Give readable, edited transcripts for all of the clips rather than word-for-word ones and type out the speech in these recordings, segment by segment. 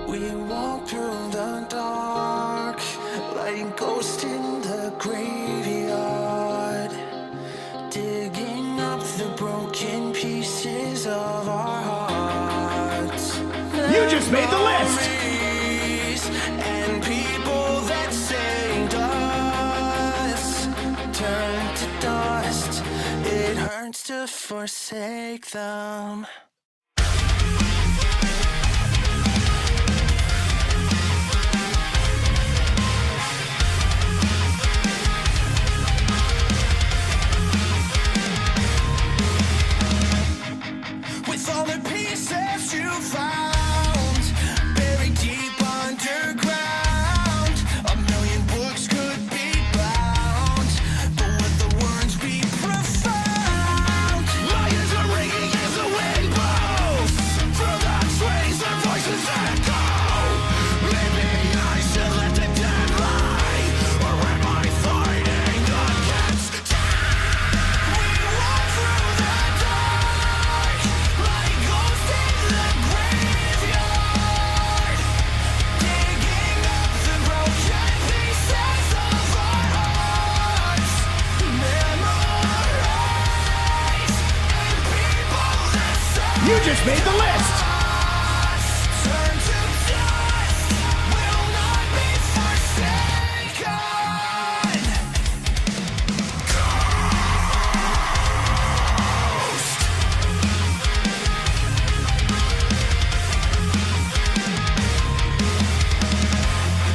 We walk through the dark, like a ghost in the graveyard, digging up the broken pieces of our hearts. You just made the list! And people that saved us turn to dust. It hurts to forsake them. With all the pieces you found buried deep underground, a million books could be bound, but would the words be profound? Lions are ringing as the wind blows through the trees, their voices echo. Maybe I should let the dead lie, or am I fighting against time? We walk through the dark like ghosts in the graveyard, digging up the broken pieces of our hearts. Memories and people that say You just made the list! turn to dust, will not be forsaken.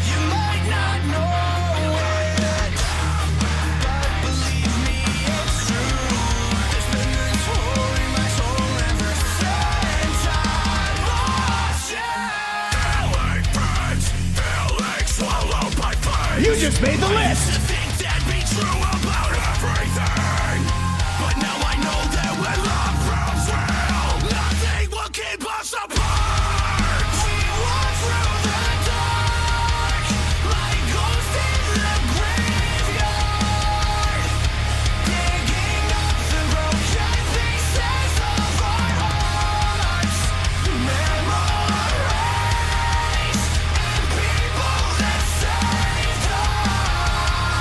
You might not know it, but believe me, it's true. There's been this hole in my soul ever since I lost you. Feeling friends, feeling swallowed by fate. You just made the I used list! to think that'd be true about everything, but now I know that when love proves real, nothing will keep us apart. We walk through the dark like ghosts in the graveyard, digging up the broken pieces of our hearts. Memories and people that saved us.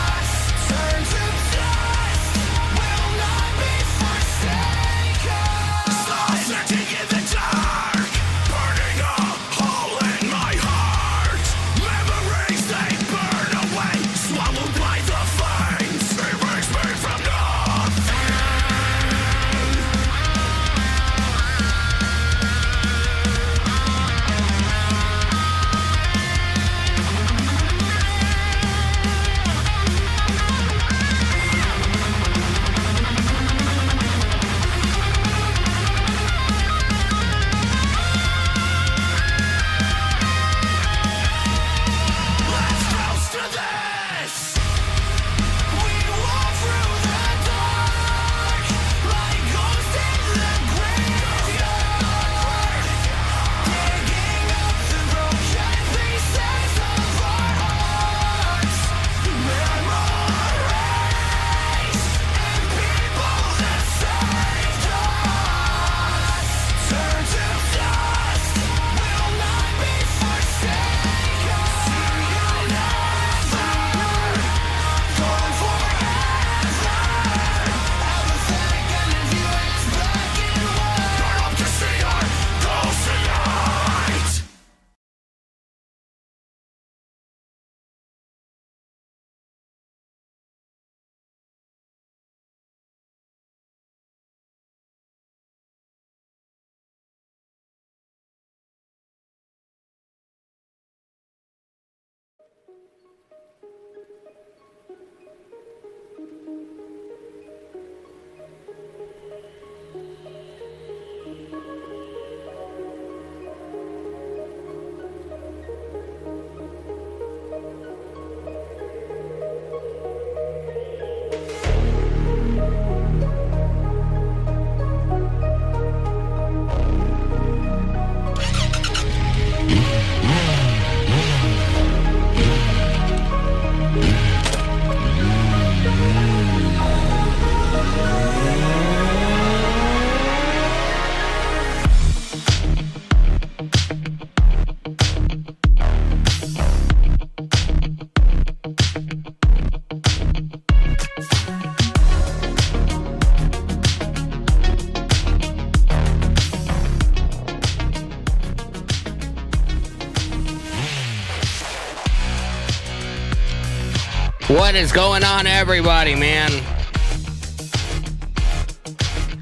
What is going on, everybody, man?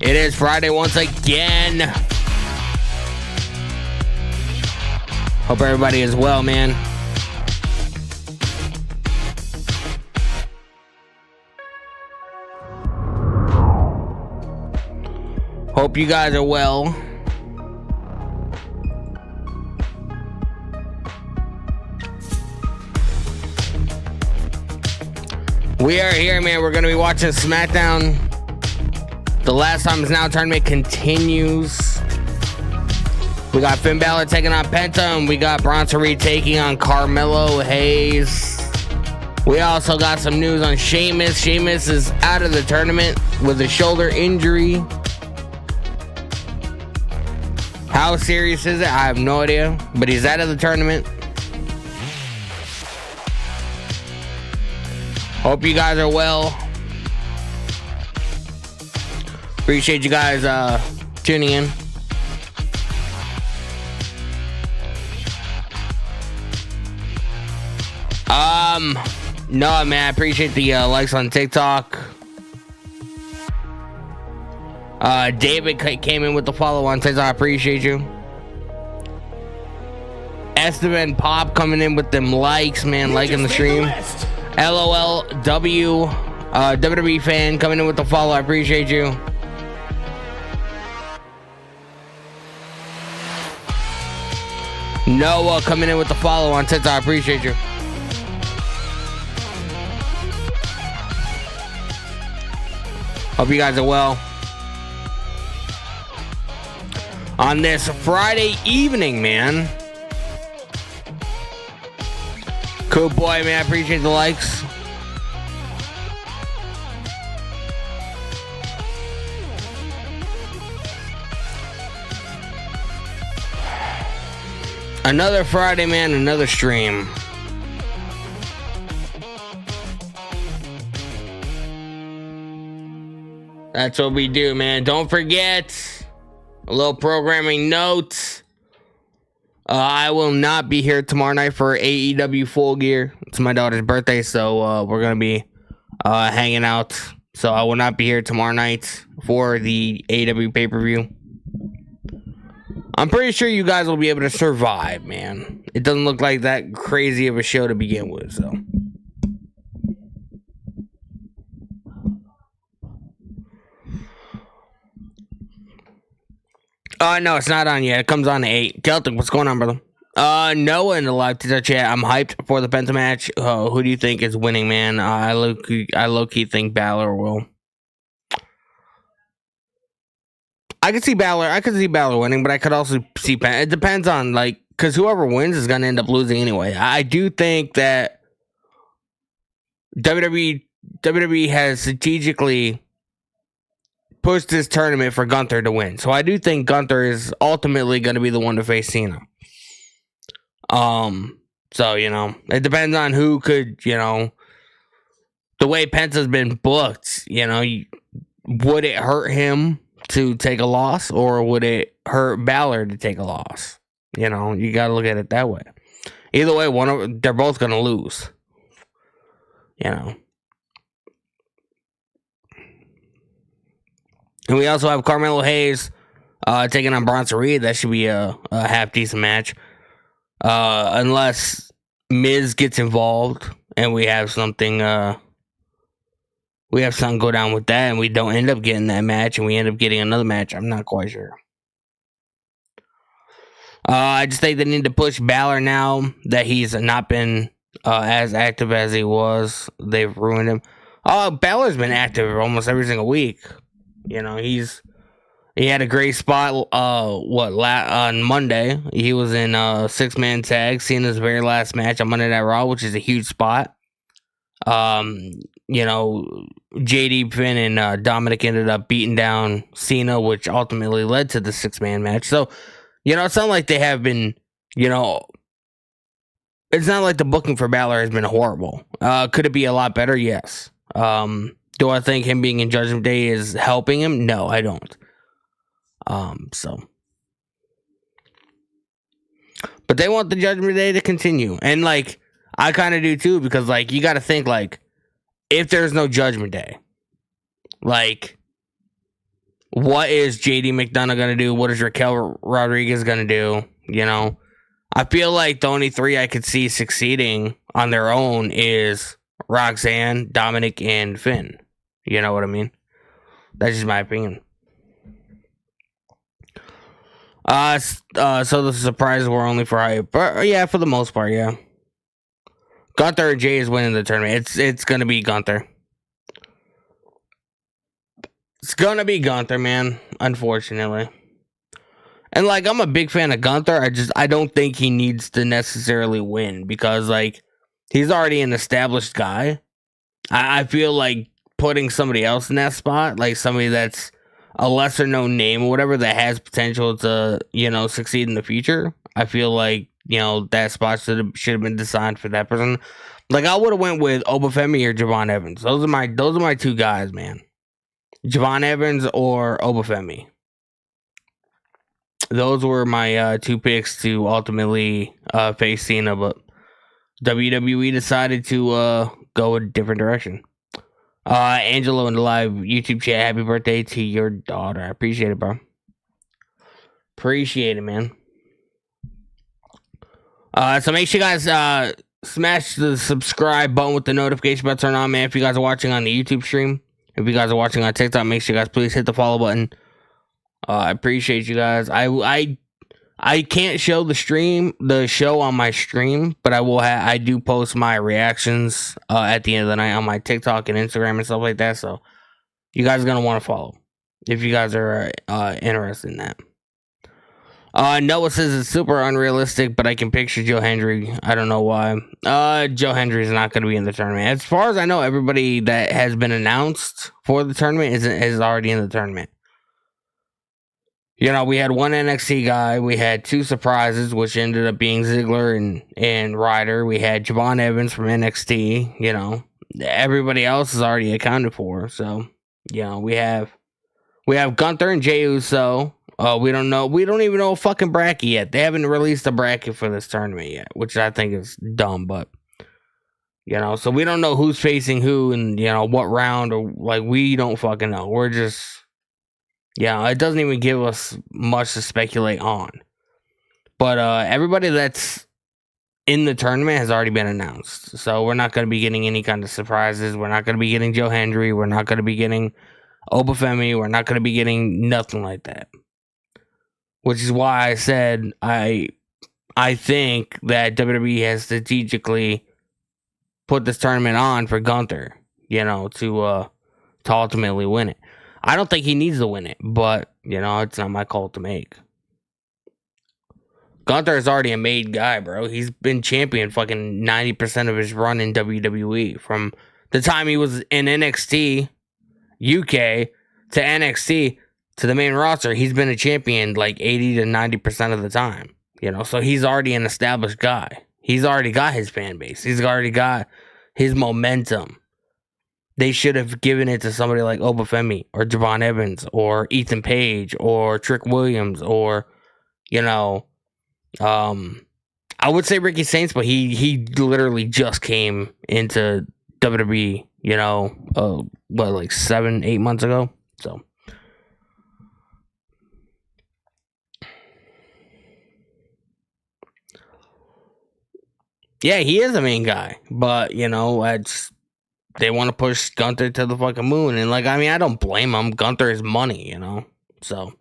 It is Friday once again. Hope everybody is well, man. Hope you guys are well. We are here, man. We're going to be watching Smackdown. The Last Time Is Now tournament continues. We got Finn Balor taking on Penta, and we got Bronson taking on Carmelo Hayes. We also got some news on Sheamus. Sheamus is out of the tournament with a shoulder injury. How serious is it? I have no idea, but he's out of the tournament. Hope you guys are well. Appreciate you guys tuning in. No, man, I appreciate the likes on TikTok. David came in with the follow on TikTok. I appreciate you. Esteban Pop coming in with them likes, man, liking the stream. LOLW, WWE fan coming in with the follow. I appreciate you. Noah coming in with the follow on TikTok. I appreciate you. Hope you guys are well. On this Friday evening, man. Cool boy, man. I appreciate the likes. Another Friday, man. Another stream. That's what we do, man. Don't forget, a little programming note. I will not be here tomorrow night for AEW Full Gear. It's my daughter's birthday, so we're going to be hanging out. So I will not be here tomorrow night for the AEW pay-per-view. I'm pretty sure you guys will be able to survive, man. It doesn't look like that crazy of a show to begin with, so. No, it's not on yet. It comes on at 8. Celtic, what's going on, brother? Noah in the live TikTok chat. I'm hyped for the Penta match. Who do you think is winning, man? I low-key think Balor will. I could see Balor winning, but I could also see Penta. It depends on, like, because whoever wins is going to end up losing anyway. I do think that WWE has strategically pushed this tournament for Gunther to win. So I do think Gunther is ultimately going to be the one to face Cena. So, you know, it depends on who could, you know, the way Penta's been booked, you know, would it hurt him to take a loss, or would it hurt Balor to take a loss? You know, you got to look at it that way. Either way, they're both going to lose. You know. And we also have Carmelo Hayes taking on Bronson Reed. That should be a half decent match. Unless Miz gets involved and we have something go down with that, and we don't end up getting that match and we end up getting another match. I'm not quite sure. I just think they need to push Balor now that he's not been as active as he was. They've ruined him. Balor's been active almost every single week. You know, he had a great spot. On Monday he was in a 6-man tag, Cena's very last match on Monday Night Raw, which is a huge spot. You know, JD Finn and Dominic ended up beating down Cena, which ultimately led to the 6-man match. So, you know, it's not like they have been, you know, it's not like the booking for Balor has been horrible. Could it be a lot better? Yes. Do I think him being in Judgment Day is helping him? No, I don't. But they want the Judgment Day to continue. And, like, I kind of do too, because, like, you got to think, like, if there's no Judgment Day. Like, what is JD McDonough going to do? What is Raquel Rodriguez going to do? You know, I feel like the only three I could see succeeding on their own is Roxanne, Dominic, and Finn. You know what I mean? That's just my opinion. So the surprises were only for hype. But yeah, for the most part, yeah. Gunther and Jay is winning the tournament. It's gonna be Gunther. It's gonna be Gunther, man. Unfortunately. And like, I'm a big fan of Gunther. I don't think he needs to necessarily win because like he's already an established guy. I feel like putting somebody else in that spot, like somebody that's a lesser known name or whatever that has potential to, you know, succeed in the future. I feel like, you know, that spot should have been designed for that person. Like, I would have went with Obafemi or Javon Evans. Those are my two guys, man. Javon Evans or Obafemi. Those were my two picks to ultimately face Cena, but WWE decided to go a different direction. Angelo in the live YouTube chat, happy birthday to your daughter. I appreciate it, bro. Appreciate it, man. So make sure you guys smash the subscribe button with the notification bell turned on, man. If you guys are watching on the YouTube stream, if you guys are watching on TikTok, make sure you guys please hit the follow button. I appreciate you guys. I can't show the show on my stream, but I do post my reactions at the end of the night on my TikTok and Instagram and stuff like that. So you guys are gonna want to follow if you guys are interested in that. Noah says it's super unrealistic, but I can picture Joe Hendry. I don't know why. Joe Hendry is not going to be in the tournament. As far as I know, everybody that has been announced for the tournament is already in the tournament. You know, we had one NXT guy. We had two surprises, which ended up being Ziggler and Ryder. We had Javon Evans from NXT. You know, everybody else is already accounted for. So, you know, we have Gunther and Jey Uso. We don't even know a fucking bracket yet. They haven't released a bracket for this tournament yet, which I think is dumb, but you know, so we don't know who's facing who and, you know, what round, or like, we don't fucking know. We're just, yeah, it doesn't even give us much to speculate on. But everybody that's in the tournament has already been announced. So we're not going to be getting any kind of surprises. We're not going to be getting Joe Hendry. We're not going to be getting Obafemi. We're not going to be getting nothing like that. Which is why I said I think that WWE has strategically put this tournament on for Gunther, you know, to ultimately win it. I don't think he needs to win it, but, you know, it's not my call to make. Gunther is already a made guy, bro. He's been champion fucking 90% of his run in WWE. From the time he was in NXT UK to NXT to the main roster, he's been a champion like 80 to 90% of the time. You know, so he's already an established guy. He's already got his fan base. He's already got his momentum. They should have given it to somebody like Obafemi or Javon Evans or Ethan Page or Trick Williams or, you know, I would say Ricky Saints, but he literally just came into WWE, you know, like 7-8 months ago. So yeah, he is a main guy, but, you know, they want to push Gunther to the fucking moon. And, like, I mean, I don't blame them. Gunther is money, you know? So,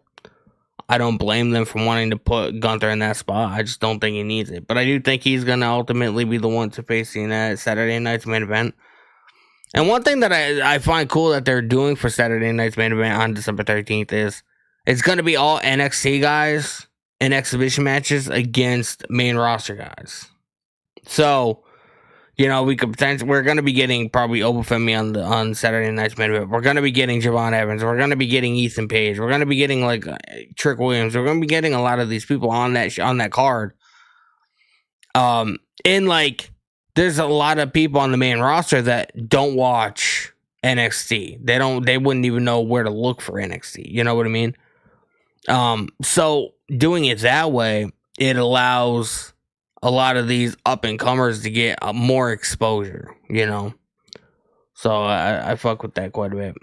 I don't blame them for wanting to put Gunther in that spot. I just don't think he needs it. But I do think he's going to ultimately be the one to face Cena at Saturday night's main event. And one thing that I find cool that they're doing for Saturday night's main event on December 13th is it's going to be all NXT guys in exhibition matches against main roster guys. So, you know, we're going to be getting probably Obafemi on Saturday night's main event. We're going to be getting Javon Evans. We're going to be getting Ethan Page. We're going to be getting like Trick Williams. We're going to be getting a lot of these people on that card. And like, there's a lot of people on the main roster that don't watch NXT. They wouldn't even know where to look for NXT. You know what I mean? So doing it that way, it allows a lot of these up and comers to get more exposure, you know. So I fuck with that quite a bit.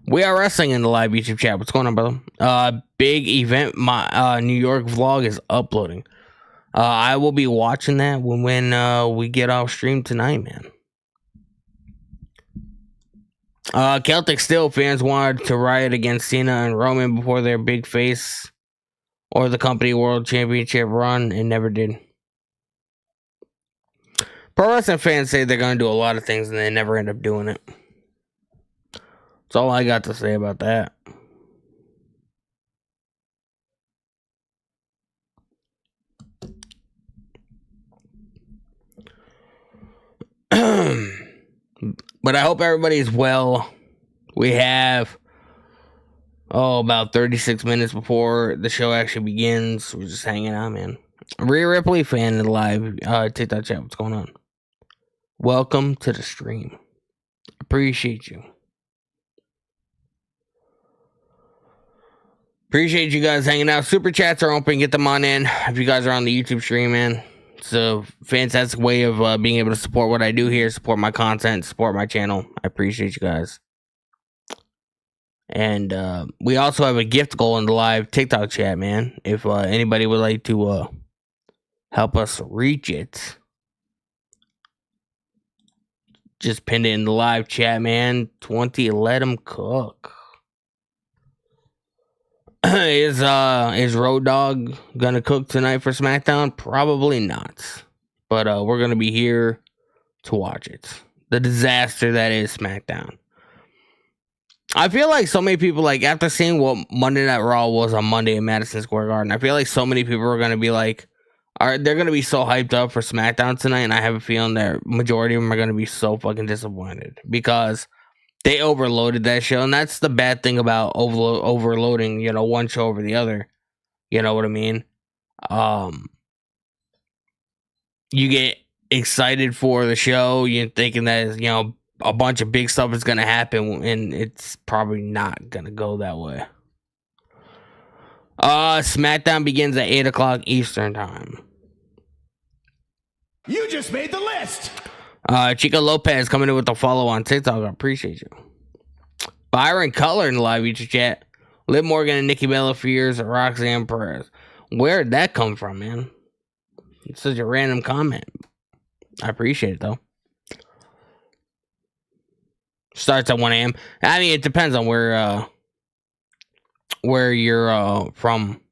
We are wrestling in the live YouTube chat. What's going on, brother? Big event. My New York vlog is uploading. I will be watching that when we get off stream tonight, man. Celtic Steel fans wanted to riot against Cena and Roman before their big face or the company world championship run, and never did. Pro wrestling fans say they're going to do a lot of things and they never end up doing it. That's all I got to say about that. But I hope everybody's well. We have about 36 minutes before the show actually begins. We're just hanging out, man. Rhea Ripley fan in the live TikTok chat. What's going on? Welcome to the stream. Appreciate you. Appreciate you guys hanging out. Super chats are open. Get them on in. If you guys are on the YouTube stream, man. It's a fantastic way of being able to support what I do here, support my content, support my channel. I appreciate you guys. And we also have a gift goal in the live TikTok chat, man. If anybody would like to help us reach it, just pin it in the live chat, man. 20, let them cook. Is Road Dogg gonna cook tonight for SmackDown? Probably not. But we're gonna be here to watch it. The disaster that is SmackDown. I feel like so many people, like, after seeing what Monday Night Raw was on Monday in Madison Square Garden, I feel like so many people are gonna be like, they're gonna be so hyped up for SmackDown tonight, and I have a feeling that majority of them are gonna be so fucking disappointed because they overloaded that show, and that's the bad thing about overloading, one show over the other. You know what I mean? You get excited for the show, you're thinking that, a bunch of big stuff is going to happen, and it's probably not going to go that way. SmackDown begins at 8 o'clock Eastern time. You just made the list. Chica Lopez coming in with a follow on TikTok. I appreciate you. Byron Cutler in the live YouTube chat. Liv Morgan and Nikki Bella for years. Roxanne Perez. Where'd that come from, man? It's such a random comment. I appreciate it, though. Starts at 1 a.m. I mean, it depends on where you're from.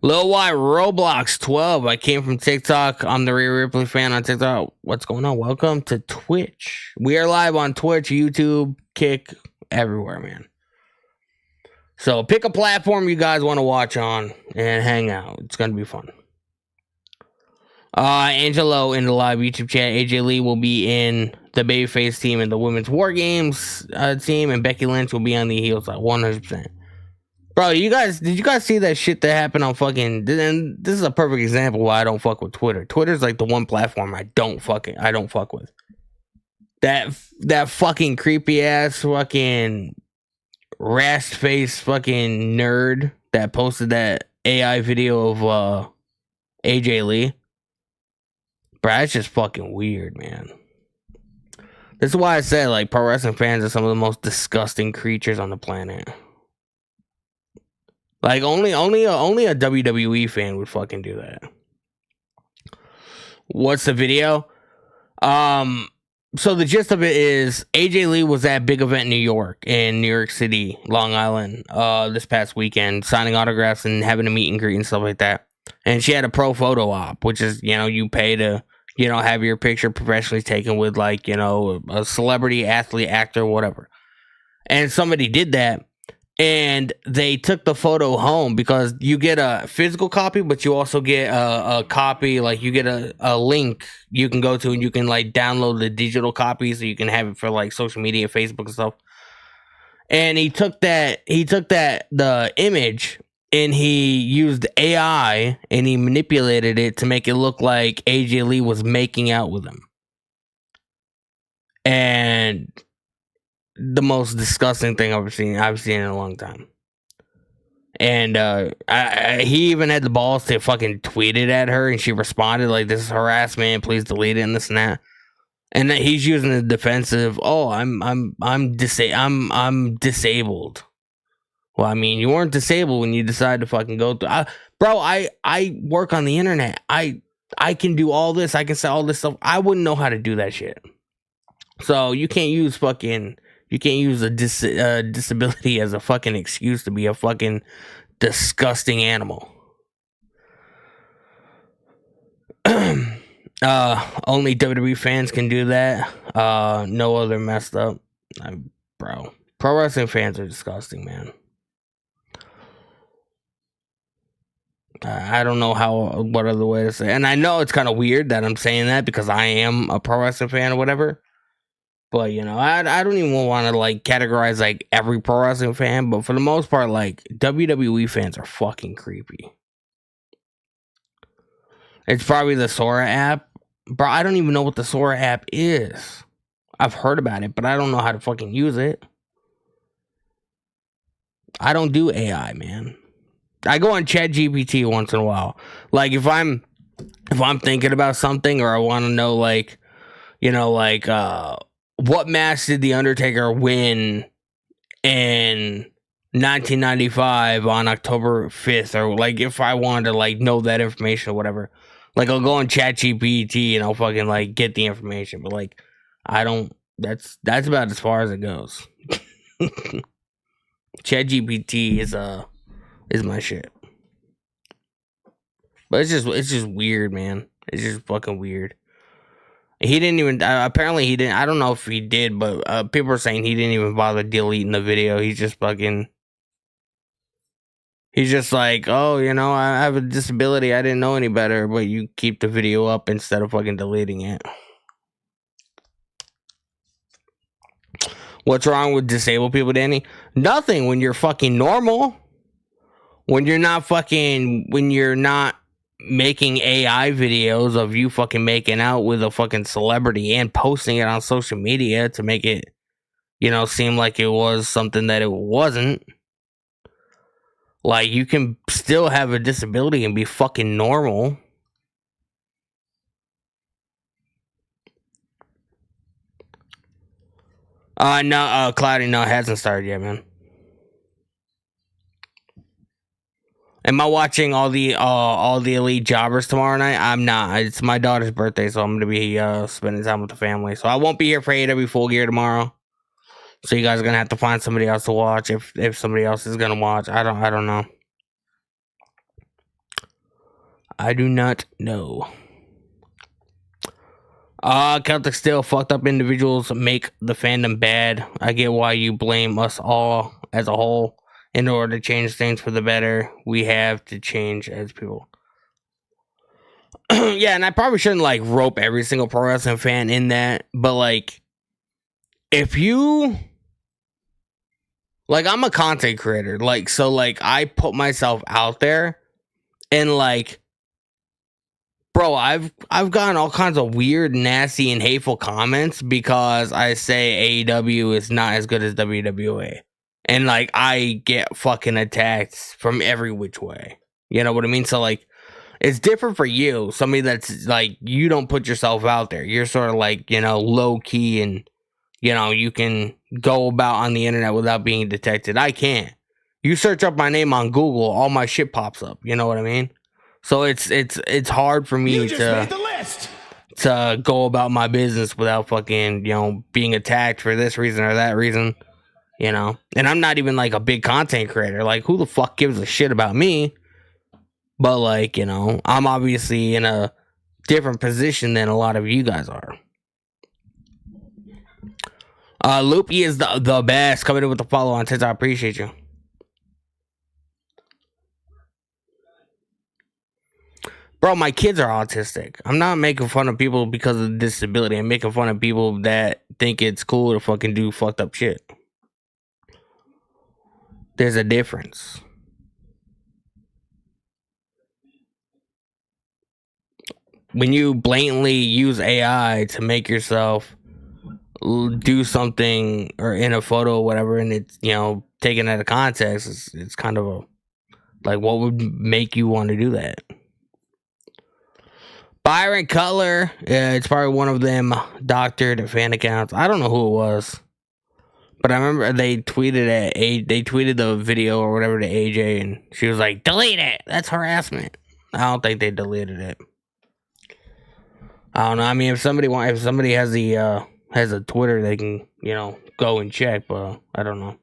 Lil Y Roblox 12. I came from TikTok. I'm the Rhea Ripley fan on TikTok. What's going on? Welcome to Twitch. We are live on Twitch, YouTube, Kick, everywhere, man. So pick a platform you guys want to watch on and hang out. It's going to be fun. Angelo in the live YouTube chat. AJ Lee will be in the Babyface team and the Women's War Games team, and Becky Lynch will be on the heel side, 100%. Bro, did you guys see that shit that happened on fucking, and this is a perfect example why I don't fuck with Twitter. Twitter's like the one platform I don't fuck with. That fucking creepy ass fucking rast face fucking nerd that posted that AI video of AJ Lee. Bro, that's just fucking weird, man. This is why I said, like, pro wrestling fans are some of the most disgusting creatures on the planet. Like, only a WWE fan would fucking do that. What's the video? So the gist of it is AJ Lee was at a big event in New York City, Long Island, this past weekend, signing autographs and having a meet and greet and stuff like that. And she had a pro photo op, which is, you pay to, have your picture professionally taken with, like, a celebrity, athlete, actor, whatever. And somebody did that. And they took the photo home because you get a physical copy, but you also get a copy, like you get a link you can go to and you can like download the digital copy so you can have it for like social media, Facebook and stuff. And he took the image and he used AI and he manipulated it to make it look like AJ Lee was making out with him. And the most disgusting thing I've seen in a long time. And he even had the balls to fucking tweet it at her, and she responded like, "This is harassment. Please delete it," and this and that. And then he's using the defensive. Oh, I'm disabled. Well, I mean, you weren't disabled when you decided to fucking go through. Bro, I work on the internet. I can do all this. I can say all this stuff. I wouldn't know how to do that shit. So you can't use a disability as a fucking excuse to be a fucking disgusting animal. Only WWE fans can do that. No other messed up. Bro, pro wrestling fans are disgusting, man. I don't know what other way to say. And I know it's kind of weird that I'm saying that because I am a pro wrestling fan or whatever. But, you know, I don't even want to, like, categorize, like, every pro wrestling fan. But for the most part, like, WWE fans are fucking creepy. It's probably the Sora app. Bro, I don't even know what the Sora app is. I've heard about it, but I don't know how to fucking use it. I don't do AI, man. I go on ChatGPT once in a while. Like, if I'm thinking about something or I want to know, like, you know, like, what match did The Undertaker win in 1995 on October 5th? Or, like, if I wanted to, like, know that information or whatever. Like, I'll go on ChatGPT and I'll fucking, like, get the information. But, like, I don't... That's about as far as it goes. ChatGPT is my shit. But it's just weird, man. It's just fucking weird. He didn't even, apparently he didn't, I don't know if he did, but people are saying he didn't even bother deleting the video. He's just like, oh, you know, I have a disability. I didn't know any better, but you keep the video up instead of fucking deleting it. What's wrong with disabled people, Danny? Nothing when you're fucking normal. When you're not making AI videos of you fucking making out with a fucking celebrity and posting it on social media to make it, you know, seem like it was something that it wasn't. Like, you can still have a disability and be fucking normal. No, Cloudy, no, it hasn't started yet, man. Am I watching all the Elite Jobbers tomorrow night? I'm not. It's my daughter's birthday, so I'm gonna be spending time with the family. So I won't be here for AEW Full Gear tomorrow. So you guys are gonna have to find somebody else to watch if somebody else is gonna watch. I don't know. I do not know. Celtic still fucked up individuals make the fandom bad. I get why you blame us all as a whole. In order to change things for the better, we have to change as people. Yeah, and I probably shouldn't, like, rope every single pro wrestling fan in that. But, like, if you... Like, I'm a content creator. Like, so, like, I put myself out there. And, like... Bro, I've gotten all kinds of weird, nasty, and hateful comments because I say AEW is not as good as WWE. And, like, I get fucking attacked from every which way. You know what I mean? So, like, it's different for you. Somebody that's, like, you don't put yourself out there. You're sort of, like, you know, low-key and, you know, you can go about on the internet without being detected. I can't. You search up my name on Google, all my shit pops up. You know what I mean? So, it's hard for me to go about my business without fucking, you know, being attacked for this reason or that reason. You know, and I'm not even like a big content creator. Like, who the fuck gives a shit about me? But, like, you know, I'm obviously in a different position than a lot of you guys are. Loopy is the best. Coming in with the follow on Tits. I appreciate you. Bro, my kids are autistic. I'm not making fun of people because of disability. I'm making fun of people that think it's cool to fucking do fucked up shit. There's a difference. When you blatantly use AI to make yourself do something or in a photo or whatever, and it's, you know, taken out of context, it's kind of Like, what would make you want to do that? Byron Cutler, it's probably one of them doctored fan accounts. I don't know who it was, but I remember they tweeted the video or whatever to AJ, and she was like, "Delete it. That's harassment." I don't think they deleted it. I don't know. I mean, if somebody has a Twitter, they can go and check, but I don't know.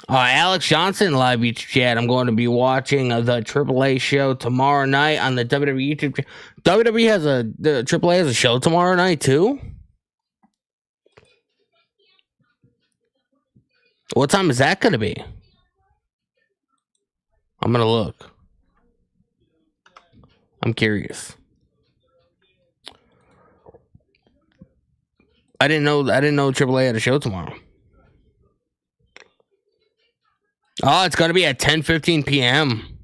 Alex Johnson live YouTube chat. I'm going to be watching the AAA show tomorrow night on the WWE YouTube channel. The AAA has a show tomorrow night too. What time is that going to be? I'm going to look. I'm curious. I didn't know AAA had a show tomorrow. Oh, it's going to be at 10:15 p.m.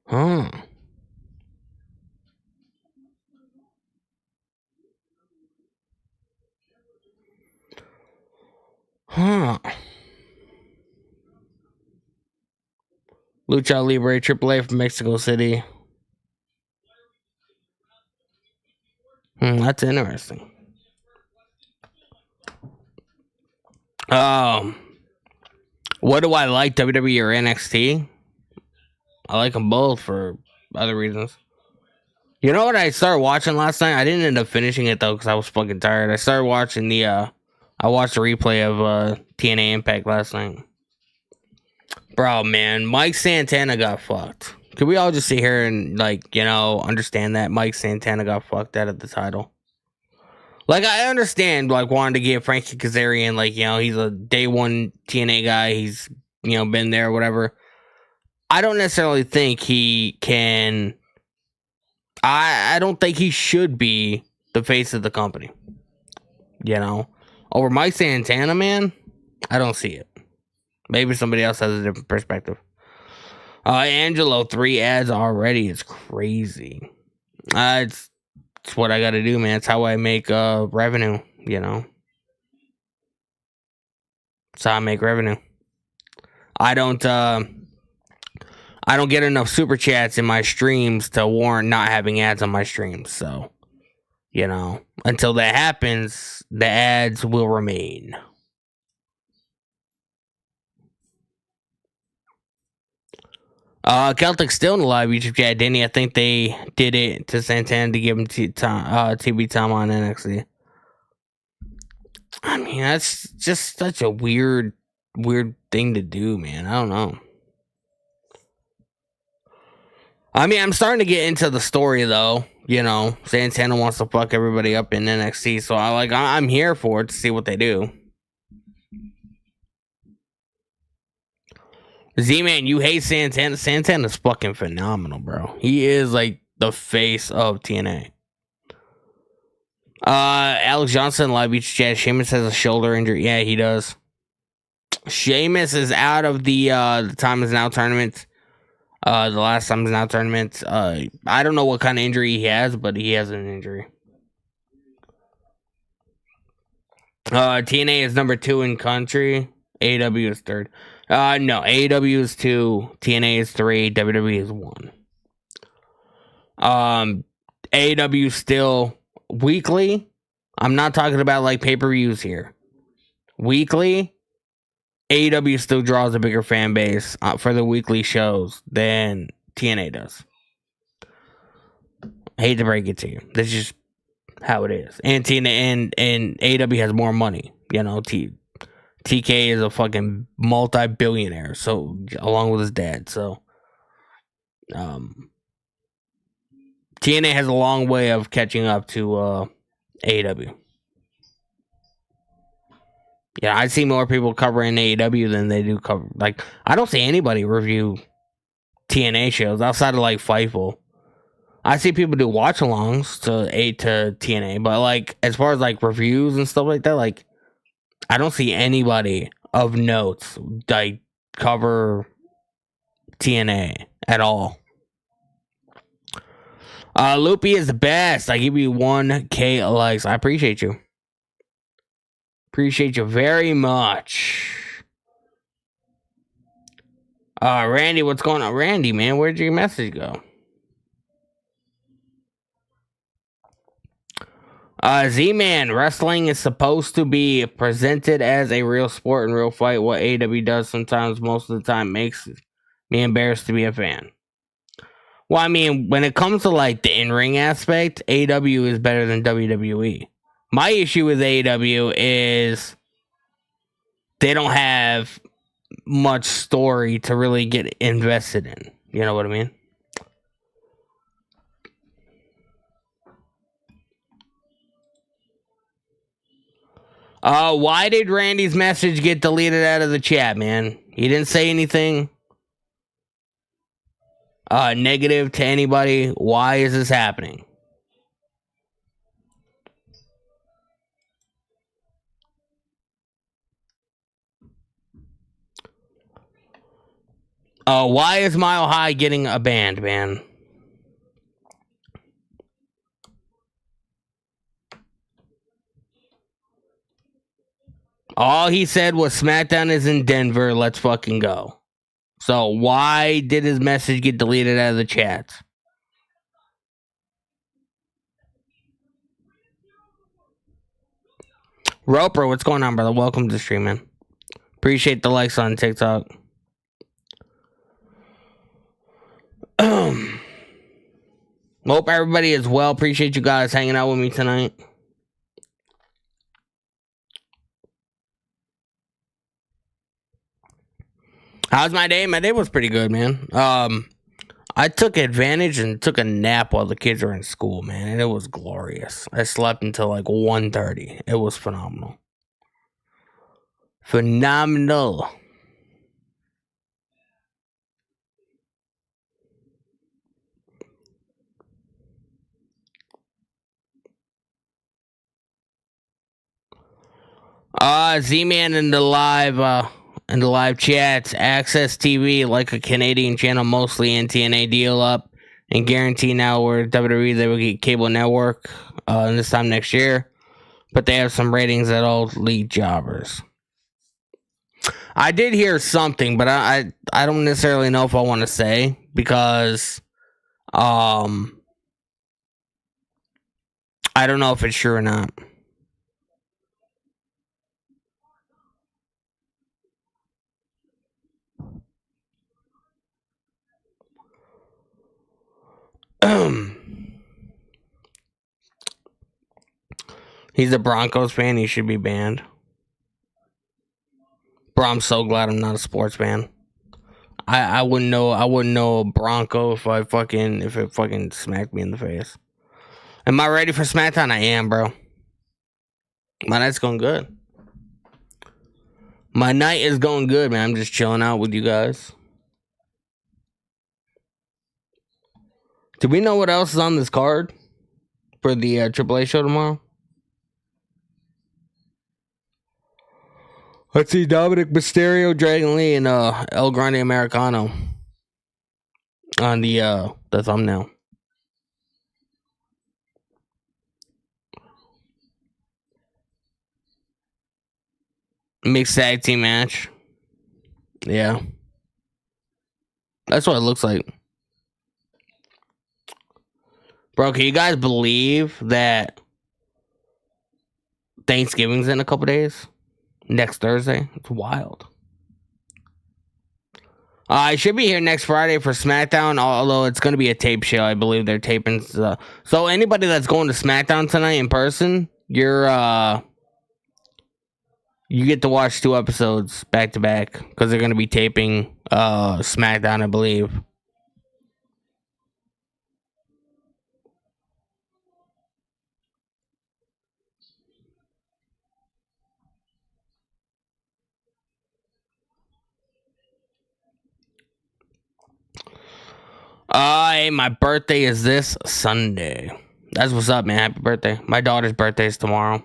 Huh. Lucha Libre AAA from Mexico City. That's interesting. What do I like, WWE or NXT? I like them both for other reasons. You know what I started watching last night? I didn't end up finishing it though because I was fucking tired. I started watching I watched the replay of TNA Impact last night. Bro, man, Mike Santana got fucked. Could we all just sit here and understand that Mike Santana got fucked out of the title? Like, I understand, wanting to get Frankie Kazarian, he's a day one TNA guy. He's, been there, whatever. I don't necessarily think he can... I don't think he should be the face of the company. Over Mike Santana, man, I don't see it. Maybe somebody else has a different perspective. Angelo, 3 ads already. It's crazy. It's what I got to do, man. It's how I make revenue, It's how I make revenue. I don't get enough super chats in my streams to warrant not having ads on my streams. So, until that happens, the ads will remain. Celtic still in the live YouTube chat, didn't he? I think they did it to Santana to give him TV time on NXT. I mean, that's just such a weird thing to do, man. I don't know. I mean, I'm starting to get into the story, though. Santana wants to fuck everybody up in NXT, so I'm here for it to see what they do. Z-Man, you hate Santana. Santana's fucking phenomenal, bro. He is the face of TNA. Alex Johnson, live YouTube chat. Sheamus has a shoulder injury. Yeah, he does. Sheamus is out of the Time Is Now tournament. The last Time Is Now tournament. I don't know what kind of injury he has, but he has an injury. TNA is number 2 in country. AEW is 3rd. No, AEW is 2, TNA is 3, WWE is 1. AEW still weekly. I'm not talking about pay-per-views here. Weekly, AEW still draws a bigger fan base for the weekly shows than TNA does. I hate to break it to you. That's just how it is. And TNA and AEW has more money. TK is a fucking multi-billionaire, so along with his dad. So, TNA has a long way of catching up to AEW. Yeah, I see more people covering AEW than they do cover. I don't see anybody review TNA shows outside of Fightful. I see people do watch-alongs to TNA, but as far as reviews and stuff like that, I don't see anybody of notes cover TNA at all. Loopy is the best. I give you 1K likes. I appreciate you. Appreciate you very much. Randy, what's going on? Randy, man, where'd your message go? Z-Man, wrestling is supposed to be presented as a real sport and real fight. What AEW does sometimes, most of the time, makes me embarrassed to be a fan. Well, I mean, when it comes to like the in-ring aspect, AEW is better than WWE. My issue with AEW is they don't have much story to really get invested in. You know what I mean? Why did Randy's message get deleted out of the chat, man? He didn't say anything negative to anybody. Why is this happening? Why is Mile High getting a band, man? All he said was SmackDown is in Denver. Let's fucking go. So why did his message get deleted out of the chat? Roper, what's going on, brother? Welcome to the stream, man. Appreciate the likes on TikTok. Hope everybody is well. Appreciate you guys hanging out with me tonight. How's my day? My day was pretty good, man. I took advantage and took a nap while the kids were in school, man, and it was glorious. I slept until like 1:30. It was phenomenal. Phenomenal. Z-Man in the live chats, Access TV, like a Canadian channel, mostly NTNA deal up, and guarantee now where WWE they will get cable network this time next year, but they have some ratings that all lead jobbers. I did hear something, but I don't necessarily know if I want to say because I don't know if it's true or not. He's a Broncos fan. He should be banned. Bro, I'm so glad I'm not a sports fan. I wouldn't know a Bronco if it fucking smacked me in the face. Am I ready for SmackDown? I am, bro. My night's going good. My night is going good, man. I'm just chilling out with you guys. Do we know what else is on this card for the AAA show tomorrow? Let's see, Dominic Mysterio, Dragon Lee, and El Grande Americano on the thumbnail. Mixed tag team match. Yeah. That's what it looks like. Bro, can you guys believe that Thanksgiving's in a couple days? Next Thursday? It's wild. I should be here next Friday for SmackDown, although it's going to be a tape show. I believe they're taping. So anybody that's going to SmackDown tonight in person, you get to watch 2 episodes back to back because they're going to be taping SmackDown, I believe. Hey, my birthday is this Sunday. That's what's up, man. Happy birthday. My daughter's birthday is tomorrow.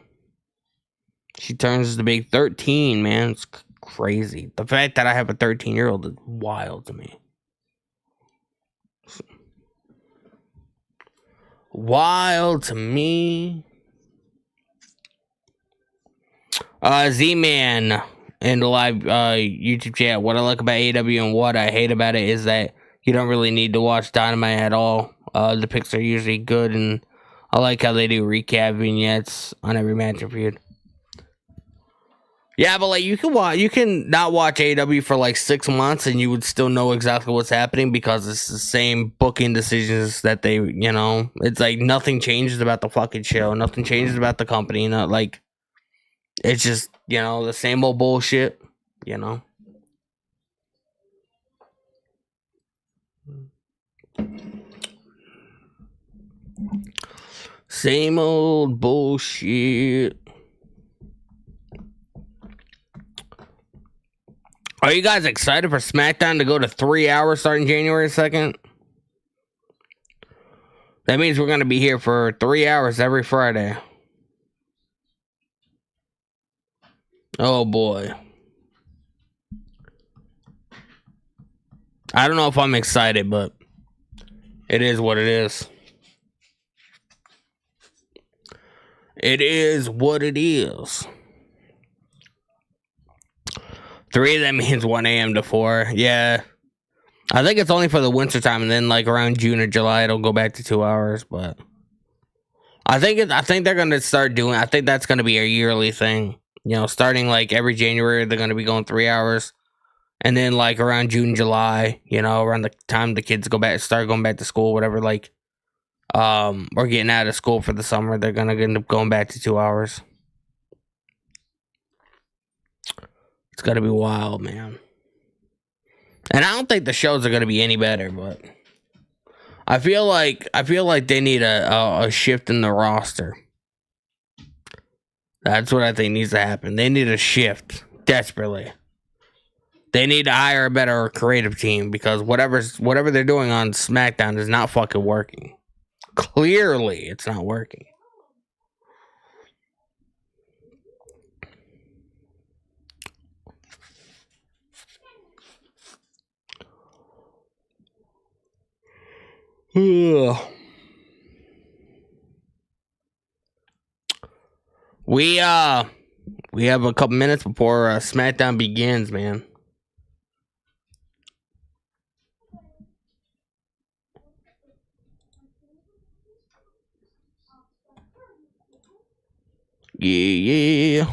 She turns to be 13, man. It's crazy. The fact that I have a 13-year-old is wild to me. Wild to me. Z-Man in the live YouTube chat. What I like about AEW and what I hate about it is that you don't really need to watch Dynamite at all. The picks are usually good, and I like how they do recap vignettes on every match and feud. Yeah, but like you can not watch AEW for like 6 months and you would still know exactly what's happening because it's the same booking decisions that they, it's like nothing changes about the fucking show, nothing changes about the company, not like it's just, the same old bullshit, Same old bullshit. Are you guys excited for SmackDown to go to 3 hours starting January 2nd? That means we're going to be here for 3 hours every Friday. Oh boy. I don't know if I'm excited, but it is what it is. It is what it is. 3 of that means 1 a.m. to 4. Yeah. I think it's only for the winter time, and then like around June or July it'll go back to 2 hours, but I think they're gonna start doing, I think that's gonna be a yearly thing. Starting like every January they're gonna be going 3 hours. And then like around June, July, around the time the kids start going back to school, whatever, like or getting out of school for the summer, they're gonna end up going back to 2 hours. It's gonna be wild, man. And I don't think the shows are gonna be any better, but I feel like they need a shift in the roster. That's what I think needs to happen. They need a shift desperately. They need to hire a better creative team because whatever they're doing on SmackDown is not fucking working. Clearly, it's not working. We have a couple minutes before SmackDown begins, man. Yeah.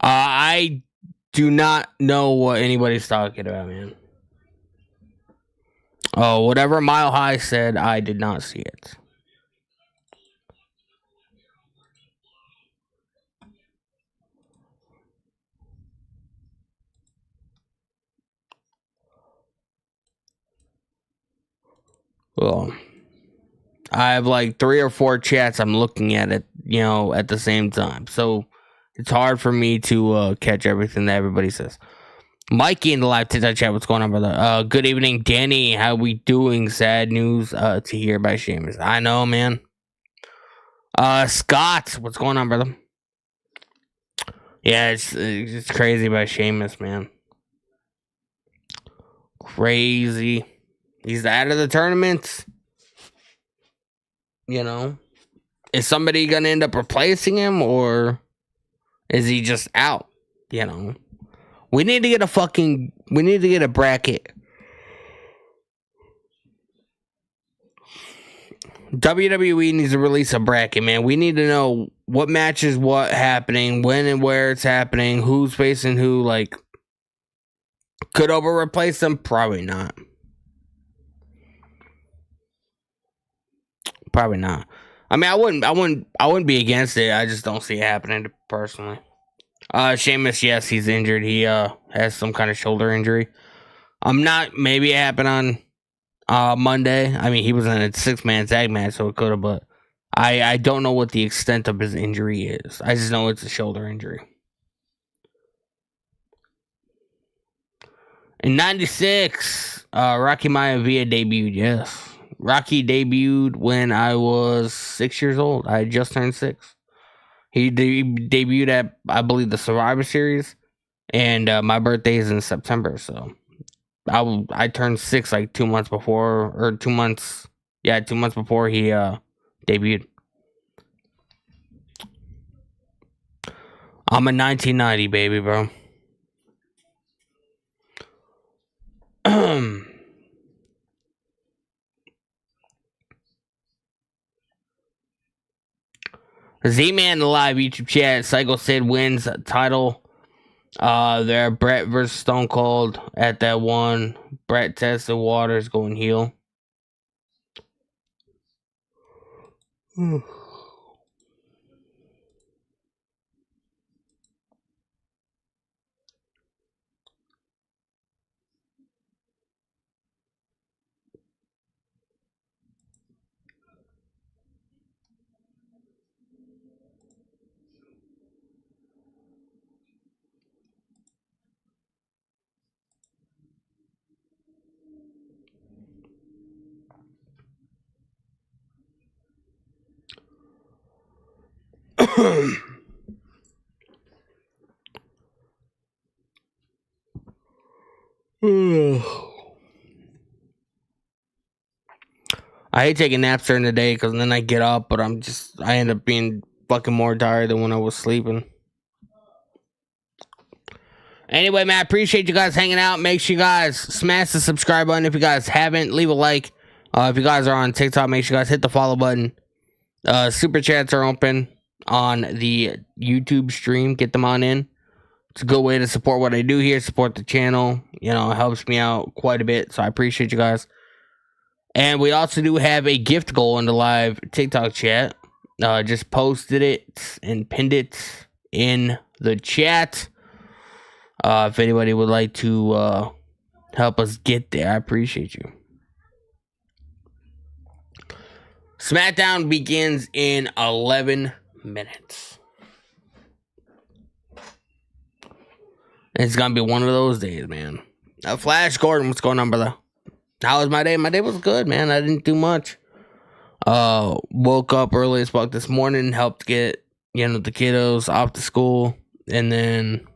I do not know what anybody's talking about, man. Oh, whatever Mile High said, I did not see it. Well, I have like 3 or 4 chats I'm looking at it, at the same time. So it's hard for me to catch everything that everybody says. Mikey in the live TikTok chat, what's going on, brother? Good evening, Danny. How we doing? Sad news to hear about Sheamus. I know, man. Scott, what's going on, brother? Yeah, it's crazy about Sheamus, man. Crazy. He's out of the tournament. Is somebody gonna end up replacing him, or is he just out? We need to get a bracket. WWE needs to release a bracket, man. We need to know what matches, what happening, when and where it's happening, who's facing who. Like, could Oba replace them? Probably not. Probably not. I mean, I wouldn't be against it. I just don't see it happening personally. Sheamus, yes, he's injured. He has some kind of shoulder injury. Maybe it happened on Monday. I mean, he was in a 6-man tag match, so it could have, but I don't know what the extent of his injury is. I just know it's a shoulder injury. In 96, Rocky Maivia debuted, yes. Rocky debuted when I was 6 years old. I had just turned 6. He debuted at, I believe, the Survivor Series. And my birthday is in September, so I turned 6 like 2 months before, or 2 months, 2 months before he debuted. I'm a 1990 baby, bro. Z-Man Live YouTube chat. Psycho Sid wins title. There Brett versus Stone Cold at that one. Brett tested waters going heel. I hate taking naps during the day because then I get up, but I end up being fucking more tired than when I was sleeping. Anyway, man, I appreciate you guys hanging out. Make sure you guys smash the subscribe button if you guys haven't. Leave a like. If you guys are on TikTok, make sure you guys hit the follow button. Super chats are open on the YouTube stream. Get them on in. It's a good way to support what I do here, support the channel. You know, it helps me out quite a bit, so I appreciate you guys. And we also do have a gift goal in the live TikTok chat. Just posted it and pinned it in the chat. If anybody would like to help us get there, I appreciate you. SmackDown begins in 11 minutes. It's gonna be one of those days, man. Flash Gordon, what's going on, brother? How was my day? My day was good, man. I didn't do much. Woke up early as fuck this morning, helped get, the kiddos off to school, and then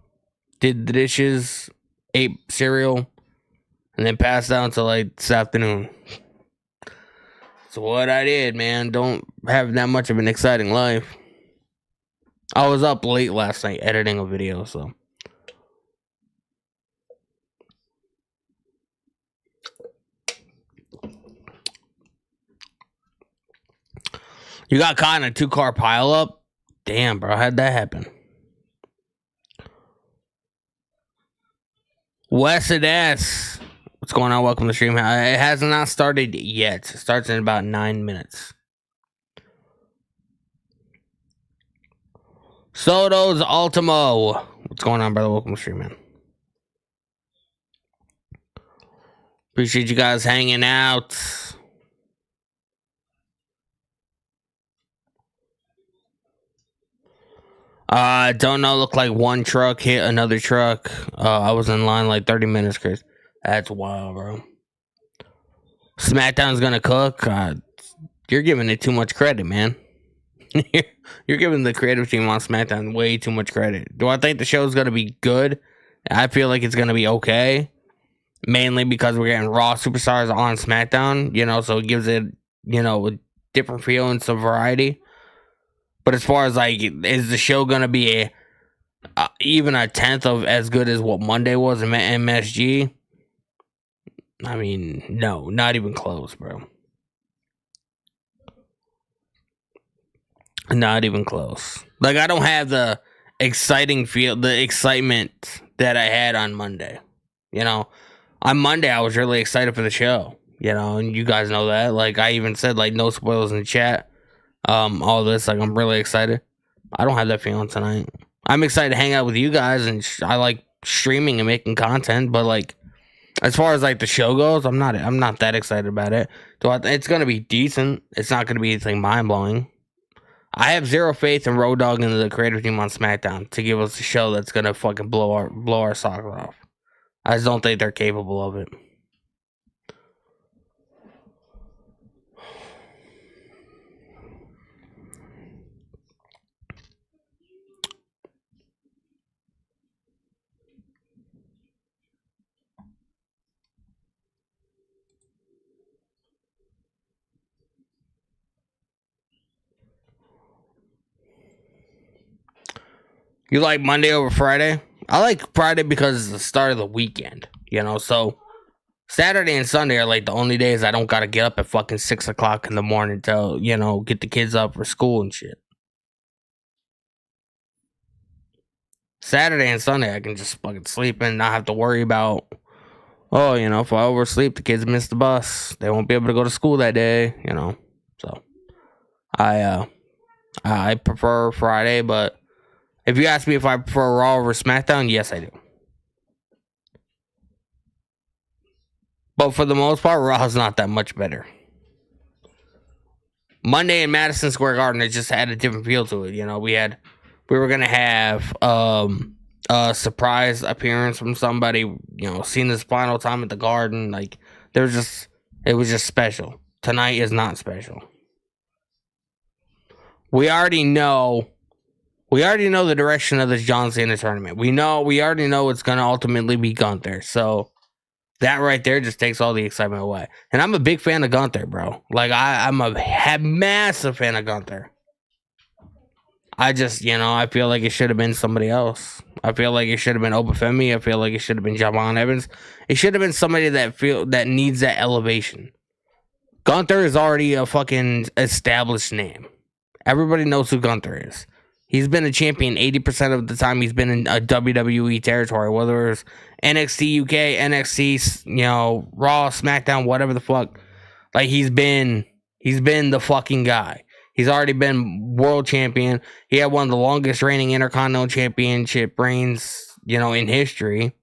did the dishes, ate cereal, and then passed out until like this afternoon. That's what I did, man. Don't have that much of an exciting life. I was up late last night editing a video, so. You got caught in a 2-car pileup? Damn, bro. How'd that happen? Wested S. What's going on? Welcome to the stream. It has not started yet. It starts in about 9 minutes. Soto's Ultimo. What's going on, brother? Welcome to the stream, man. Appreciate you guys hanging out. Don't know. Look like one truck hit another truck. I was in line like 30 minutes, Chris. That's wild, bro. SmackDown's gonna cook. You're giving it too much credit, man. You're giving the creative team on SmackDown way too much credit. Do I think the show's gonna be good? I feel like it's gonna be okay. Mainly because we're getting Raw superstars on SmackDown, so it gives it, a different feel and some variety. But as far as is the show gonna be even a tenth of as good as what Monday was in MSG? I mean, no, not even close, bro. Not even close. Like, I don't have the excitement that I had on Monday. On Monday I was really excited for the show. And you guys know that. Like, I even said no spoilers in the chat. All this, I'm really excited. I don't have that feeling tonight. I'm excited to hang out with you guys, and I like streaming and making content. But as far as the show goes, I'm not that excited about it. So it's gonna be decent. It's not gonna be anything mind blowing. I have zero faith in Road Dogg and the creative team on SmackDown to give us a show that's gonna fucking blow our socks off. I just don't think they're capable of it. You like Monday over Friday? I like Friday because it's the start of the weekend, you know, so Saturday and Sunday are like the only days I don't gotta get up at fucking 6 o'clock in the morning to, you know, get the kids up for school and shit. Saturday and Sunday I can just fucking sleep and not have to worry about, oh, you know, if I oversleep, the kids miss the bus. They won't be able to go to school that day, you know. So I prefer Friday, but if you ask me if I prefer Raw over SmackDown, yes, I do. But for the most part, Raw's not that much better. Monday in Madison Square Garden, it just had a different feel to it. You know, we were gonna have a surprise appearance from somebody. You know, seeing this final time at the Garden, like it was just special. Tonight is not special. We already know the direction of this John Cena tournament. We already know it's gonna ultimately be Gunther. So that right there just takes all the excitement away. And I'm a big fan of Gunther, bro. Like I'm a massive fan of Gunther. I just, you know, I feel like it should have been somebody else. I feel like it should have been Obafemi. I feel like it should have been Javon Evans. It should have been somebody that needs that elevation. Gunther is already a fucking established name. Everybody knows who Gunther is. He's been a champion 80% of the time he's been in a WWE territory, whether it's NXT UK, NXT, you know, Raw, SmackDown, whatever the fuck. Like he's been the fucking guy. He's already been world champion. He had one of the longest reigning Intercontinental Championship reigns, you know, in history.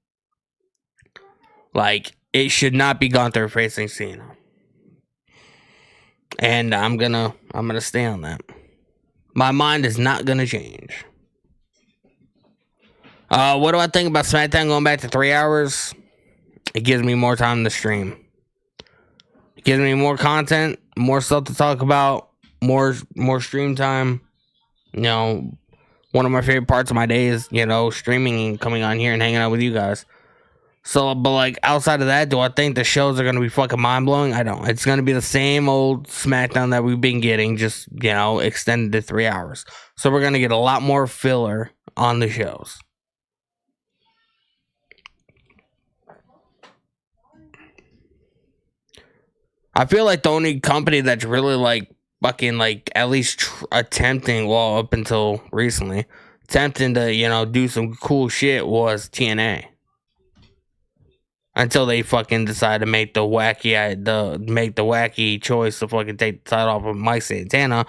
Like it should not be Gunther facing Cena. And I'm gonna stay on that. My mind is not gonna change. What do I think about SmackDown going back to 3 hours? It gives me more time to stream. It gives me more content, more stuff to talk about, more stream time. You know, one of my favorite parts of my day is, you know, streaming and coming on here and hanging out with you guys. So, but like outside of that, do I think the shows are gonna be fucking mind blowing? I don't. It's gonna be the same old SmackDown that we've been getting, just, you know, extended to 3 hours. So we're gonna get a lot more filler on the shows. I feel like the only company that's really like fucking like at least attempting, well, up until recently, attempting to, you know, do some cool shit was TNA. Until they fucking decide to make the wacky choice to fucking take the title off of Mike Santana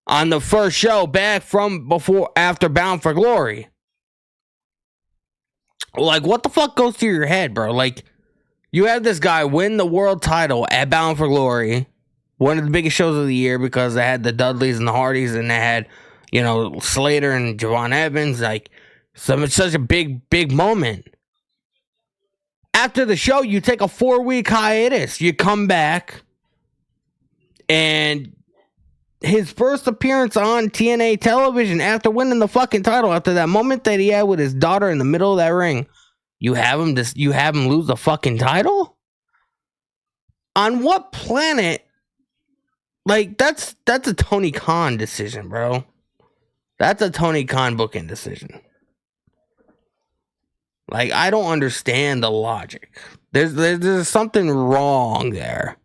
on the first show back from after Bound for Glory. Like, what the fuck goes through your head, bro? Like, you have this guy win the world title at Bound for Glory, one of the biggest shows of the year, because they had the Dudleys and the Hardys, and they had, you know, Slater and Javon Evans. Like, it's such a big moment. After the show, you take a 4-week hiatus. You come back, and his first appearance on TNA television after winning the fucking title, after that moment that he had with his daughter in the middle of that ring, you have him lose the fucking title? On what planet? Like, that's a Tony Khan decision, bro. That's a Tony Khan booking decision. Like, I don't understand the logic. There's something wrong there.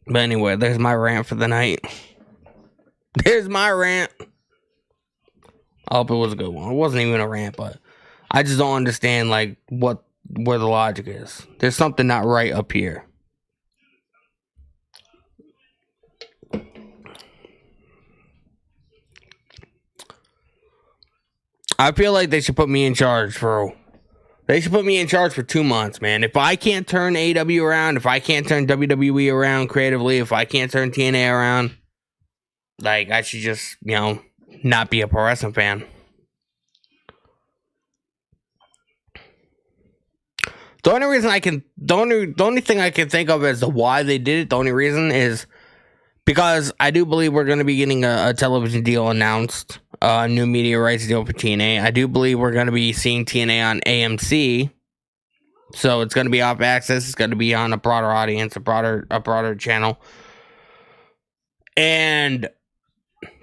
But anyway, there's my rant for the night. There's my rant. I hope it was a good one. It wasn't even a rant, but I just don't understand, like, where the logic is. There's something not right up here. I feel like they should put me in charge for They should put me in charge for 2 months, man. If I can't turn AEW around, if I can't turn WWE around creatively, if I can't turn TNA around, like, I should just, not be a pro wrestling fan. The only thing I can think of as to why they did it, the only reason is because I do believe we're going to be getting a television deal announced, a new media rights deal for TNA. I do believe we're going to be seeing TNA on AMC, so it's going to be off access. It's going to be on a broader audience, a broader channel. And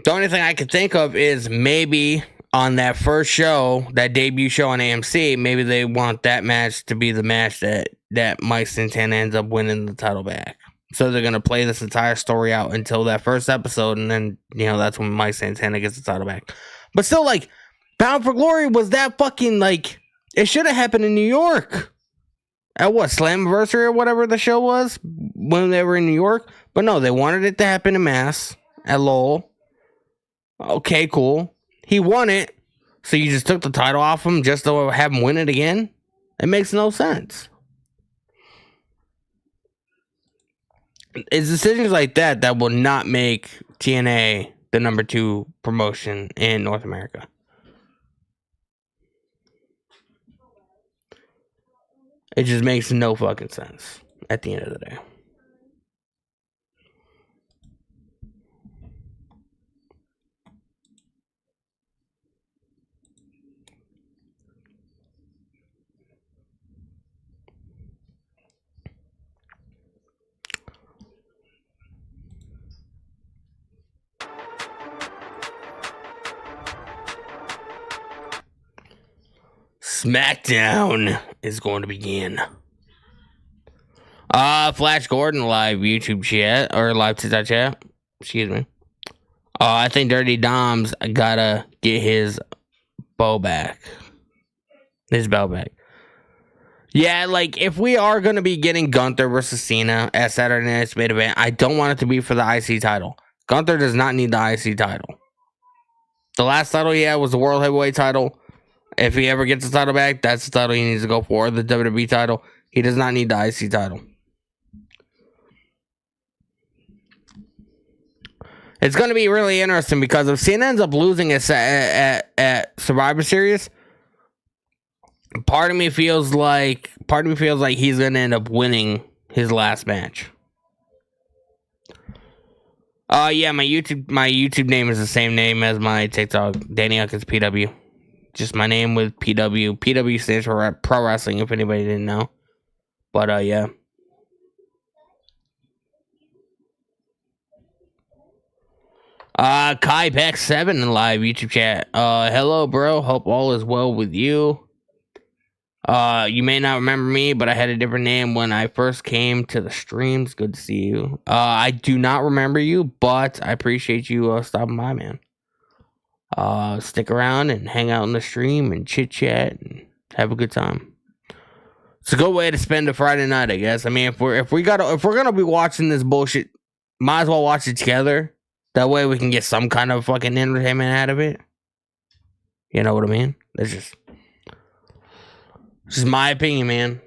the only thing I can think of is maybe on that first show, that debut show on AMC, maybe they want that match to be the match that Mike Santana ends up winning the title back. So they're going to play this entire story out until that first episode, and then, that's when Mike Santana gets the title back. But still, like, Bound for Glory was that fucking, like, it should have happened in New York. At what, Slammiversary or whatever the show was when they were in New York? But no, they wanted it to happen in Mass at Lowell. Okay, cool. He won it, so you just took the title off him just to have him win it again? It makes no sense. It's decisions like that will not make TNA the number 2 promotion in North America. It just makes no fucking sense at the end of the day. Smackdown is going to begin. Flash Gordon live YouTube chat, or live TikTok chat. Excuse me. I think Dirty Dom's gotta get his belt back. Yeah, like, if we are gonna be getting Gunther versus Cena at Saturday Night's main event, I don't want it to be for the IC title. Gunther does not need the IC title. The last title he had was the World Heavyweight title. If he ever gets the title back, that's the title he needs to go for. The WWE title. He does not need the IC title. It's going to be really interesting because if Cena ends up losing at Survivor Series, part of me feels like he's going to end up winning his last match. Yeah, my YouTube name is the same name as my TikTok, Danny Huckins PW. Just my name with PW. PW stands for Pro Wrestling, if anybody didn't know. But, yeah. Kai Beck 7 in live YouTube chat. Hello, bro. Hope all is well with you. You may not remember me, but I had a different name when I first came to the streams. Good to see you. I do not remember you, but I appreciate you stopping by, man. Stick around and hang out on the stream and chit chat and have a good time. It's a good way to spend a Friday night, I guess. I mean, if we're gonna be watching this bullshit, might as well watch it together. That way we can get some kind of fucking entertainment out of it. You know what I mean? That's just my opinion, man.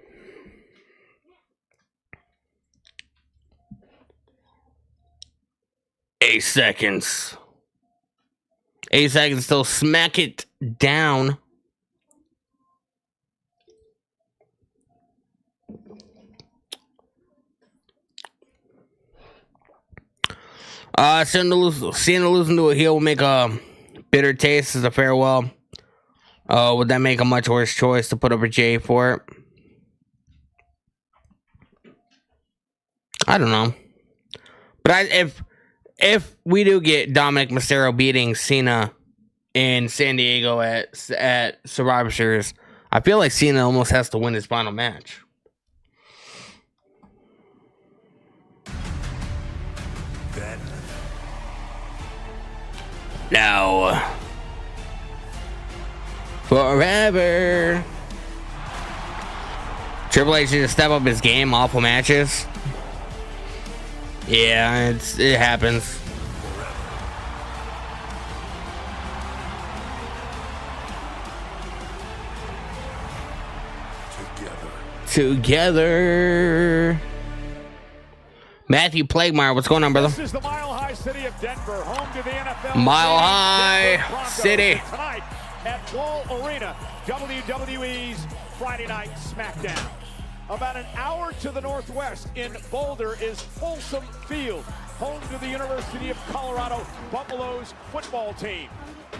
Eight seconds till smack it down. Seeing to losing to a heel will make a bitter taste as a farewell. Would that make a much worse choice to put over Jay for it? I don't know. But if we do get Dominic Mysterio beating Cena in San Diego at Survivor Series, I feel like Cena almost has to win his final match. Now, forever. Triple H needs to step up his game. Awful matches. Yeah, it happens. together. Matthew Plaguemeyer, what's going on, brother? This is the Mile High City of Denver, home to the NFL. Mile High Broncos City. Tonight at Wall Arena, WWE's Friday Night Smackdown. About an hour to the northwest in Boulder is Folsom Field, home to the University of Colorado Buffaloes football team.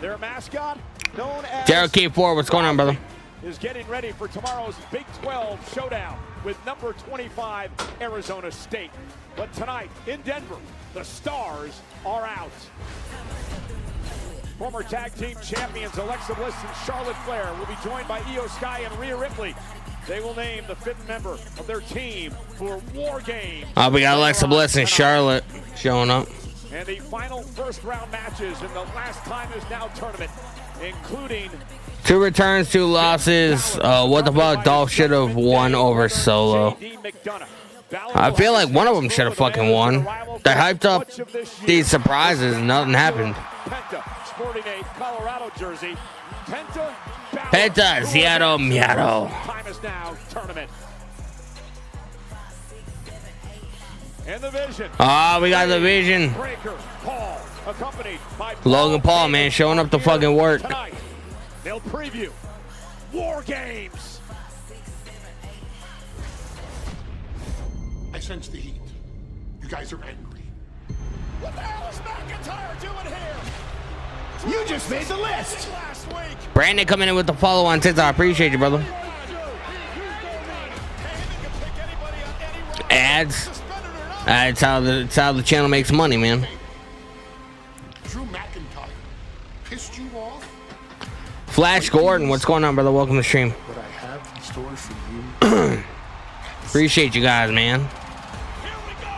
Their mascot, known as Cherokee 4, what's going on, brother? is getting ready for tomorrow's Big 12 showdown with number 25 Arizona State. But tonight in Denver, the stars are out. Former tag team champions Alexa Bliss and Charlotte Flair will be joined by Io Sky and Rhea Ripley. They will name the fifth member of their team for War Games. We got Alexa Bliss and Charlotte showing up. And the final first round matches in the Last Time Is Now tournament, including 2 returns, 2 losses. What about Dolph should have won over Solo? I feel like one of them should have fucking won. They hyped up these surprises and nothing happened. Penta sporting a Colorado jersey. Penta, Seattle, Miato. Time Is Now tournament. And the Vision. We got the Vision. Breaker, Paul, accompanied by Logan Paul, man, showing up to fucking work. Tonight, they'll preview War Games. I sense the heat. You guys are angry. What the hell is McIntyre doing here? You just made the list. Last week. Brandon coming in with the follow on TikTok. I appreciate you, brother. Ads. That's how the channel makes money, man. Drew McIntyre pissed you off? Flash Gordon, what's going on, brother? Welcome to the stream. What I have in store for you. Appreciate you guys, man. Here we go.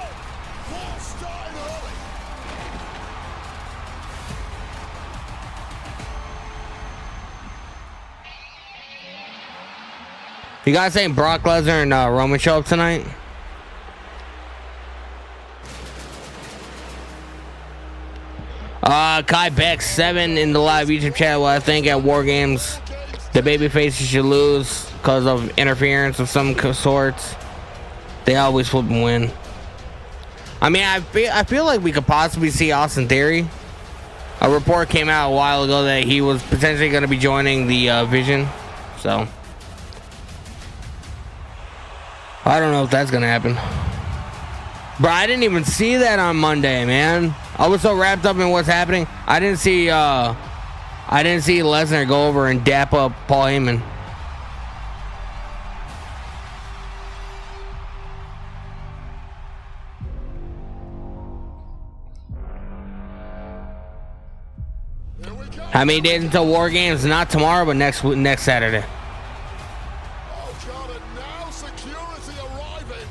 Full start early. You guys saying Brock Lesnar and Roman show up tonight? Kai Beck 7 in the live YouTube chat. Well, I think at War Games, the babyfaces should lose because of interference of some sorts. They always flip and win. I mean, I feel like we could possibly see Austin Theory. A report came out a while ago that he was potentially going to be joining the Vision. So, I don't know if that's going to happen. Bro, I didn't even see that on Monday, man. I was so wrapped up in what's happening. I didn't see Lesnar go over and dap up Paul Heyman. How many days until War Games? Not tomorrow, but next Saturday. Oh, God, and now security arriving.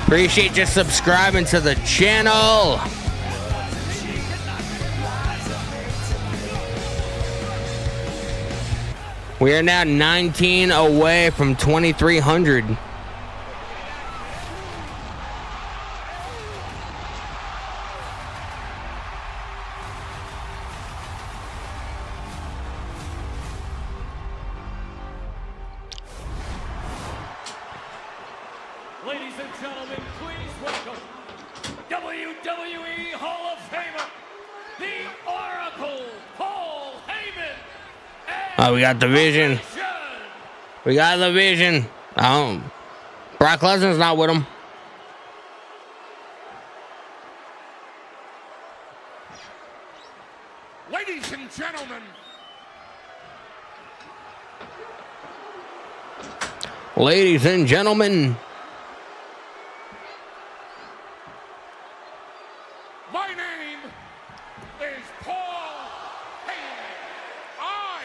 Appreciate you subscribing to the channel. We are now 19 away from 2,300. Ladies and gentlemen, please welcome WWE Hall of Famer, the Oracle, Paul Heyman. Oh, we got the Vision. We got the Vision. Brock Lesnar's not with him. Ladies and gentlemen, Ladies and gentlemen. my name is Paul Heyman. I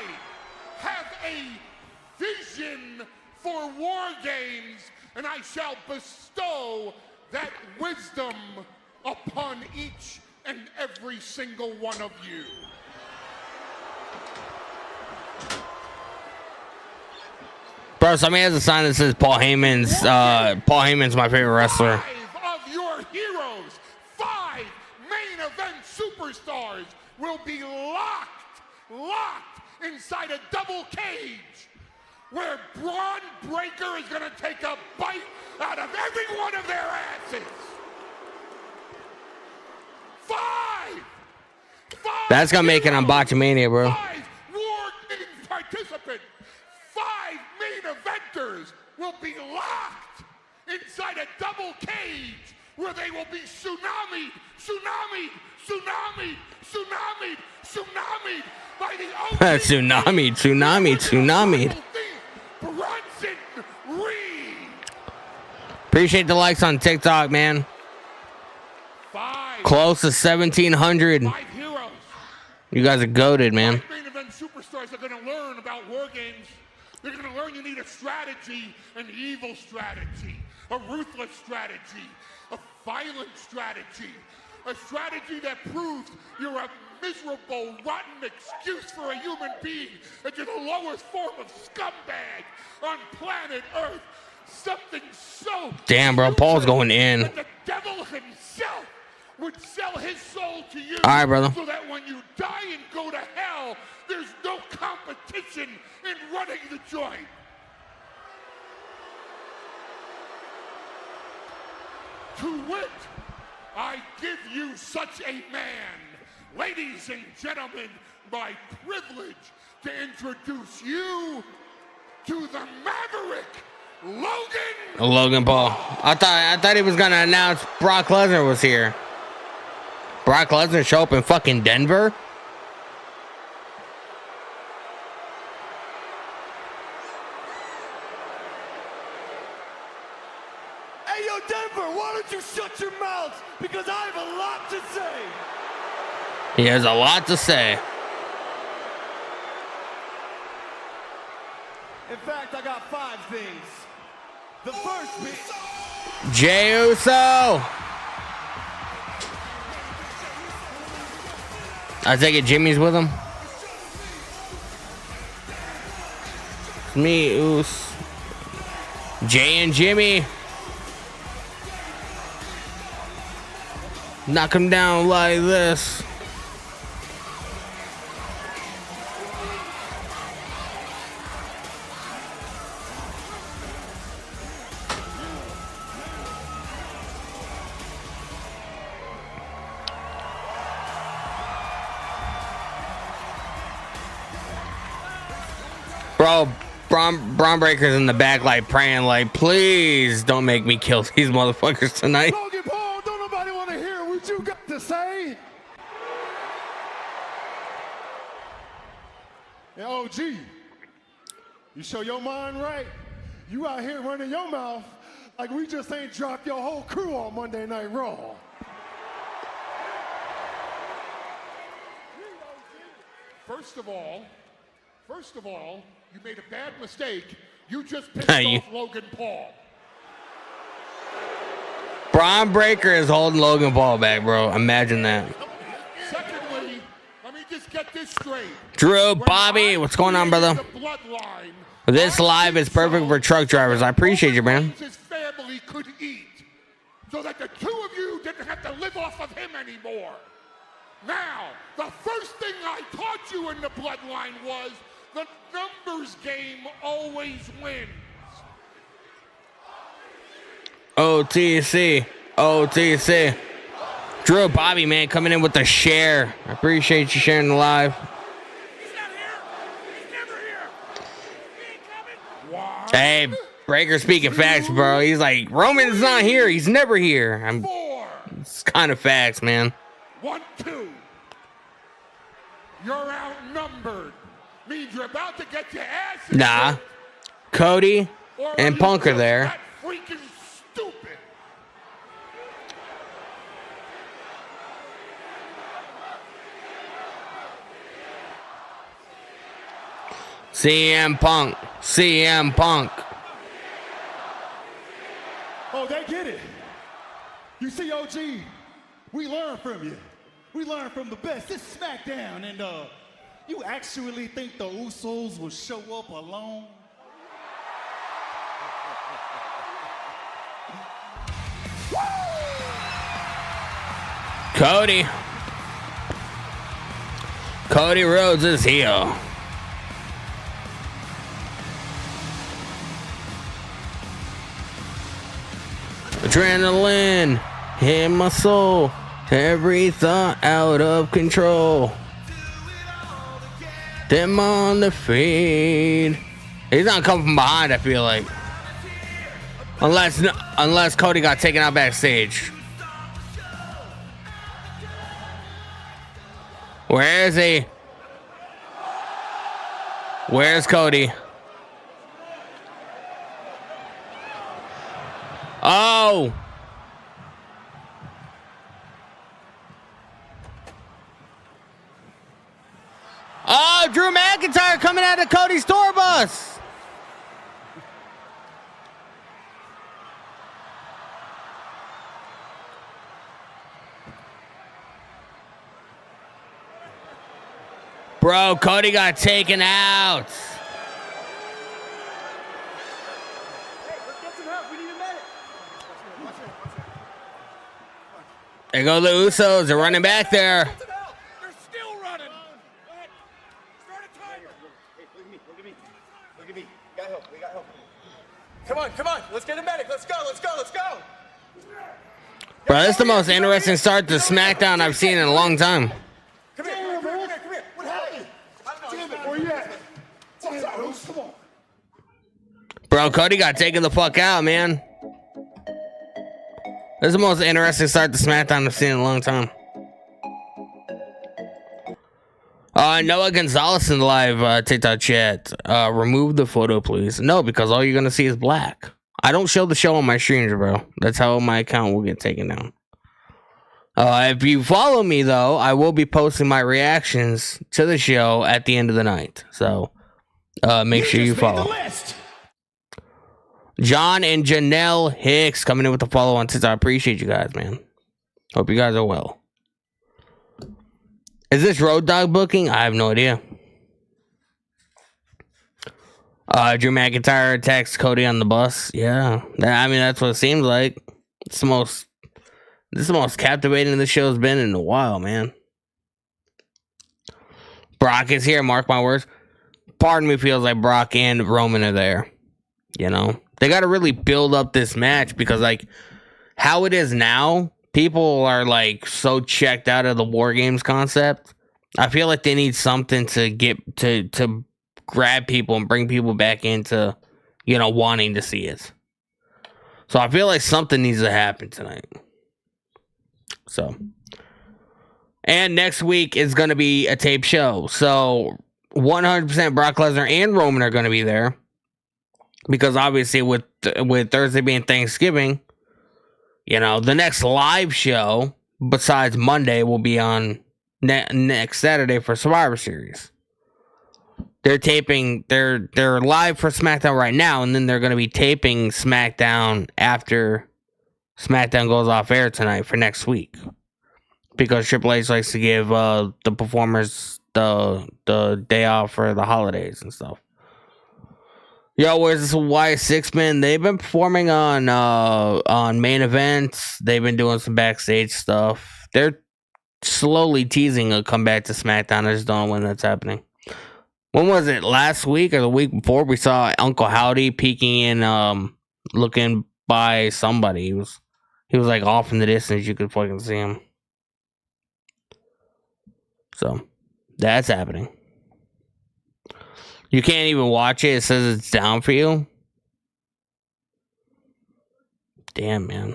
have a vision for War Games, and I shall bestow that wisdom upon each and every single one of you. Bro, somebody has a sign that says Paul Heyman's my favorite wrestler. 5 of your heroes locked inside a double cage where Braun Breaker is going to take a bite out of every one of their asses. 5! That's gonna make it on Botchamania, bro. 5 War Games participants, 5 main eventers will be locked inside a double cage where they will be tsunamied by the Tsunami. Bronson Reed. Appreciate the likes on TikTok, man. 5 Close to 1,700. heroes. You guys are goated, man. 5 main event superstars are going to learn about war games. They're going to learn you need a strategy, an evil strategy, a ruthless strategy, a violent strategy, a strategy that proves you're a miserable, rotten excuse for a human being, that you're the lowest form of scumbag on planet Earth. Something so Damn, bro, Paul's going in. that the devil himself would sell his soul to you. All right, brother. So that when you die and go to hell, there's no competition in running the joint. To wit, I give you such a man. Ladies and gentlemen, my privilege to introduce you to the Maverick, Logan Paul. I thought he was gonna announce Brock Lesnar was here. Brock Lesnar show up in fucking Denver? Hey, yo, Denver, why don't you shut your mouth? Because I have a lot to say. He has a lot to say. In fact, I got 5 things. The first being... Jey Uso. I take it Jimmy's with him. Me, Us. Jay and Jimmy. Knock him down like this. Bro, Braun Breaker's in the back like praying like, please don't make me kill these motherfuckers tonight. Logan Paul, don't nobody want to hear what you got to say. And OG, you show your mind right. You out here running your mouth like we just ain't dropped your whole crew on Monday Night Raw. First of all, you made a bad mistake. You just pissed off Logan Paul. Braun Breaker is holding Logan Paul back, bro. Imagine that. Secondly, let me just get this straight. Drew, Bobby, what's going on, brother? This live is perfect for truck drivers. I appreciate you, man. His family could eat, so that the two of you didn't have to live off of him anymore. Now, the first thing I taught you in the bloodline was the numbers game always wins. OTC. Drew, Bobby, man, coming in with the share. I appreciate you sharing the live. He's not here. He's never here. He ain't coming. One, Hey, Breaker speaking facts, bro. He's like, Roman's not here. He's never here. 4. It's kind of facts, man. 1, 2. You're outnumbered. Means you're about to get your ass. Nah. Cody and Punk are there. That freaking stupid. CM Punk. Oh, they get it. You see, OG, we learn from you. We learn from the best. It's SmackDown, and you actually think the Usos will show up alone? Cody Rhodes is heel. Adrenaline hit my soul. Every thought out of control. Them on the feed. He's not coming from behind, I feel like. Unless Cody got taken out backstage. Where is he? Where's Cody? Oh! Oh, Drew McIntyre coming out of Cody's tour bus. Bro, Cody got taken out. There go the Usos. They're running back there. They're still running. Start a timer. Hey, look at me. We got help. Come on. Let's get a medic. Let's go. Bro, this is the most interesting start to SmackDown I've seen in a long time. Come here. What happened? Damn it. Where you at? Come on. Bro, Cody got taken the fuck out, man. This is the most interesting start to SmackDown I've seen in a long time. Noah Gonzalez in the live TikTok chat. Remove the photo, please. No, because all you're going to see is black. I don't show the show on my streams, bro. That's how my account will get taken down. If you follow me, though, I will be posting my reactions to the show at the end of the night. So, make sure you follow. John and Janelle Hicks coming in with the follow on TikTok. I appreciate you guys, man. Hope you guys are well. Is this Road Dogg booking? I have no idea. Drew McIntyre attacks Cody on the bus. Yeah. I mean, that's what it seems like. This is the most captivating the show's been in a while, man. Brock is here, mark my words. Part of me feels like Brock and Roman are there. You know? They got to really build up this match because, like, how it is now, people are, like, so checked out of the War Games concept. I feel like they need something to get to grab people and bring people back into, you know, wanting to see it. So I feel like something needs to happen tonight. So, and next week is going to be a tape show. So 100% Brock Lesnar and Roman are going to be there. Because obviously with Thursday being Thanksgiving, you know, the next live show besides Monday will be on next Saturday for Survivor Series. They're taping, they're live for SmackDown right now, and then they're going to be taping SmackDown after SmackDown goes off air tonight for next week. Because Triple H likes to give the performers the day off for the holidays and stuff. Yo, where's this Wyatt Six-Man? They've been performing on main events. They've been doing some backstage stuff. They're slowly teasing a comeback to SmackDown. I just don't know when that's happening. When was it? Last week or the week before? We saw Uncle Howdy peeking in, looking by somebody. He was like off in the distance. You could fucking see him. So that's happening. You can't even watch it. It says it's down for you. Damn, man.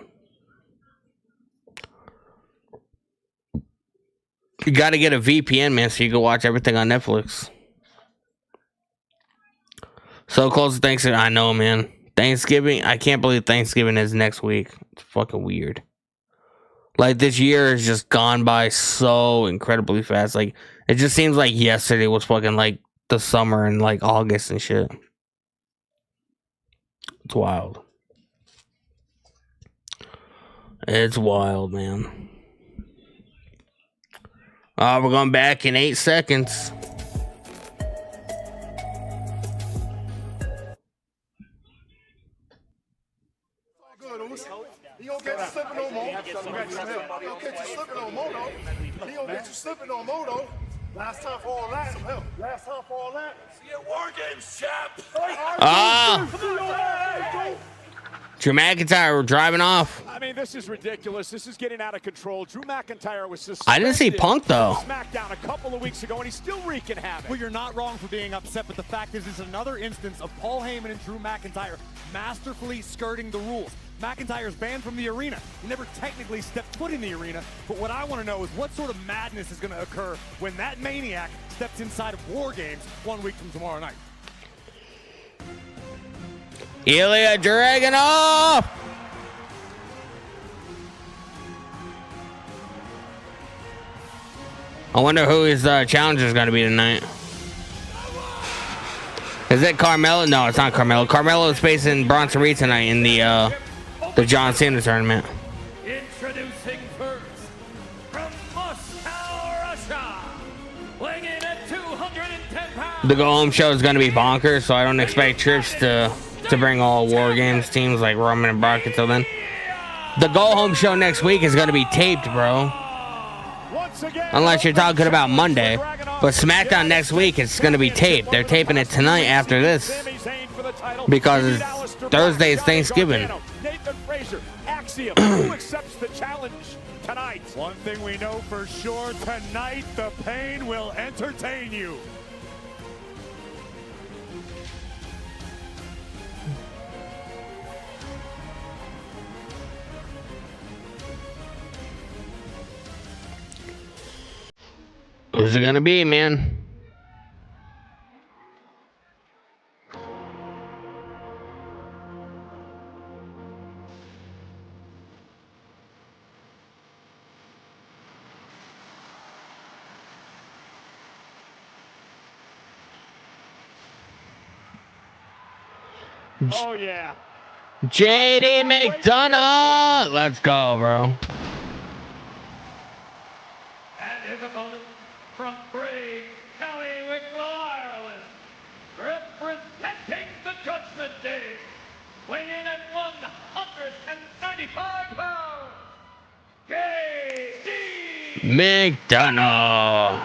You got to get a VPN, man, so you can watch everything on Netflix. So close to Thanksgiving. I know, man. Thanksgiving. I can't believe Thanksgiving is next week. It's fucking weird. Like, this year has just gone by so incredibly fast. Like, it just seems like yesterday was fucking, like, the summer and like August and shit. It's wild. It's wild, man. We're going back in 8 seconds. He don't get you slipping no more. He don't get you slipping no more, though. Last time for all that. Last time for all that. See you at War Games, champ. Drew McIntyre driving off. I mean, this is ridiculous. This is getting out of control. Drew McIntyre was suspended. I didn't see Punk though. Smackdown a couple of weeks ago, and he's still wreaking havoc. Well, you're not wrong for being upset, but the fact is, it's another instance of Paul Heyman and Drew McIntyre masterfully skirting the rules. McIntyre's banned from the arena. He never technically stepped foot in the arena, but what I want to know is what sort of madness is going to occur when that maniac steps inside of War Games 1 week from tomorrow night. Ilya Dragunov. I wonder who his challenger is going to be tonight. Is it Carmelo? No, it's not Carmelo. Carmelo is facing Bronson Reed tonight in the John Cena tournament. Introducing first from Moscow, Russia, weighing in at 210 pounds. The go home show is going to be bonkers, so I don't expect trips to bring all War Games teams like Roman and Brock until then. The go home show next week is going to be taped, bro. Unless you're talking about Monday. But SmackDown next week is going to be taped. They're taping it tonight after this. Because Thursday is Thanksgiving. Nathan Frazier, Axiom, who accepts the challenge tonight? One thing we know for sure, tonight the pain will entertain you. Who's it gonna be, man? Oh yeah. JD McDonough! Let's go, bro. And his opponent from Brave County, Wicklow, Ireland, representing the Judgment Day, weighing in at 195 pounds, JD McDonough.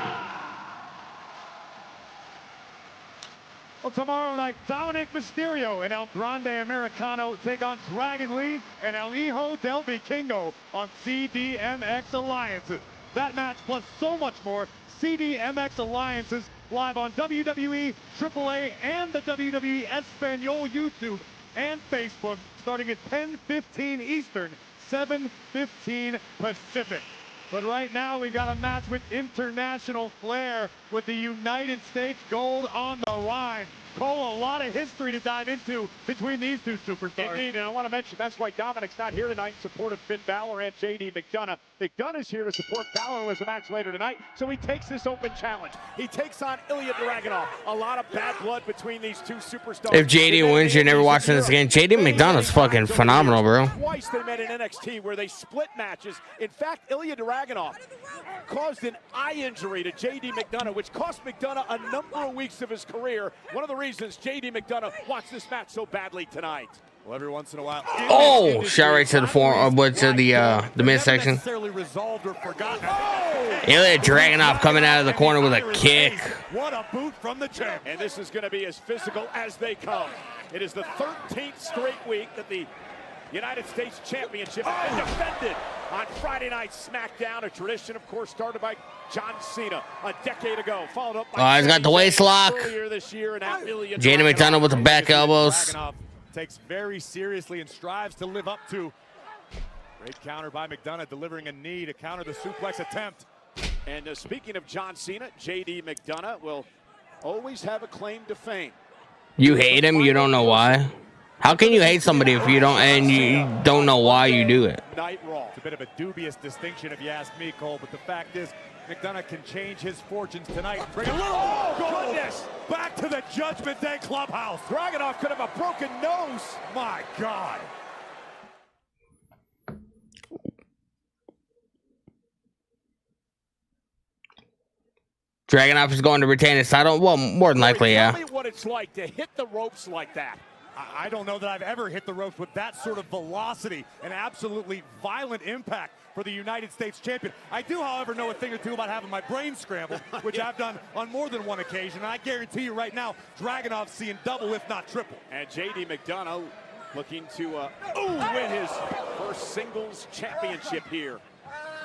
Well, tomorrow night, Dominic Mysterio and El Grande Americano take on Dragon Lee and El Hijo del Vikingo on CDMX Alliances. That match plus so much more, CDMX Alliances, live on WWE, AAA, and the WWE Espanol YouTube and Facebook, starting at 10:15 Eastern, 7:15 Pacific. But right now, we got a match with international flair with the United States gold on the line. Cole, a lot of history to dive into between these two superstars. Indeed, and I want to mention that's why Dominic's not here tonight in support of Finn Balor and JD McDonough. McDonough's here to support Balor with a match later tonight, so he takes this open challenge. He takes on Ilya Dragunov. A lot of bad blood between these two superstars. If JD wins, you're never watching this again. JD McDonough's fucking phenomenal, bro. Twice they met in NXT where they split matches. In fact, Ilya Dragunov caused an eye injury to JD McDonough, which cost McDonough a number of weeks of his career. One of the reasons JD McDonough wants this match so badly tonight. Well, every once in a while. Oh, shot right to the form, but to the midsection. Resolved or forgotten. Ilya Dragunov coming out of the corner with a kick. What a boot from the champ. And this is going to be as physical as they come. It is the 13th straight week that the United States Championship has been defended on Friday Night SmackDown, a tradition, of course, started by John Cena a decade ago, followed up by He's got the waist lock. earlier this year, and now Ilya JD McDonough with the back elbows. Dragunov takes very seriously and strives to live up to. Great counter by McDonough, delivering a knee to counter the suplex attempt. And speaking of John Cena, JD McDonough will always have a claim to fame. You hate him, you don't know why. How can you hate somebody if you don't and you don't know why you do it? Night Raw. It's a bit of a dubious distinction if you ask me, Cole, but the fact is McDonough can change his fortunes tonight. Bring a little Goodness! back to the Judgment Day clubhouse. Dragunov could have a broken nose. My God. Dragunov is going to retain his title? Well, more than likely, yeah. Tell me what it's like to hit the ropes like that. I don't know that I've ever hit the ropes with that sort of velocity and absolutely violent impact. for the United States champion. I do, however, know a thing or two about having my brain scrambled, which I've done on more than one occasion. And I guarantee you right now, Dragunov's seeing double, if not triple. And J.D. McDonough looking to win his first singles championship here.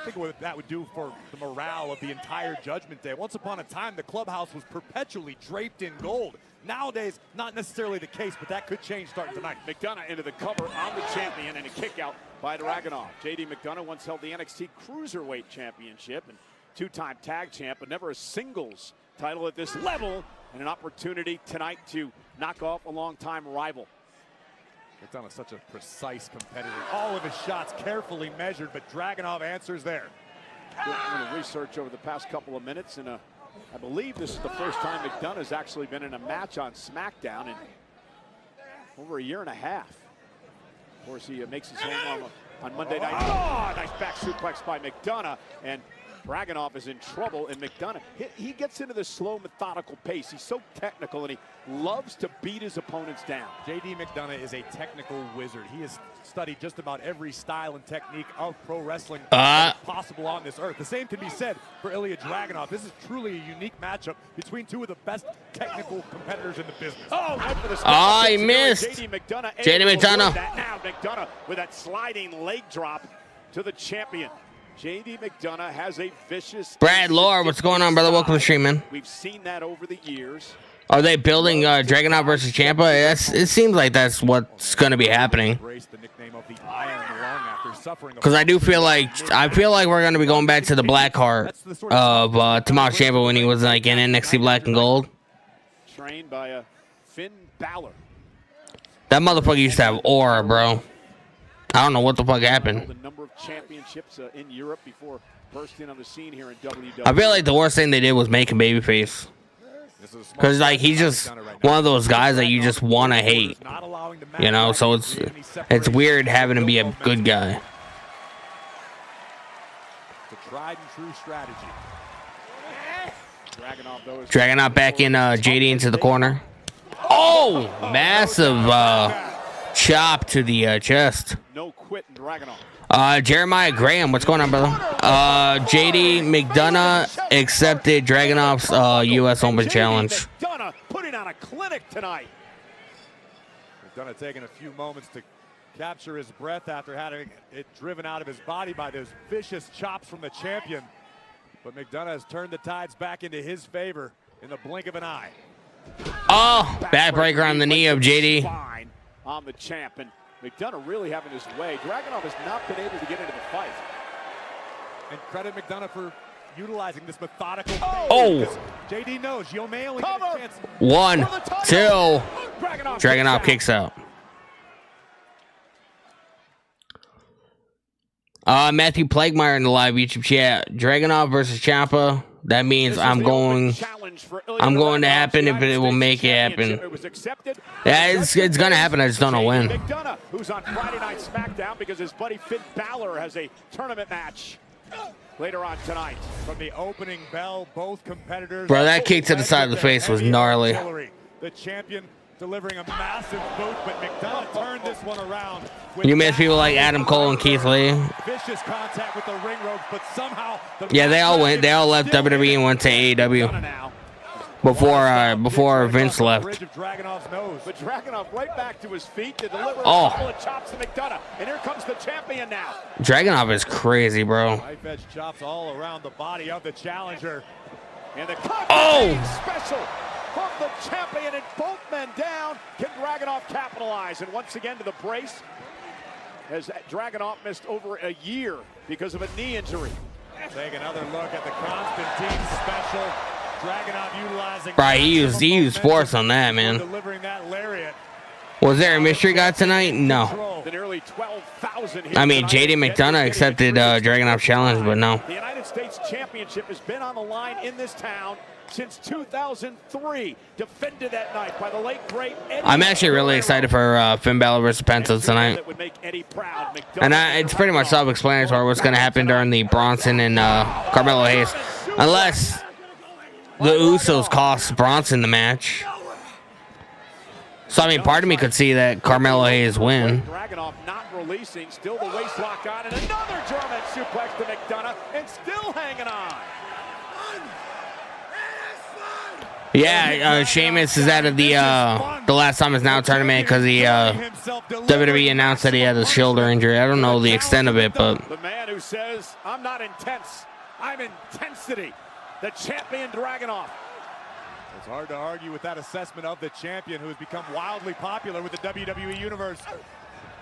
Think of what that would do for the morale of the entire Judgment Day. Once upon a time, the clubhouse was perpetually draped in gold. Nowadays, not necessarily the case, but that could change starting tonight. McDonough into the cover on the champion and a kick out by Dragunov. J.D. McDonough once held the NXT Cruiserweight Championship and two-time tag champ, but never a singles title at this level, and an opportunity tonight to knock off a longtime rival. McDonough's such a precise competitor. All of his shots carefully measured, but Dragunov answers there. Doing a little research over the past couple of minutes, and I believe this is the first time McDonough's actually been in a match on SmackDown in over a year and a half. Of course, he makes his home on Monday night. Oh, nice back suplex by McDonough, and Dragunov is in trouble, and McDonough, he gets into the slow, methodical pace. He's so technical, and he loves to beat his opponents down. J.D. McDonough is a technical wizard. He has studied just about every style and technique of pro wrestling possible on this earth. The same can be said for Ilya Dragunov. This is truly a unique matchup between two of the best technical competitors in the business. Oh, right for the I missed. J.D. McDonough. J.D. McDonough. Now McDonough with that sliding leg drop to the champion. J.D. McDonough has a vicious... Brad Lore, what's going on, brother? Welcome to the stream, man. We've seen that over the years. Are they building Dragunov versus Ciampa? It seems like that's what's going to be happening. Because I feel like we're going to be going back to the black heart of Tommaso Ciampa when he was like in NXT Black and Gold. Trained by Finn Balor. That motherfucker used to have aura, bro. I don't know what the fuck happened. The number of championships in Europe before bursting on the scene here in WWE. I feel like the worst thing they did was make him babyface. Because like he's just one of those guys that you just want to hate, you know. So it's weird having him be a good guy. Tried and true strategy. Dragunov back in JD into the corner. Oh, massive chop to the chest. No quitting Dragunov. Jeremiah Graham, what's going on, brother? JD McDonough accepted Dragunov's U.S. Open Challenge. McDonough putting on a clinic tonight. McDonough taking a few moments to capture his breath after having it driven out of his body by those vicious chops from the champion. But McDonough has turned the tides back into his favor in the blink of an eye. Oh, backbreaker on the knee of JD. On the champ, and McDonough really having his way. Dragunov has not been able to get into the fight. And credit McDonough for utilizing this methodical pace. Oh! JD knows you may only get a chance. 1, 2. Dragunov kicks out. Matthew Plaguemeyer in the live YouTube chat. Dragunov versus Ciampa. That means I'm going to happen if it will make it happen. Yeah, it's going to happen. I just don't know when. McDonough, who's on Friday Night SmackDown because his buddy Finn Balor has a tournament match later on tonight. From the opening bell, both competitors. Bro, that kick to the side of the face was gnarly. The champion delivering a massive boot, but McDonough turned this one around. You miss people like Adam Cole and Keith Lee. Vicious contact with the ring ropes, but somehow yeah, they all went. They all left WWE and went to AEW before Vince left. But Dragunov right back to his feet to deliver a Oh. couple of chops to McDonough, and here comes the champion now. Dragunov is crazy, bro. Knife edge chops all around the body of the challenger. And the Oh! special from the champion, and both men down. Can Dragunov capitalize? And once again to the brace, as Dragunov missed over a year because of a knee injury. Take another look at the Constantine special. Dragunov utilizing. Right, he used force on that, man. Delivering that lariat. Was there a mystery guy tonight? No. The nearly 12,000 I mean, JD McDonough accepted Dragunov's challenge, but no. The United States Championship has been on the line in this town since 2003. Defended that night by the late great Eddie. I'm actually really excited for Finn Balor versus Penta tonight. That would make Eddie proud. And it's pretty much self-explanatory what's going to happen during the Bronson and Carmelo Hayes. Unless the Usos cost Bronson the match. So, I mean, part of me could see that Carmelo Hayes win. Dragunov not releasing, still the waist lock on, and another German suplex to McDonough, and still hanging on. Yeah, Sheamus is out of the Last Time Is Now tournament because he WWE announced that he had a shoulder injury. I don't know the extent of it, but the man who says, I'm not intense, I'm intensity, the champion Dragunov. It's hard to argue with that assessment of the champion, who has become wildly popular with the WWE Universe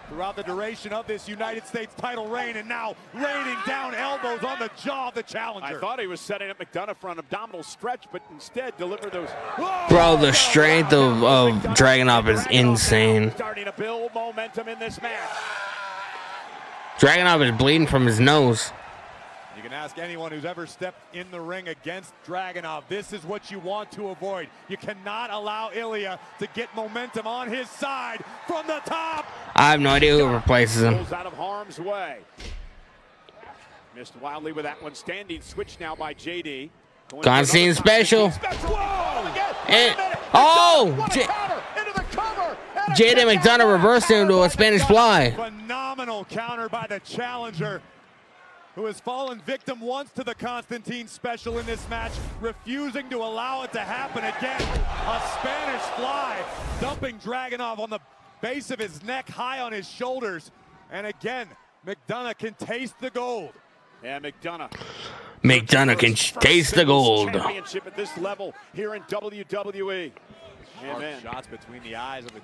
throughout the duration of this United States title reign, and now raining down elbows on the jaw of the challenger. I thought he was setting up McDonough for an abdominal stretch, but instead delivered those. bro, the strength of Dragunov is insane. Starting to build momentum in this match. Dragunov is bleeding from his nose. You can ask anyone who's ever stepped in the ring against Dragunov. This is what you want to avoid. You cannot allow Ilya to get momentum on his side from the top. I have no idea who replaces him. Out of harm's way. Missed wildly with that one. Standing switch now by JD. Constantine special. And, JD McDonough reversed him to a Spanish fly. Phenomenal counter by the challenger, who has fallen victim once to the Constantine special in this match, refusing to allow it to happen again. A Spanish fly, dumping Dragunov on the base of his neck, high on his shoulders. And again, McDonough can taste the gold. Yeah, McDonough can taste the gold. Championship at this level here in WWE. Amen. Shots between the eyes of the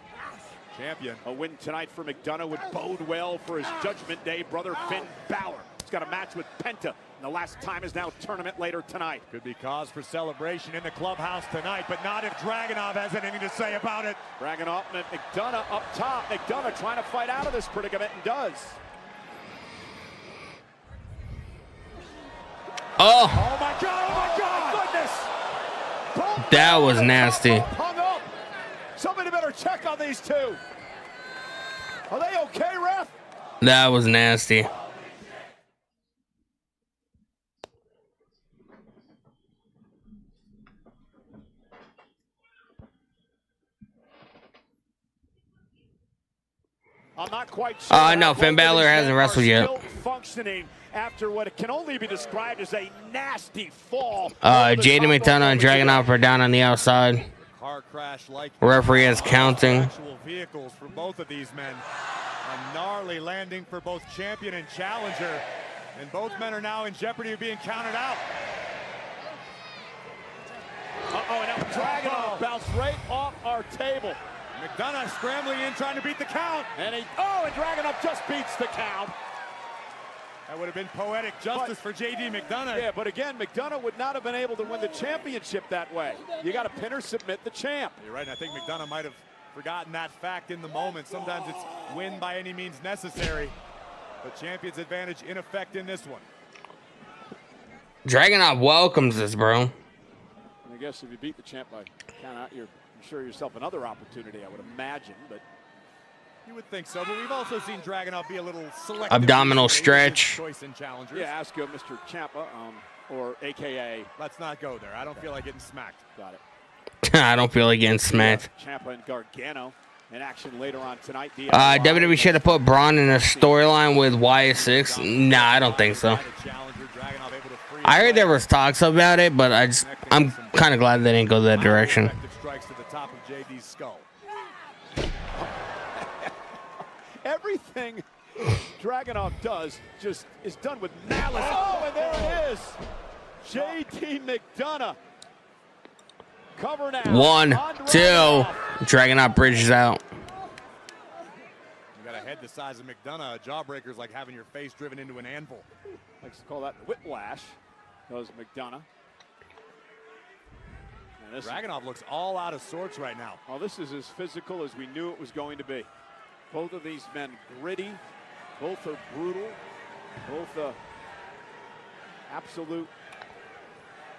champion. A win tonight for McDonough would bode well for his Judgment Day brother Finn Balor. He's got a match with Penta, and the Last Time Is Now tournament later tonight. Could be cause for celebration in the clubhouse tonight, but not if Dragunov has anything to say about it. Dragunov and McDonough up top. McDonough trying to fight out of this predicament, and does. Oh my God, oh my God! Goodness! That was nasty. Hung up. Somebody better check on these two. Are they okay, ref? That was nasty. I'm not quite sure. No, Finn Balor hasn't wrestled yet. Still functioning after what can only be described as a nasty fall. JD McDonough and Dragunov are down on the outside. Car crash like Referee is counting. Actual vehicles for both of these men. A gnarly landing for both champion and challenger, and both men are now in jeopardy of being counted out. And now Dragunov bounced right off our table. McDonough scrambling in, trying to beat the count. And Dragunov just beats the count. That would have been poetic justice for JD McDonough. Yeah, but again, McDonough would not have been able to win the championship that way. You got to pin or submit the champ. You're right, and I think McDonough might have forgotten that fact in the moment. Sometimes it's win by any means necessary, but champion's advantage in effect in this one. Dragunov welcomes this, bro. I guess if you beat the champ by count out, you're sure yourself another opportunity, I would imagine, but you would think so, but we've also seen Dragunov be a little selective. Abdominal stretch. Choice in challengers. Yeah, ask Mr. Ciampa, or AKA. Let's not go there. I don't feel like getting smacked. Got it. I don't feel like getting smacked. Ciampa and Gargano in action later on tonight. WWE should have put Braun in a storyline with Wwe. Nah, I don't think so. I heard there was talks about it, but I'm kind of glad they didn't go that direction. Strikes to the top of JD's skull. Everything Dragunov does just is done with malice. Oh, and there it is. JD McDonough. Cover now. 1, 2. Dragunov bridges out. You got a head the size of McDonough. A jawbreaker's like having your face driven into an anvil. Likes to call that whiplash. Goes McDonough. Dragunov looks all out of sorts right now. Oh, this is as physical as we knew it was going to be. Both of these men gritty, both are brutal, both absolute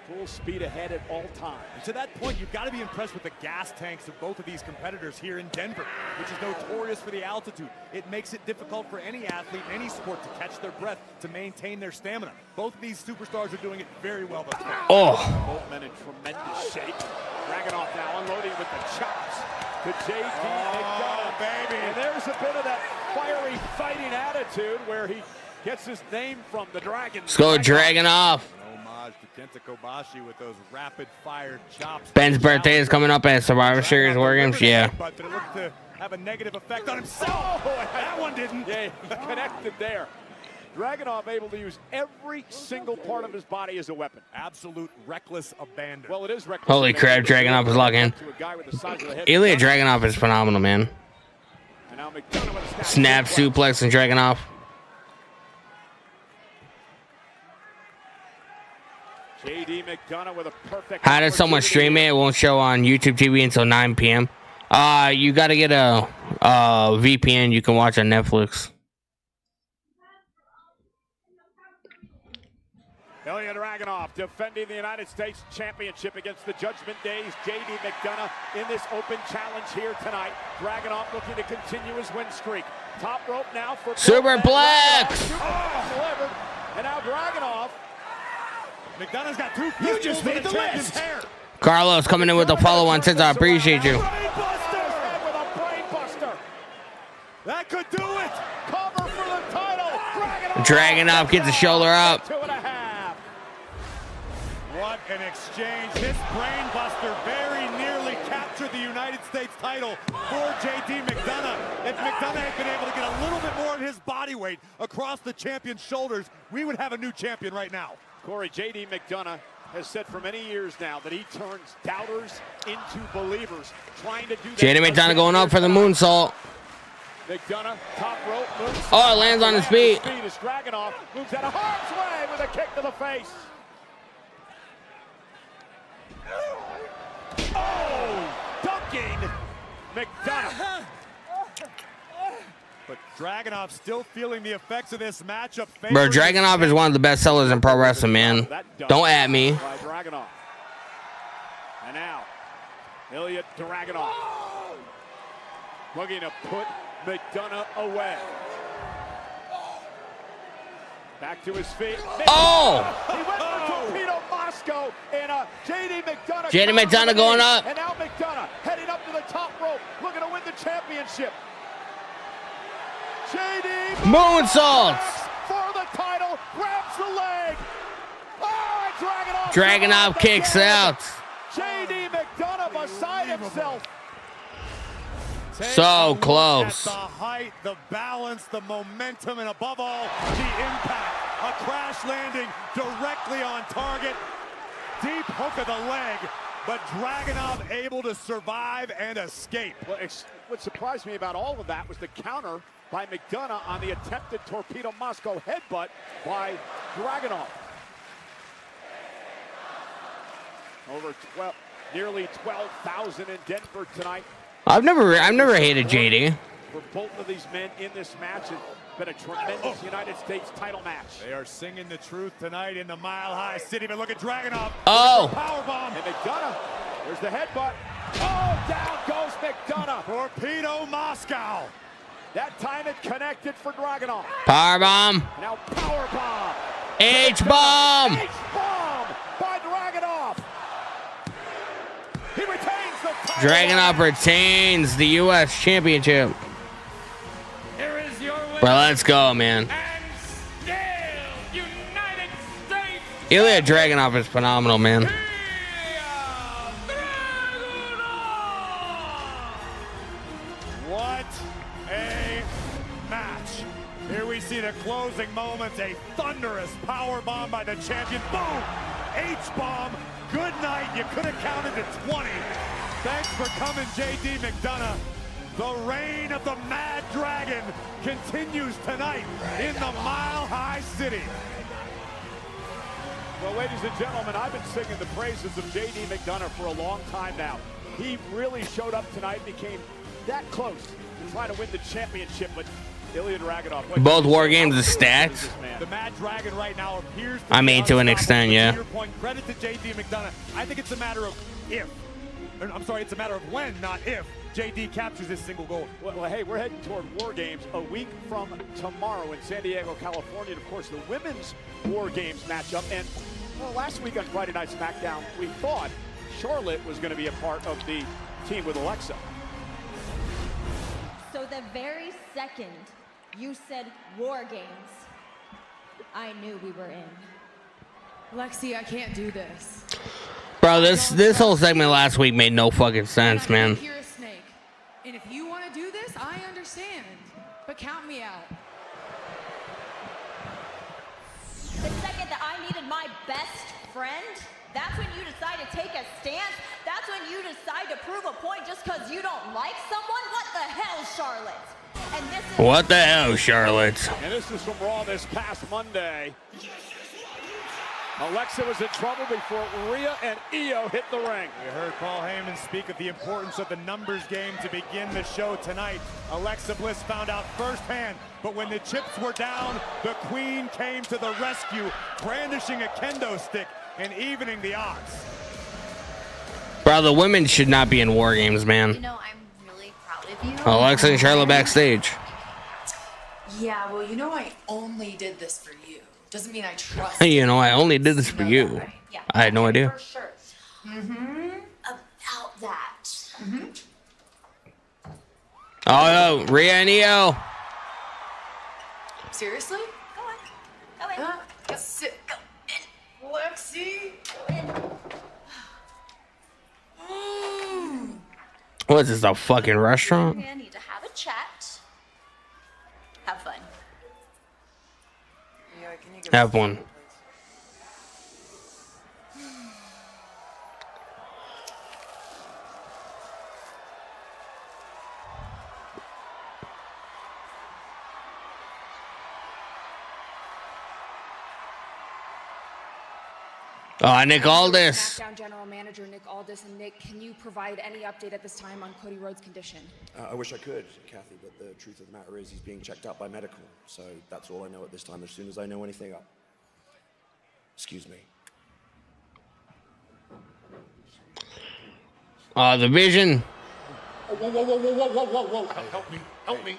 full speed ahead at all times. And to that point, you've got to be impressed with the gas tanks of both of these competitors here in Denver, which is notorious for the altitude. It makes it difficult for any athlete in any sport to catch their breath, to maintain their stamina. Both of these superstars are doing it very well thus far. Oh. Both men in tremendous shape. Dragunov now unloading with the chops. to J.D. McDonough. Baby. And there's a bit of that fiery fighting attitude where he gets his name from, the Dragon. Let's go, Dragunov. An homage to Kenta Kobashi with those rapid-fire chops. Ben's birthday is coming up at Survivor Series War Games. Yeah. But it looked to have a negative effect on himself. Oh, that one didn't. Yeah, he connected there. Dragunov able to use every single part of his body as a weapon. Absolute reckless abandon. Well, it is reckless. Holy crap, Dragunov is locking. To a guy with the size of the head. Ilya Dragunov is phenomenal, man. And now McDonough with a Snap suplex and Dragunov. J.D. McDonough with a perfect. How does someone stream it? It won't show on YouTube TV until 9 p.m. You got to get a VPN you can watch on Netflix. Ilya Dragunov defending the United States Championship against the Judgment Day's J.D. McDonough in this open challenge here tonight. Dragunov looking to continue his win streak. Top rope now for Superplex! Delivered. And now Dragunov. McDonough's got two. You just made the list. Hair. Carlos coming in with the follow-on tits. I appreciate you. Brainbuster with a brainbuster. That could do it. Cover for the title. Dragunov gets the shoulder up. 2.5. What an exchange. This brainbuster very nearly captured the United States title for J.D. McDonough. If McDonough had been able to get a little bit more of his body weight across the champion's shoulders, we would have a new champion right now. Corey, J.D. McDonough has said for many years now that he turns doubters into believers, trying to do that. J.D. McDonough going up for the moonsault. McDonough, top rope, moves. Oh, it lands on his feet. As Dragunov moves out of harm's way with a kick to the face. Oh, dunking McDonough. But Dragunov still feeling the effects of this matchup. Bro, Dragunov is one of the best sellers in pro wrestling, man. Don't at me. By Dragunov. And now, Ilya Dragunov looking to put McDonough away. Back to his feet. Oh! He went for Torpedo Moscow, and J.D. McDonough. J.D. McDonough going up. And now McDonough heading up to the top rope, looking to win the championship. J.D. Moonsaults. For the title, grabs the leg. Oh, and Dragunov. Dragunov kicks out. J.D. McDonough beside himself. So close. At the height, the balance, the momentum, and above all, the impact. A crash landing directly on target. Deep hook of the leg, but Dragunov able to survive and escape. Well, what surprised me about all of that was the counter by McDonough on the attempted Torpedo Moscow headbutt by Dragunov. Over nearly 12,000 in Denver tonight. I've never hated JD. For both of these men in this match, it's been a tremendous United States title match. They are singing the truth tonight in the Mile High City, but look at Dragunov. Oh! Powerbomb. And McDonough, there's the headbutt. Oh, down goes McDonough. Torpedo Moscow. That time it connected for Dragunov. Powerbomb. Now powerbomb. H-bomb. H-bomb by Dragunov. He retains the title. Dragunov retains the U.S. Championship. Here is your winner, Bro, let's go, man. and still United States Ilya Dragunov is phenomenal, man. Ilya Dragunov. What a match. Here we see the closing moments, a thunderous power bomb by the champion. Boom! H-bomb. Good night. You could have counted to 20. Thanks for coming, J.D. McDonough. The reign of the Mad Dragon continues tonight in the Mile High City. Well, ladies and gentlemen, I've been singing the praises of J.D. McDonough for a long time now. He really showed up tonight, became that close to trying to win the championship, but Ilya Dragunov. Both War Games is stats. The Mad Dragon right now appears to I be mean, to an unstoppable. extent, yeah. To your point, credit to J.D. McDonough. I think it's a matter of if. I'm sorry, it's a matter of when, not if, J.D. captures this single gold. Well, hey, we're heading toward War Games a week from tomorrow in San Diego, California. And, of course, the women's War Games matchup. And, well, last week on Friday Night SmackDown, we thought Charlotte was going to be a part of the team with Alexa. the very second you said War Games, I knew we were in. Lexi, I can't do this. Bro, this whole segment last week made no fucking sense, man. You're a snake. And if you want to do this, I understand. But count me out. The second that I needed my best friend, that's when you decide to take a stance. That's when you decide to prove a point just because you don't like someone. What the hell, Charlotte? And this is What the hell, Charlotte? And this is from Raw this past Monday. Alexa was in trouble before Rhea and Io hit the ring. We heard Paul Heyman speak of the importance of the numbers game to begin the show tonight. Alexa Bliss found out firsthand, but when the chips were down, the Queen came to the rescue, brandishing a kendo stick and evening the odds. Bro, the women should not be in War Games, man. You know, I'm really proud of you. Alexa and Charlotte backstage. Yeah, well, you know I only did this for you. Doesn't mean I trust You know, I only did this for you. Right? Yeah. I had no idea. For sure. About that. Oh, no, Rhea and Io. Seriously? Go on. Go in. Sit. Go in. Lexi. What is this, a fucking restaurant? I need to have a chat. Have fun. Have one. Nick Aldis. SmackDown General Manager Nick Aldis. And Nick, can you provide any update at this time on Cody Rhodes' condition? I wish I could, Kathy, but the truth of the matter is he's being checked out by medical. So that's all I know at this time. As soon as I know anything, excuse me. The Vision. Oh, whoa. Help me. Help me.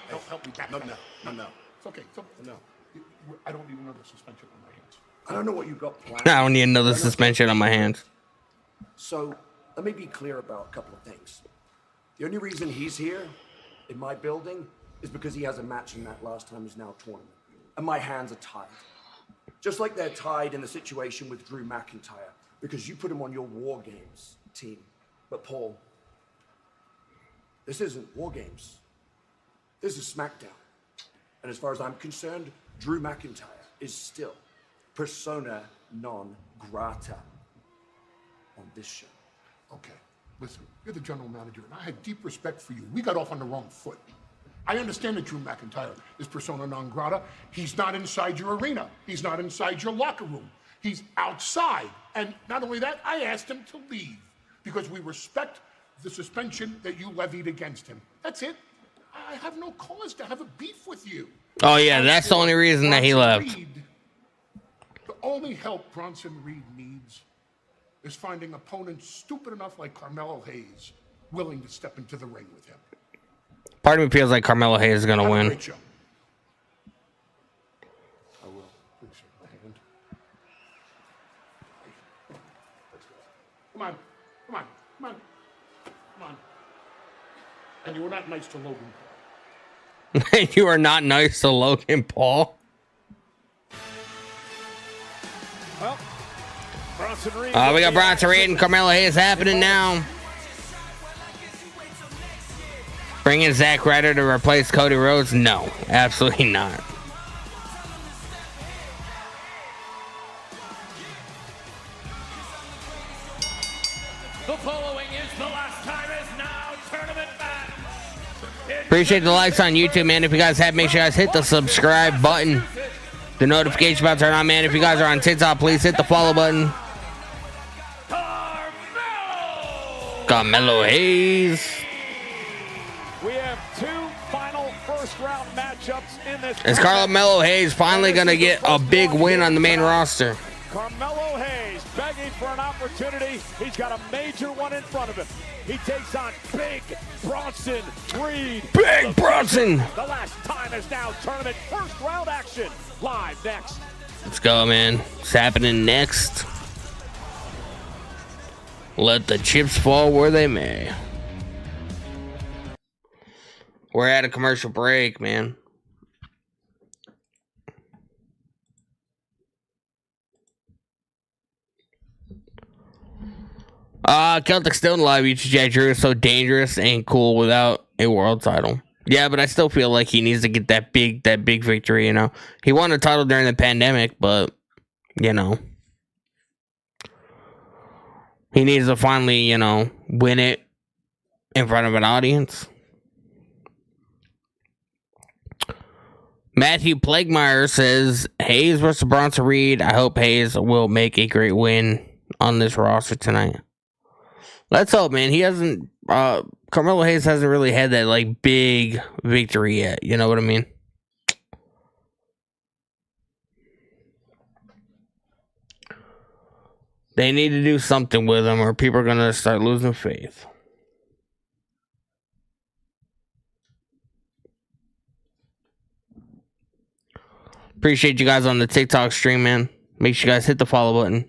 Back. No. It's okay. No. I don't even know the suspension on my hands. I don't know what you've got planned. I don't need another suspension on my hands. So let me be clear about a couple of things. The only reason he's here in my building is because he has a match in that last time is now tournament. And my hands are tied. Just like they're tied in the situation with Drew McIntyre, because you put him on your War Games team. But Paul, this isn't War Games. This is SmackDown. And as far as I'm concerned, Drew McIntyre is still persona non grata on this show. Okay, listen, you're the general manager, and I had deep respect for you. We got off on the wrong foot. I understand that Drew McIntyre is persona non grata. He's not inside your arena. He's not inside your locker room. He's outside. And not only that, I asked him to leave because we respect the suspension that you levied against him. That's it. I have no cause to have a beef with you. Oh, yeah, that's the only reason that he left. The only help Bronson Reed needs is finding opponents stupid enough like Carmelo Hayes willing to step into the ring with him. Part of me feels like Carmelo Hayes is going to Have a win. great show. I will. Please shake my hand. Let's go. Come on. And you were not nice to Logan. You are not nice to Logan Paul. Well, Bronson Reed. We got Bronson Reed and Carmelo Hayes happening now. Bringing Zack Ryder to replace Cody Rhodes? No, absolutely not. The following is the last time is now tournament match. Appreciate the likes on YouTube, man. If you guys have, make sure you guys hit the subscribe button. The notification bell turn on, man. If you guys are on TikTok, please hit the follow button. Carmelo Hayes. We have two final first-round matchups in this. Is Carmelo Hayes finally going to get a big win on the main roster? Carmelo Hayes begging for an opportunity. He's got a major one in front of him. He takes on Big Bronson Reed. Big Bronson. The last time is now tournament first round action. Live next. Let's go, man. What's happening next? Let the chips fall where they may. We're at a commercial break, man. Celtic still in live. UTJ Drew is so dangerous and cool without a world title. Yeah, but I still feel like he needs to get that big victory, you know. He won a title during the pandemic, but, you know, he needs to finally, you know, win it in front of an audience. Matthew Plaguemeyer says, Hayes versus Bronson Reed. I hope Hayes will make a great win on this roster tonight. Let's hope, man. He hasn't, Carmelo Hayes hasn't really had that, like, big victory yet. You know what I mean? They need to do something with him or people are going to start losing faith. Appreciate you guys on the TikTok stream, man. Make sure you guys hit the follow button.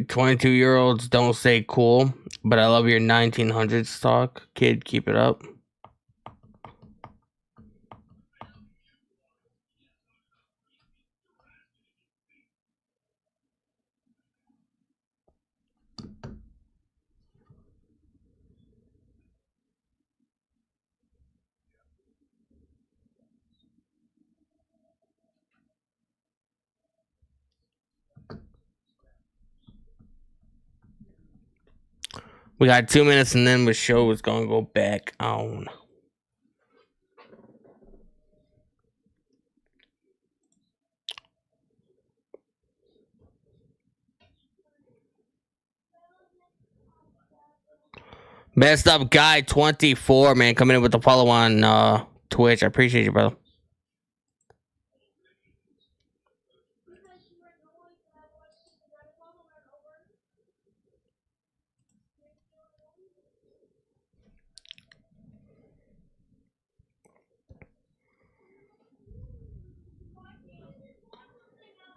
Twenty-two-year-olds don't say cool, but I love your 1900s stock. Kid, keep it up. We got 2 minutes and then the show is going to go back on. Best up guy 24, man, coming in with the follow on Twitch. I appreciate you, brother.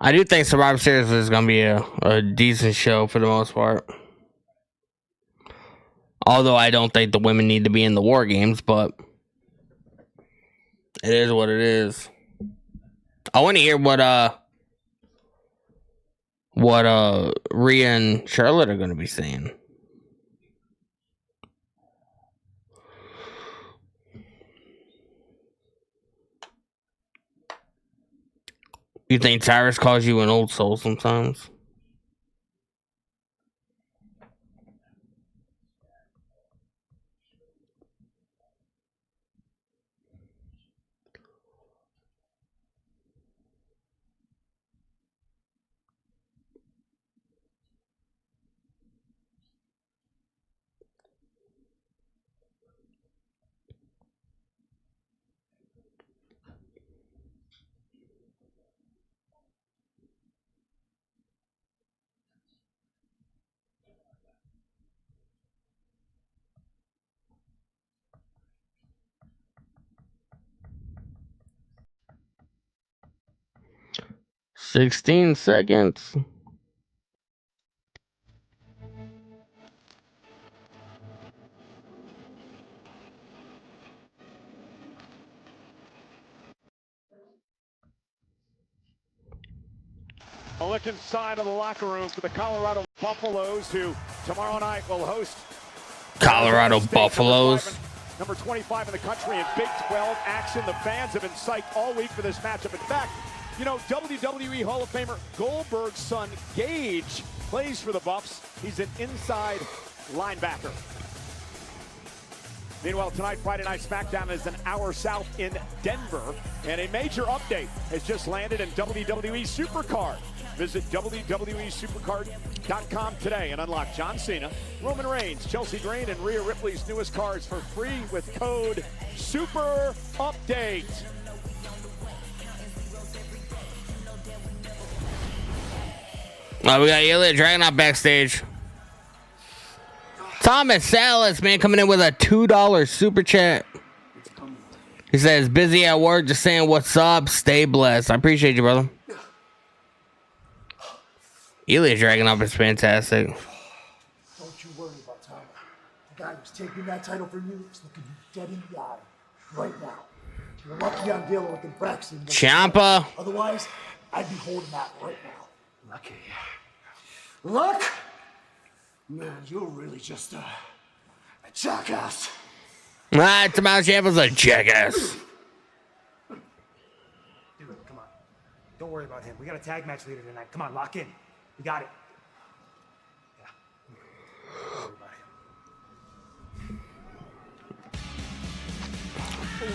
I do think Survivor Series is going to be a decent show for the most part. Although I don't think the women need to be in the War Games, but it is what it is. I want to hear what Rhea and Charlotte are going to be saying. You think Tyrus calls you an old soul sometimes? $16 seconds. A look inside of the locker room for the Colorado Buffaloes, who tomorrow night will host Colorado Buffaloes. Number 25 in the country in Big 12 action. The fans have been psyched all week for this matchup. In fact, you know, WWE Hall of Famer Goldberg's son, Gage, plays for the Buffs. He's an inside linebacker. Meanwhile, tonight, Friday Night Smackdown is an hour south in Denver. And a major update has just landed in WWE Supercard. Visit WWESupercard.com today and unlock John Cena, Roman Reigns, Chelsea Green, and Rhea Ripley's newest cards for free with code SUPERUPDATE. Oh, we got Ilya Dragunov backstage. Thomas Salas, man, coming in with a $2 super chat. He says, busy at work, just saying what's up. Stay blessed. I appreciate you, brother. Ilya Dragunov is fantastic. Don't you worry about Tyler. The guy who's taking that title from you is looking you dead in the eye right now. You're lucky I'm dealing with the Braxton. Ciampa. Otherwise, I'd be holding that right now. Lucky. Luck? Man, you're really just a jackass. Tommaso Ciampa's a jackass. Dude, come on. Don't worry about him. We got a tag match later tonight. Come on, lock in. We got it. Yeah. Don't worry about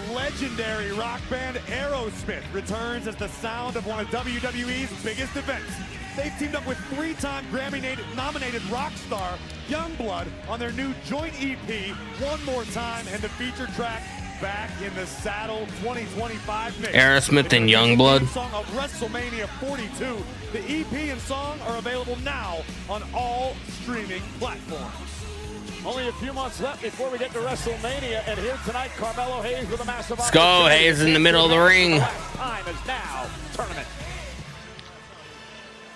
him. Legendary rock band Aerosmith returns as the sound of one of WWE's biggest events. They've teamed up with 3-time Grammy-nominated rock star Youngblood on their new joint EP, One More Time, and the feature track, Back in the Saddle 2025 mix. Aerosmith and Youngblood. Song of WrestleMania 42. The EP and song are available now on all streaming platforms. Only a few months left before we get to WrestleMania, and here tonight, Carmelo Hayes with a massive. Let's go, Hayes in the middle of the ring. The last time is now. Tournament.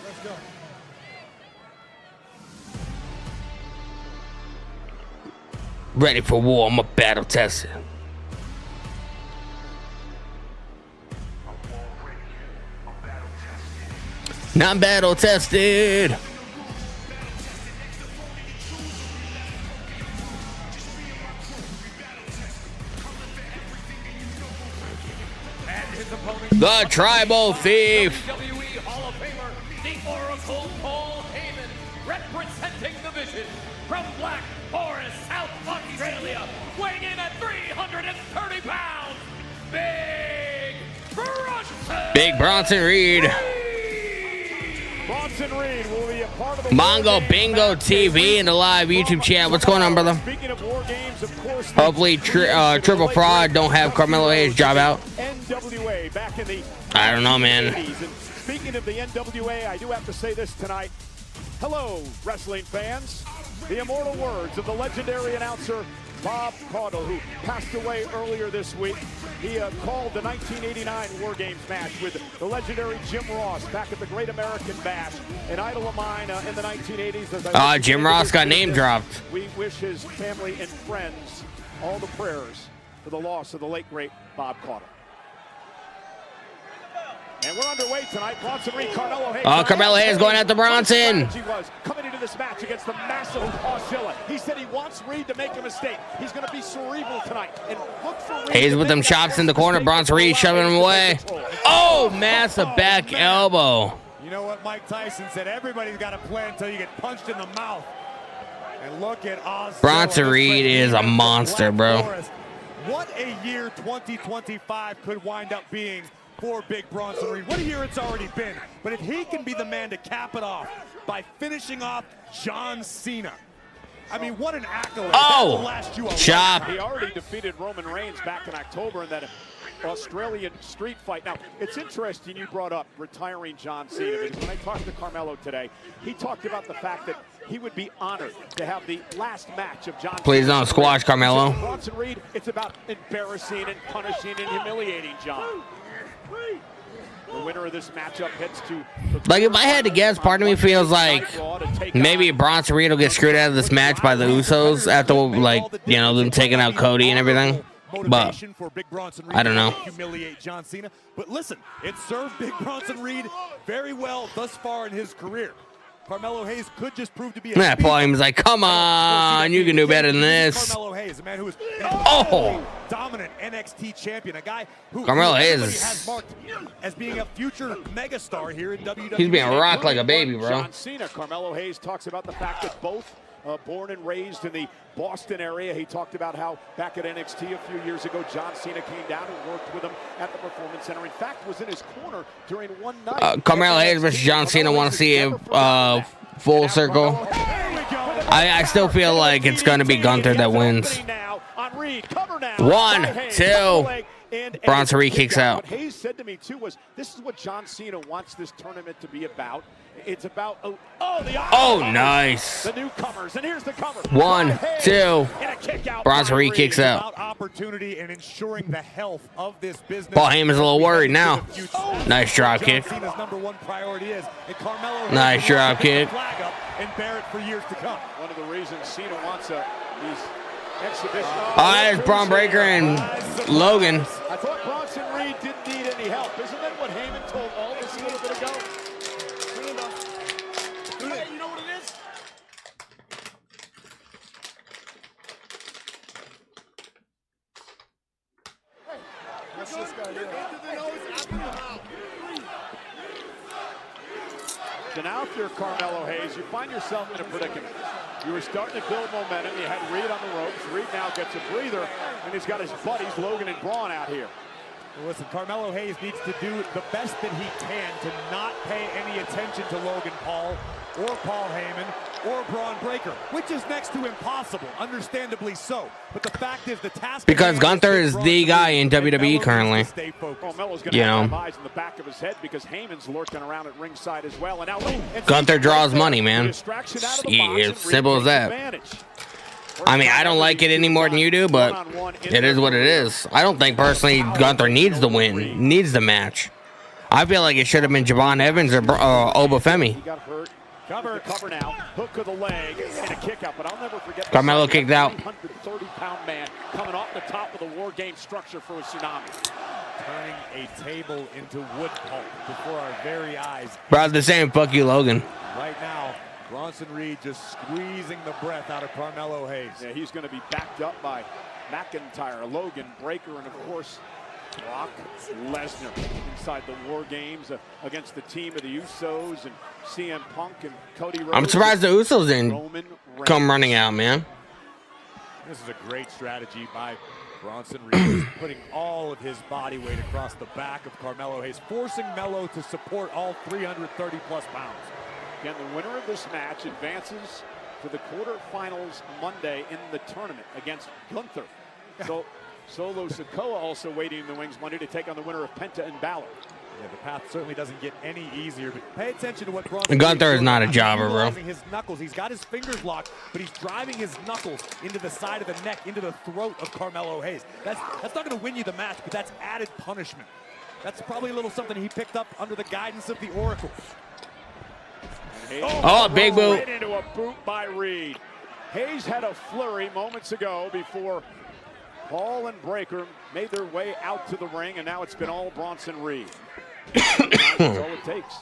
Let's go. Ready for war. I'm a battle tested. Not battle tested. The Tribal Thief. WWE Hall of Famer, the Oracle Paul Heyman, representing the Vision from Black Forest, South Australia, weighing in at 330 pounds, Big Bronson. Big Bronson Reed. Bronson Reed will be a part of the Mongo Bingo TV in the live YouTube chat. What's going on, brother? Speaking of war games, of course, Hopefully, Triple Fraud don't have Carmelo Hayes job out. NWA back in the I don't know, man. 80s. And speaking of the NWA, I do have to say this tonight. Hello, wrestling fans. The immortal words of the legendary announcer Bob Caudle, who passed away earlier this week. He called the 1989 War Games match with the legendary Jim Ross back at the Great American Bash, an idol of mine in the 1980s. Jim Ross got name dropped. We wish his family and friends all the prayers for the loss of the late, great Bob Caudle. And we're underway tonight. Bronson Reed, Carmelo Hayes. Oh, Carmelo Hayes going after Bronson. He was coming into this match against the massive Oscilla. He said he wants Reed to make a mistake. He's going to be cerebral tonight. And look for Reed. Hayes with them chops in the corner. Bronson Reed shoving him away. Oh, massive back elbow. You know what Mike Tyson said? Everybody's got a plan until you get punched in the mouth. And look at Oz. Bronson Reed is a monster, bro. What a year 2025 could wind up being for Big Bronson Reed. What a year it's already been. But if he can be the man to cap it off by finishing off John Cena. I mean, what an accolade. Oh, chop. He already defeated Roman Reigns back in October in that Australian street fight. Now, it's interesting you brought up retiring John Cena, because when I talked to Carmelo today, he talked about the fact that he would be honored to have the last match of John Cena. Please don't squash Carmelo. Bronson Reed, it's about embarrassing and punishing and humiliating John. The winner of this matchup heads to... Like, if I had to guess, part of me feels like maybe Bronson Reed will get screwed out of this match by the Usos after, like, you know, them taking out Cody and everything. But I don't know. Humiliate John Cena. But listen, it served Big Bronson Reed very well thus far in his career. Carmelo Hayes could just prove to be a yeah, Paul Heyman's like, come on, you can do better than this. Carmelo Hayes, a man who is dominant NXT champion, a guy who Carmelo Hayes has marked as being a future megastar here in WWE. He's being rocked like a baby, bro. John Cena, Carmelo Hayes talks about the fact that both born and raised in the Boston area. He talked about how back at NXT a few years ago, John Cena came down and worked with him at the Performance Center. In fact, was in his corner during one night. Carmelo Hayes versus John Cena. Want to see a full circle? I still feel like it's going to be Gunther that wins. 1, 2. Bronson Reed kicks out. What Hayes said to me too was, "This is what John Cena wants this tournament to be about. It's about nice. The newcomers, and here's the cover. 1, 2. Bronson Reed kicks out. Opportunity and ensuring the health of this business. Paul Heyman's a little worried now. Nice drop kick. Cena's #1 priority is, and Carmelo nice drop kick. Flag up and bear it for years to come. One of the reasons Cena wants these exhibition. There's Braun Breaker and Logan. I thought Bronson Reed didn't need any help. Isn't that what Heyman told Aldis a little bit ago? Hey, you know what it is? Hey, what's this guy here? So now if you're Carmelo Hayes, you find yourself in a predicament. You were starting to build momentum. You had Reed on the ropes. Reed now gets a breather, and he's got his buddies Logan and Braun out here. Well, listen, Carmelo Hayes needs to do the best that he can to not pay any attention to Logan Paul or Paul Heyman or Braun Breaker, which is next to impossible, understandably so. But the fact is, the task because Gunther is the guy in WWE currently. Carmelo's going to have eyes in the back of his head because Heyman's lurking around at ringside as well. And now Gunther draws money, man. It's simple as that. I mean, I don't like it any more than you do, but it is what it is. I don't think personally Gunther needs the win, needs the match. I feel like it should have been Javon Evans or Obafemi. He got hurt. Cover now. Hook of the leg and a kick out, but I'll never forget. Carmelo kicked out. 130-pound man coming off the top of the War Game structure for a tsunami. Turning a table into wood pulp before our very eyes. Bro, the same. Fuck you, Logan. Right now, Bronson Reed just squeezing the breath out of Carmelo Hayes. Yeah, he's going to be backed up by McIntyre, Logan, Breaker, and of course, Brock Lesnar inside the War Games against the team of the Usos and CM Punk and Cody Rhodes. I'm surprised the Usos didn't come running out, man. This is a great strategy by Bronson Reed, putting all of his body weight across the back of Carmelo Hayes, forcing Melo to support all 330-plus pounds. Again, the winner of this match advances to the quarterfinals Monday in the tournament against Gunther. So Solo Sikoa also waiting in the wings Monday to take on the winner of Penta and Balor. Yeah, the path certainly doesn't get any easier, but pay attention to what Bronson Gunther is not a jobber, bro. His knuckles. He's got his fingers locked, but he's driving his knuckles into the side of the neck, into the throat of Carmelo Hayes. That's not going to win you the match, but that's added punishment. That's probably a little something he picked up under the guidance of the Oracle. Oh, big boot. Right into a boot by Reed. Hayes had a flurry moments ago before Paul and Breaker made their way out to the ring, and now it's been all Bronson Reed. That's all it takes.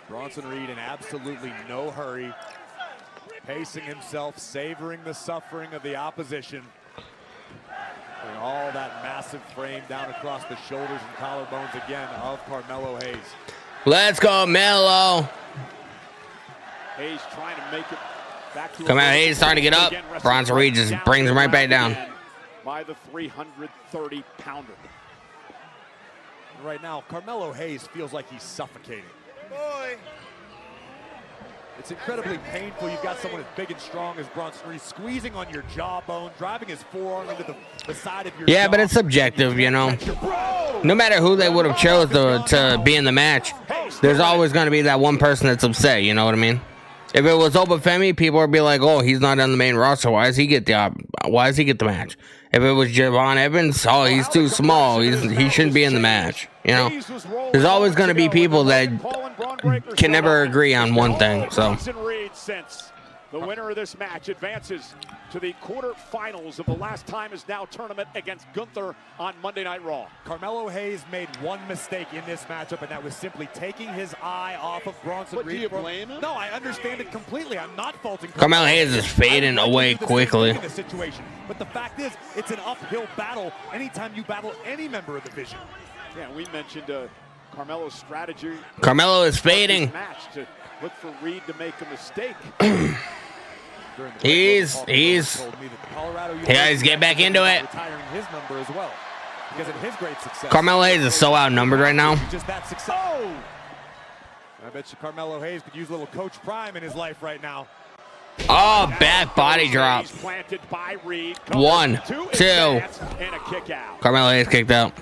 Bronson Reed in absolutely no hurry, pacing himself, savoring the suffering of the opposition. Putting all that massive frame down across the shoulders and collarbones again of Carmelo Hayes. Let's go, Melo. Hayes trying to make it back to Come on, Hayes starting to get up. Bronson Reed just brings him right back down. By the 330-pounder. Right now, Carmelo Hayes feels like he's suffocating. Boy. It's incredibly painful. You've got someone as big and strong as Bronson Reed squeezing on your jawbone, driving his forearm into the side of your jaw. But it's subjective, you know. No matter who they would have chose to be in the match, there's always going to be that one person that's upset, you know what I mean? If it was Obafemi, people would be like, "Oh, he's not on the main roster. Why does he get the match?" If it was Javon Evans, "Oh, he's too small. He shouldn't be in the match." You know, there's always going to be people that can never agree on one thing. So. The winner of this match advances to the quarterfinals of the last time is now tournament against Gunther on Monday Night Raw. Carmelo Hayes made one mistake in this matchup, and that was simply taking his eye off of Bronson Reed. Do you blame him? No, I understand it completely. I'm not faulting Carmelo Hayes is fading away quickly. In the situation. But the fact is, it's an uphill battle anytime you battle any member of the division. Yeah, we mentioned Carmelo's strategy. Carmelo is fading. Match to look for Reed to make a mistake. He's get back into it. Retiring his number as well. Because of his great success. Carmelo Hayes is so outnumbered right now. Just that success. Oh! I bet you Carmelo Hayes could use a little Coach Prime in his life right now. Oh, back body drop. Planted by Reed. 1, 2. And a kick out. Carmelo Hayes kicked out.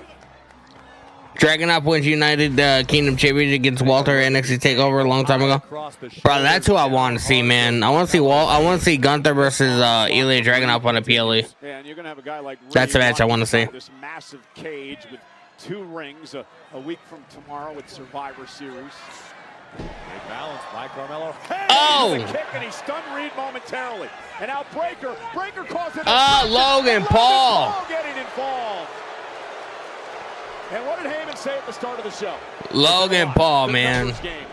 Dragunov wins United Kingdom Championship against Walter NXT TakeOver a long time ago. Bro, that's who I want to see, man. I want to see Gunther versus Ilya Dragunov on a PLE. Yeah, and you're gonna have a guy like Reed. That's the match I want to see. This massive cage with 2 rings a week from tomorrow at Survivor Series. Great balance by Carmelo. Hey, oh! A kick and he stunned Reed momentarily. And now Breaker caused it. Logan Paul getting involved. And what did Heyman say at the start of the show? Logan Paul, man. Game.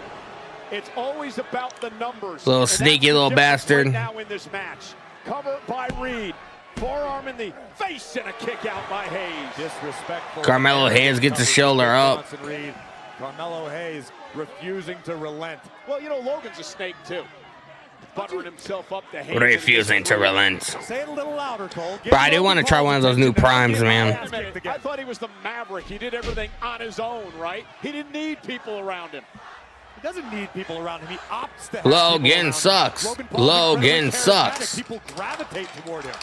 It's always about the numbers. Little sneaky little bastard. Right now in this match. Cover by Reed. Forearm in the face and a kick out by Hayes. Disrespectful. Carmelo Hayes gets his shoulder up. Carmelo Hayes refusing to relent. Well, you know, Logan's a snake too. Buttering himself up to Hayes. Refusing to relent. Say it a little louder, Cole. Bro, I do want to try one of those new primes, man. I thought he was the Maverick. He did everything on his own, right? He didn't need people around him. He doesn't need people around him. He opts to have Logan sucks. Logan sucks. People gravitate toward him.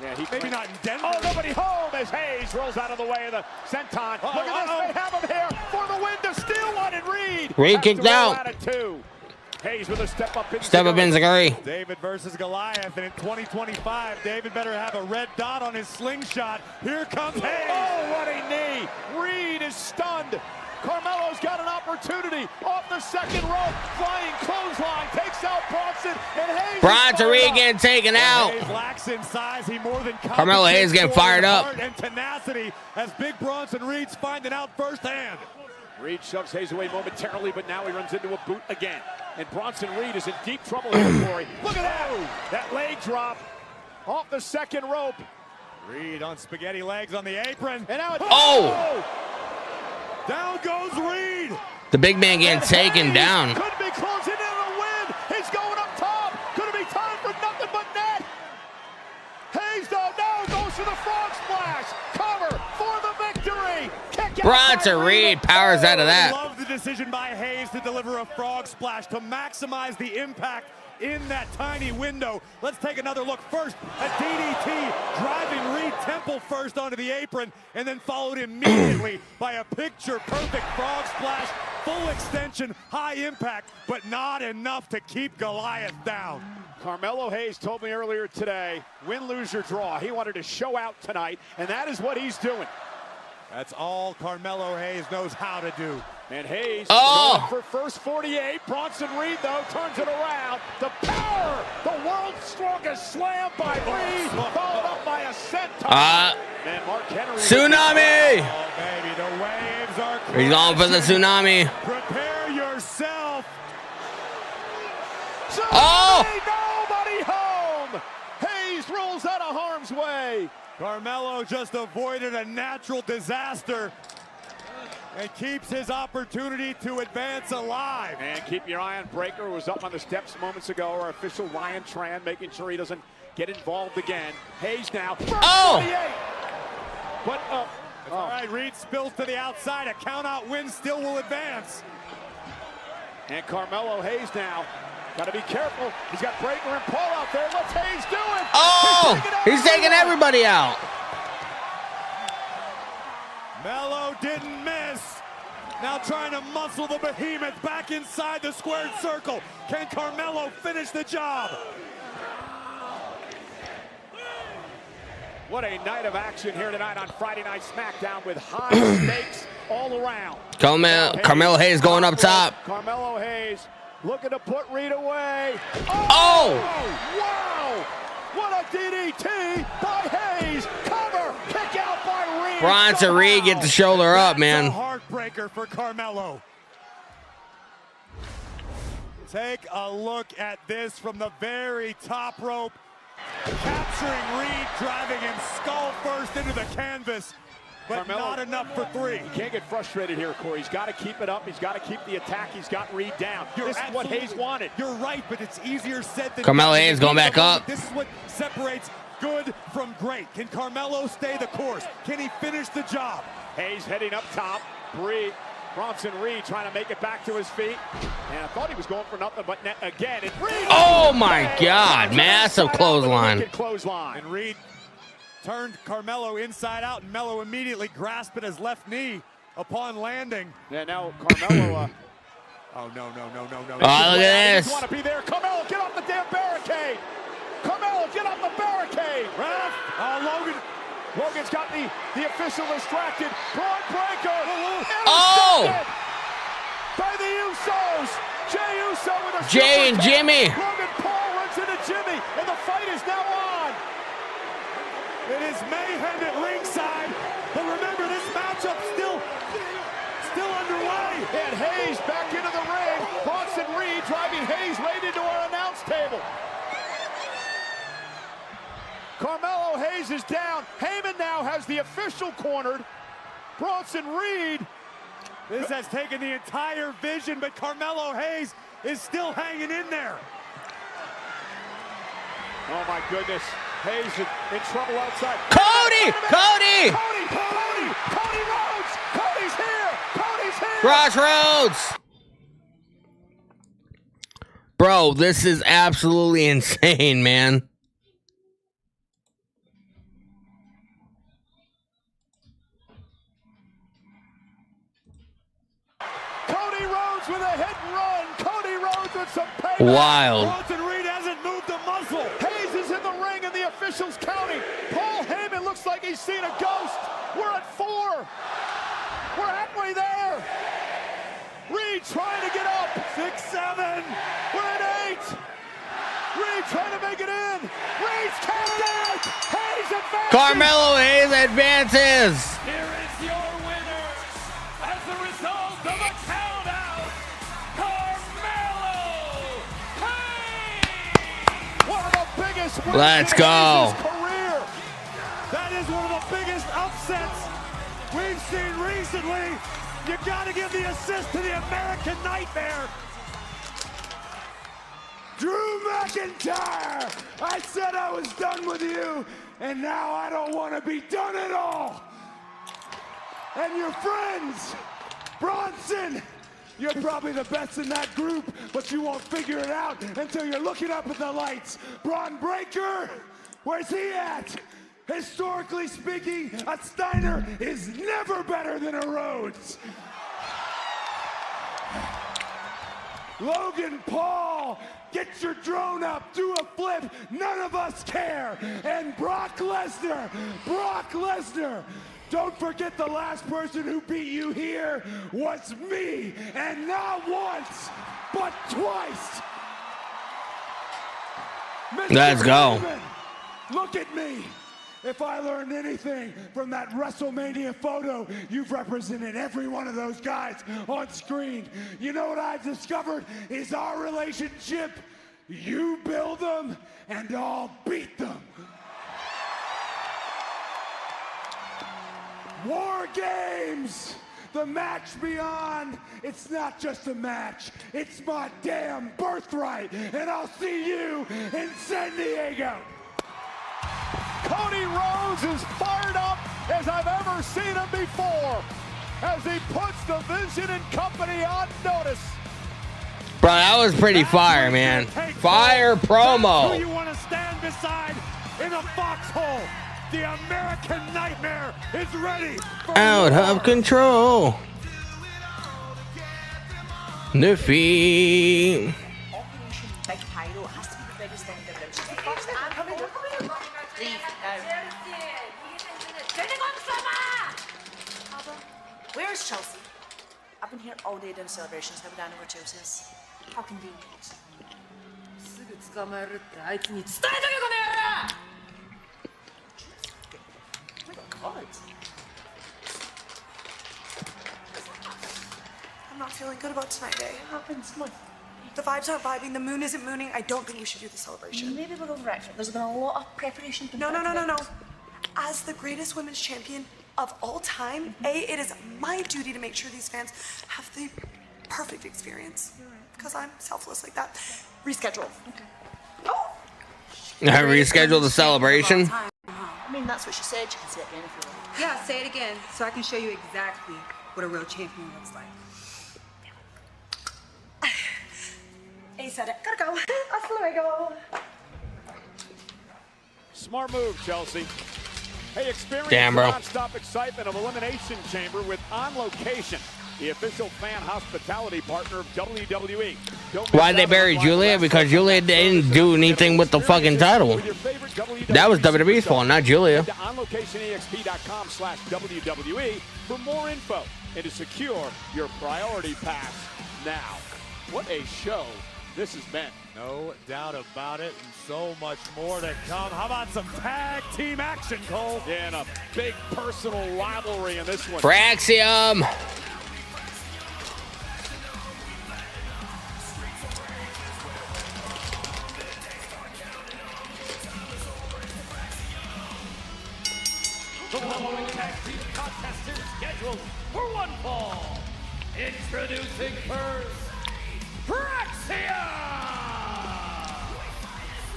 Yeah, he maybe not in Denver. Oh, nobody home as Hayes rolls out of the way of the senton. Look at this. They have him here for the win to steal one, and Reed kicked out. Hayes with a step up. Step up in Zagari. David versus Goliath, and in 2025, David better have a red dot on his slingshot. Here comes Hayes. Oh, what a knee. Reed is stunned. Carmelo's got an opportunity off the second rope. Flying clothesline takes out Bronson, and Hayes. Bronson Reed getting taken out. Hayes lacks in size. He more than Carmelo Hayes getting fired up. And tenacity as Big Bronson Reed's finding out firsthand. Reed shoves Hayes away momentarily, but now he runs into a boot again. And Bronson Reed is in deep trouble here, Corey. Look at that! That leg drop off the second rope. Reed on spaghetti legs on the apron. And now it's... Oh! Down goes Reed. The big man getting taken down. Could be closing in on a win. He's going up top. Could it be time for nothing but net? Hayes, though, no, goes for the frog splash. Cover for the victory. Kick out. Bronson Reed powers out of that. Love the decision by Hayes to deliver a frog splash to maximize the impact in that tiny window. Let's take another look first at DDT, driving Reed Temple first onto the apron, and then followed immediately by a picture-perfect frog splash, full extension, high impact, but not enough to keep Goliath down. Carmelo Hayes told me earlier today, win, lose, or draw. He wanted to show out tonight, and that is what he's doing. That's all Carmelo Hayes knows how to do. And Hayes going for first 48. Bronson Reed, though, turns it around. The power, the world's strongest slam by Reed, followed up by a senton. And Mark Henry. Tsunami! Oh, baby, the waves are crashing. He's going for the tsunami. Prepare yourself. Nobody home. Hayes rolls out of harm's way. Carmelo just avoided a natural disaster and keeps his opportunity to advance alive. And keep your eye on Breaker, who was up on the steps moments ago. Our official Ryan Tran making sure he doesn't get involved again. Hayes now. But all right, Reed spills to the outside. A count-out win still will advance. And Carmelo Hayes now. Got to be careful. He's got Breaker and Paul out there. What's Hayes doing? Oh! He's taking everybody out. Melo didn't miss. Now trying to muscle the behemoth back inside the squared circle. Can Carmelo finish the job? What a night of action here tonight on Friday Night SmackDown with high stakes all around. Carmelo Hayes going up top. Carmelo Hayes looking to put Reed away. Oh! Wow! What a DDT by Hayes. Cover. Kick out by Reed. Bronson Reed gets the shoulder up, man. That's a heartbreaker for Carmelo. Take a look at this from the very top rope. Capturing Reed, driving him skull first into the canvas. but not enough for 3. He can't get frustrated here, Corey. He's got to keep it up. He's got to keep the attack. He's got Reed down. This is what Hayes wanted. You're right, but it's easier said than Carmelo done. Hayes going back up. This is what separates good from great. Can Carmelo stay the course? Can he finish the job? Hayes heading up top. Bronson Reed trying to make it back to his feet. And I thought he was going for nothing but net again. And Reed, oh my God, massive clothesline. And Reed turned Carmelo inside out, and Melo immediately grasped at his left knee upon landing. Yeah, now Carmelo. Oh, no. Oh, look at this. Want to be there. Carmelo, get off the damn barricade. Carmelo, get off the barricade. Logan's got the official distracted. Broad breaker. Oh! By the Usos. Jey Uso with a Jey and Jimmy. Logan Paul runs into Jimmy, and the fight is now on. It is mayhem at ringside, but remember, this matchup still underway. And Hayes back into the ring. Bronson Reed driving Hayes right into our announce table. Carmelo Hayes is down. Heyman now has the official cornered. Bronson Reed. This has taken the entire vision, but Carmelo Hayes is still hanging in there. Oh my goodness. Hayes in trouble outside. Cody Rhodes. Cody's here. Crossroads. Bro, this is absolutely insane, man. With a hit and run. Cody Rhodes with some payback. Wild. Bronson Reed hasn't moved a muscle. Hayes is in the ring and the officials counting. Paul Heyman looks like he's seen a ghost. We're at 4. We're halfway there. Reed trying to get up. 6, 7. We're at 8. Reed trying to make it in. Reed's tapped out. Hayes advances. Carmelo Hayes advances. Here is your winner as a result of a count-out, Carmelo Hayes! One of the biggest wins Let's in go. Hayes' career. That is one of the biggest upsets we've seen recently. You gotta give the assist to the American Nightmare. Drew McIntyre! I said I was done with you, and now I don't want to be done at all. And your friends, Bronson, you're probably the best in that group, but you won't figure it out until you're looking up at the lights. Braun Breaker, where's he at? Historically speaking, a Steiner is never better than a Rhodes. Logan Paul, get your drone up, do a flip, none of us care. And Brock Lesnar, don't forget the last person who beat you here was me, and not once, but twice. Mr. Let's go. Raven, look at me. If I learned anything from that WrestleMania photo, you've represented every one of those guys on screen. You know what I've discovered is our relationship. You build them, and I'll beat them. War Games! The match beyond. It's not just a match. It's my damn birthright, and I'll see you in San Diego. Cody Rhodes is fired up as I've ever seen him before as he puts the Vision and Company on notice. Bro, that was pretty fire, man. Fire promo. That's who you want to stand beside in a foxhole. The American Nightmare is ready. Out of control. Defeat. Big pyro has to be the biggest thing that lives. Where's Chelsea? I've been here all day doing celebrations. Never down over Chelsea's. How convenient. God. I'm not feeling good about tonight, eh? It happens. Come on. The vibes aren't vibing, the moon isn't mooning. I don't think you should do the celebration. Maybe we're overacting. There's been a lot of preparation. No. As the greatest women's champion of all time, it is my duty to make sure these fans have the perfect experience. Because I'm selfless like that. Reschedule. Okay. Oh! I rescheduled the celebration. I mean, that's what she said. You can say it again if you want. Yeah, say it again so I can show you exactly what a real champion looks like. A said it. Gotta go. Hasta luego. Smart move, Chelsea. Hey, experience Damn, the bro. non-stop excitement of Elimination Chamber with On Location, the official fan hospitality partner of WWE. Why'd they bury Julia? Because Julia didn't do anything with the fucking title. That was WWE's fault, not Julia. Head to onlocationexp.com/WWE for more info and to secure your priority pass now. What a show this has been. No doubt about it, and so much more to come. How about some tag team action, Cole? Yeah, and a big personal rivalry in this one. Fraxium. The following tag team contest is scheduled for one fall. Introducing first,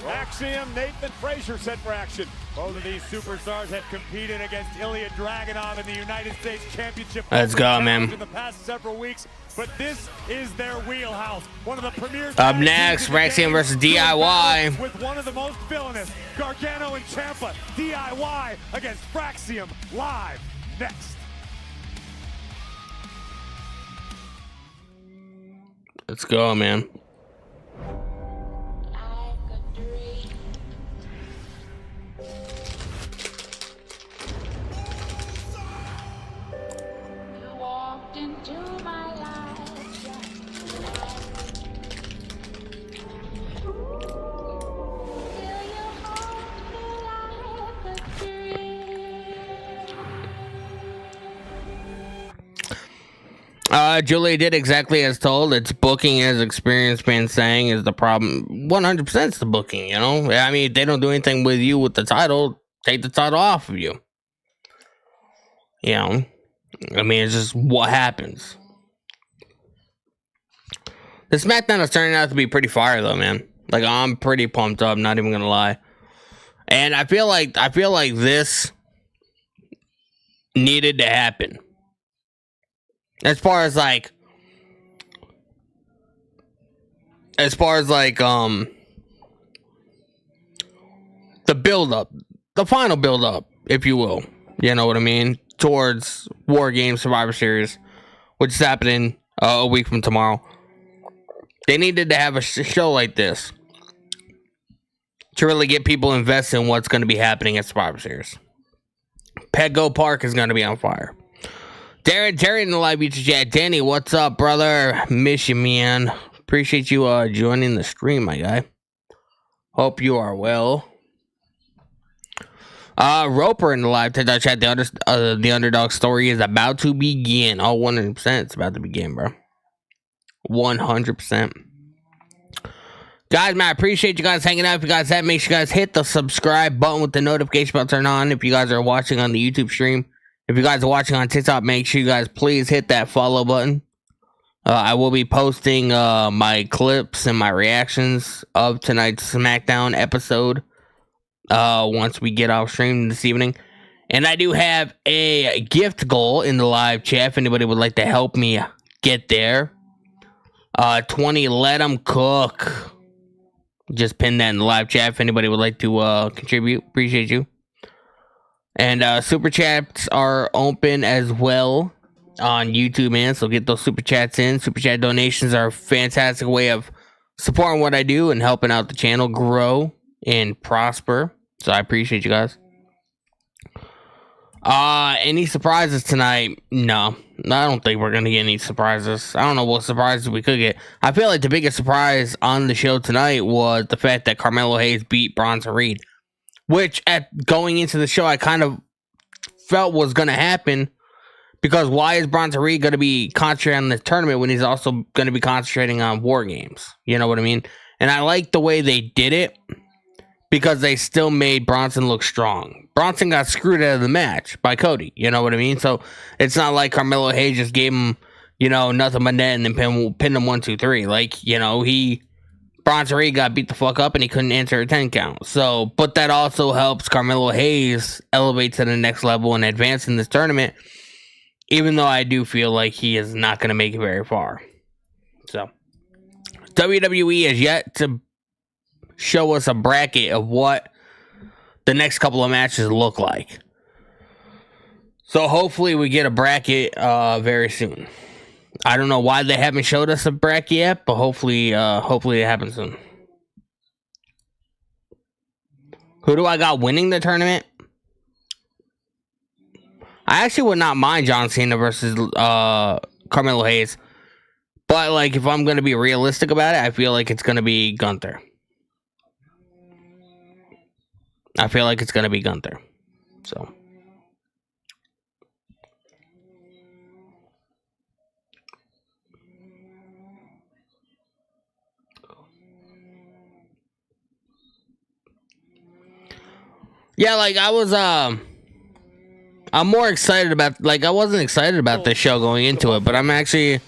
Axiom, Nathan Frazier set for action. Both of these superstars have competed against Ilya Dragunov in the United States Championship. Let's go, man. In the past several weeks, but this is their wheelhouse. One of the premier. Up next, Fraxium versus DIY. With one of the most villainous, Gargano and Ciampa. DIY against Fraxium live next. Let's go, man. Julia did exactly as told. It's booking, as experienced been saying, is the problem. 100% it's the booking, you know? I mean, if they don't do anything with you with the title, take the title off of you. You know? I mean, it's just what happens. The SmackDown is turning out to be pretty fire, though, man. Like, I'm pretty pumped up, not even gonna lie. And I feel like this needed to happen. As far as like the build up, the final build up, if you will, you know what I mean, towards War Games Survivor Series, which is happening a week from tomorrow. They needed to have a show like this to really get people invested in what's going to be happening at Survivor Series. Petco Park is going to be on fire. Terry in the live YouTube chat. Danny, what's up, brother? Miss you, man. Appreciate you joining the stream, my guy. Hope you are well. Roper in the live chat. The underdog story is about to begin. Oh, 100%. It's about to begin, bro. 100%. Guys, man, I appreciate you guys hanging out. If you guys have, make sure you guys hit the subscribe button with the notification bell turned on. If you guys are watching on the YouTube stream. If you guys are watching on TikTok, make sure you guys please hit that follow button. I will be posting my clips and my reactions of tonight's SmackDown episode once we get off stream this evening. And I do have a gift goal in the live chat if anybody would like to help me get there. 20, let them cook. Just pin that in the live chat if anybody would like to contribute. Appreciate you. And super chats are open as well on YouTube, man. So get those super chats in. Super chat donations are a fantastic way of supporting what I do and helping out the channel grow and prosper. So I appreciate you guys. Any surprises tonight? No, I don't think we're gonna get any surprises. I don't know what surprises we could get. I feel like the biggest surprise on the show tonight was the fact that Carmelo Hayes beat Bronson Reed. Which, at going into the show, I kind of felt was going to happen. Because why is Bronson Reed going to be concentrating on the tournament when he's also going to be concentrating on War Games? You know what I mean? And I like the way they did it. because they still made Bronson look strong. Bronson got screwed out of the match by Cody. You know what I mean? So it's not like Carmelo Hayes just gave him, nothing but net and then pinned him 1, 2, 3. Like, Bronson Reed got beat the fuck up and he couldn't answer a 10 count. So, but that also helps Carmelo Hayes elevate to the next level and advance in this tournament, even though I do feel like he is not going to make it very far. So, WWE has yet to show us a bracket of what the next couple of matches look like. So hopefully we get a bracket very soon. I don't know why they haven't showed us a bracket yet, but hopefully it happens soon. Who do I got winning the tournament? I actually would not mind John Cena versus Carmelo Hayes. But like if I'm gonna be realistic about it, I feel like it's gonna be Gunther. So yeah, like I'm more excited about, like, I wasn't excited about this show going into it, but I'm actually,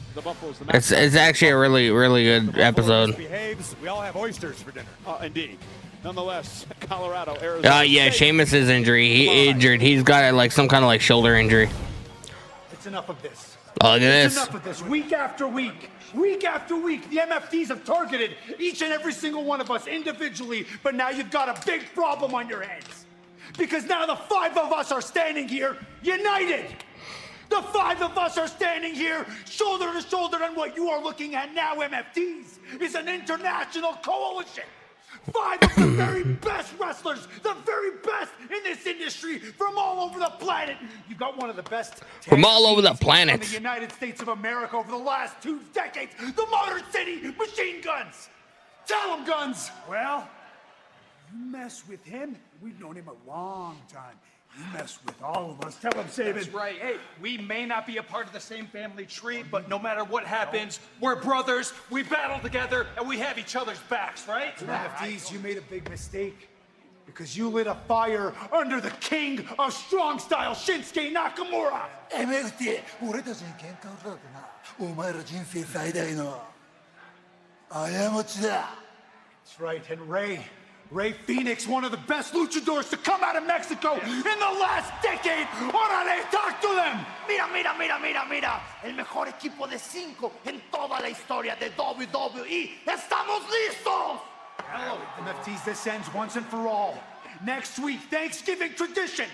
it's actually a really, really good episode. We all have oysters for dinner. Indeed. Nonetheless, Colorado, Arizona. Yeah, Sheamus's injury. He injured. He's got like some kind of like shoulder injury. It's enough of this. Oh, look at It's this. enough of this. Week after week, the MFTs have targeted each and every single one of us individually, but now you've got a big problem on your hands. Because now the 5 of us are standing here united. The 5 of us are standing here shoulder to shoulder, and what you are looking at now, MFTs, is an international coalition. 5 of the very best wrestlers, the very best in this industry from all over the planet. You've got one of the best From all over the planet. in the United States of America over the last 2 decades, the Motor City Machine Guns. Tell them, Guns. Well, you mess with him, we've known him a long time. You mess with all of us. Tell him, Saban. That's right. Hey, we may not be a part of the same family tree, but no matter what happens, we're brothers, we battle together, and we have each other's backs, right? MFTs, you made a big mistake because you lit a fire under the king of strong style, Shinsuke Nakamura. MFT, 俺たちに喧嘩を売られてな、お前ら人生最大の過ちだ。That's right, and Ray Phoenix, one of the best luchadors to come out of Mexico in the last decade. Órale, talk to them. Mira. El mejor equipo de 5 en toda la historia de WWE. ¡Estamos listos! Hello, MFTs, this ends once and for all. Next week, Thanksgiving tradition.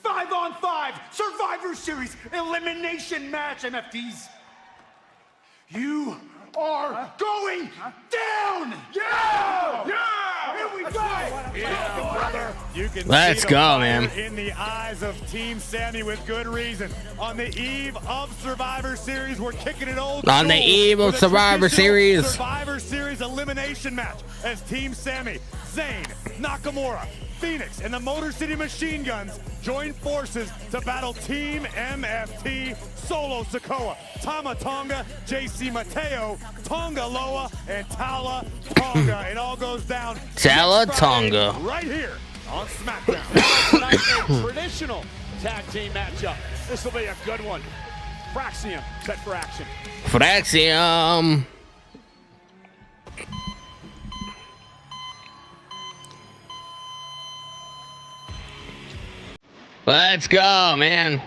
5-on-5 Survivor Series elimination match, MFTs. You are going down! Yeah! Here we go! Yeah, brother. You can Let's see the go, fire man. in the eyes of Team Sammy with good reason. On the eve of Survivor Series, we're kicking it old On the school eve of with a Survivor traditional Series. Survivor Series elimination match as Team Sammy, Zayn, Nakamura, Phoenix, and the Motor City Machine Guns join forces to battle Team MFT, Solo Sikoa, Tama Tonga, JC Mateo, Tonga Loa, and Tala Tonga. It all goes down Tala next Friday, Tonga. right here on SmackDown. Tonight, a traditional tag team matchup. This will be a good one. Fraxium set for action. Fraxium. Let's go, man.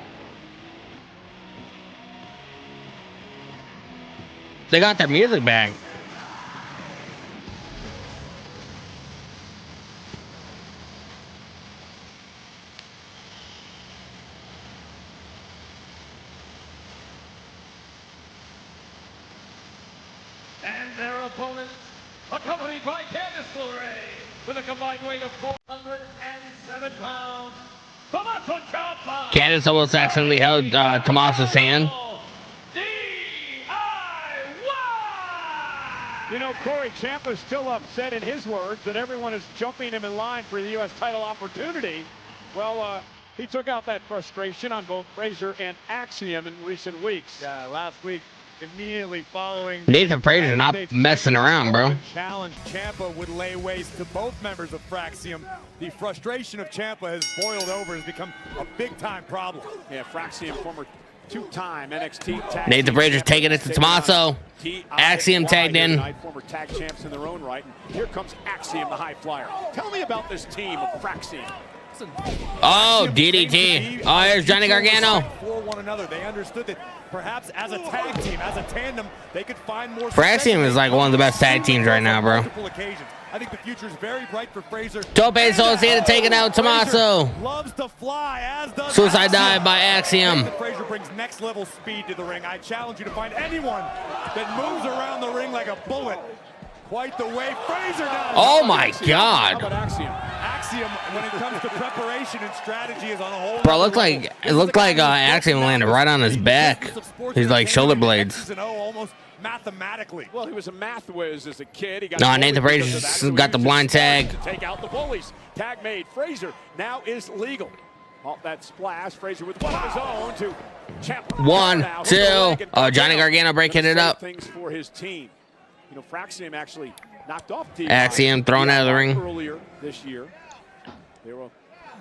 They got their music back. And their opponents, accompanied by Candice LeRae, with a combined weight of 407 pounds. Tommaso Ciampa! Candace almost accidentally held Tommaso's hand. You know, Corey Ciampa's still upset in his words that everyone is jumping him in line for the U.S. title opportunity. Well, he took out that frustration on both Frazier and Axiom in recent weeks. Yeah, last week Immediately following Nathan Frazier not messing around, bro. challenge, Ciampa would lay waste to both members of Fraxium. The frustration of Ciampa has boiled over, has become a big-time problem. Yeah, Fraxium, former two-time NXT tag Nathan Frazier taking it to Tommaso. Axiom tagged in. Former tag champs in their own right. And here comes Axiom, the high flyer. Tell me about this team of Fraxium. Oh, DDT. Oh, here's Johnny Gargano. For one another, they understood that perhaps as a tag team, as a tandem, they could find more. Fraxium is like one of the best tag teams right now, bro. I think the future is very bright for Frazier. Tope Associated taking out Tommaso. Loves to fly, as does Suicide dive by Axiom. Frazier brings next level speed to the ring. I challenge you to find anyone that moves around the ring like a bullet. Quite the way Frazier does. Oh my God. Axiom, when it comes to preparation and strategy, is on a whole. Bro, it looked like Axiom landed right on his back. He's like shoulder blades. Almost mathematically. Well, he was a math whiz as a kid. He got No, Nathan Frazier got the blind tag. To take out the bullies. Tag made. Frazier now is legal. Off that splash, Frazier with one of his own to Ciampa. 1, 2. Johnny Gargano breaking it up. Things for his team. You know, Fraxium actually knocked off DI Axiom thrown out of the ring earlier this year. They were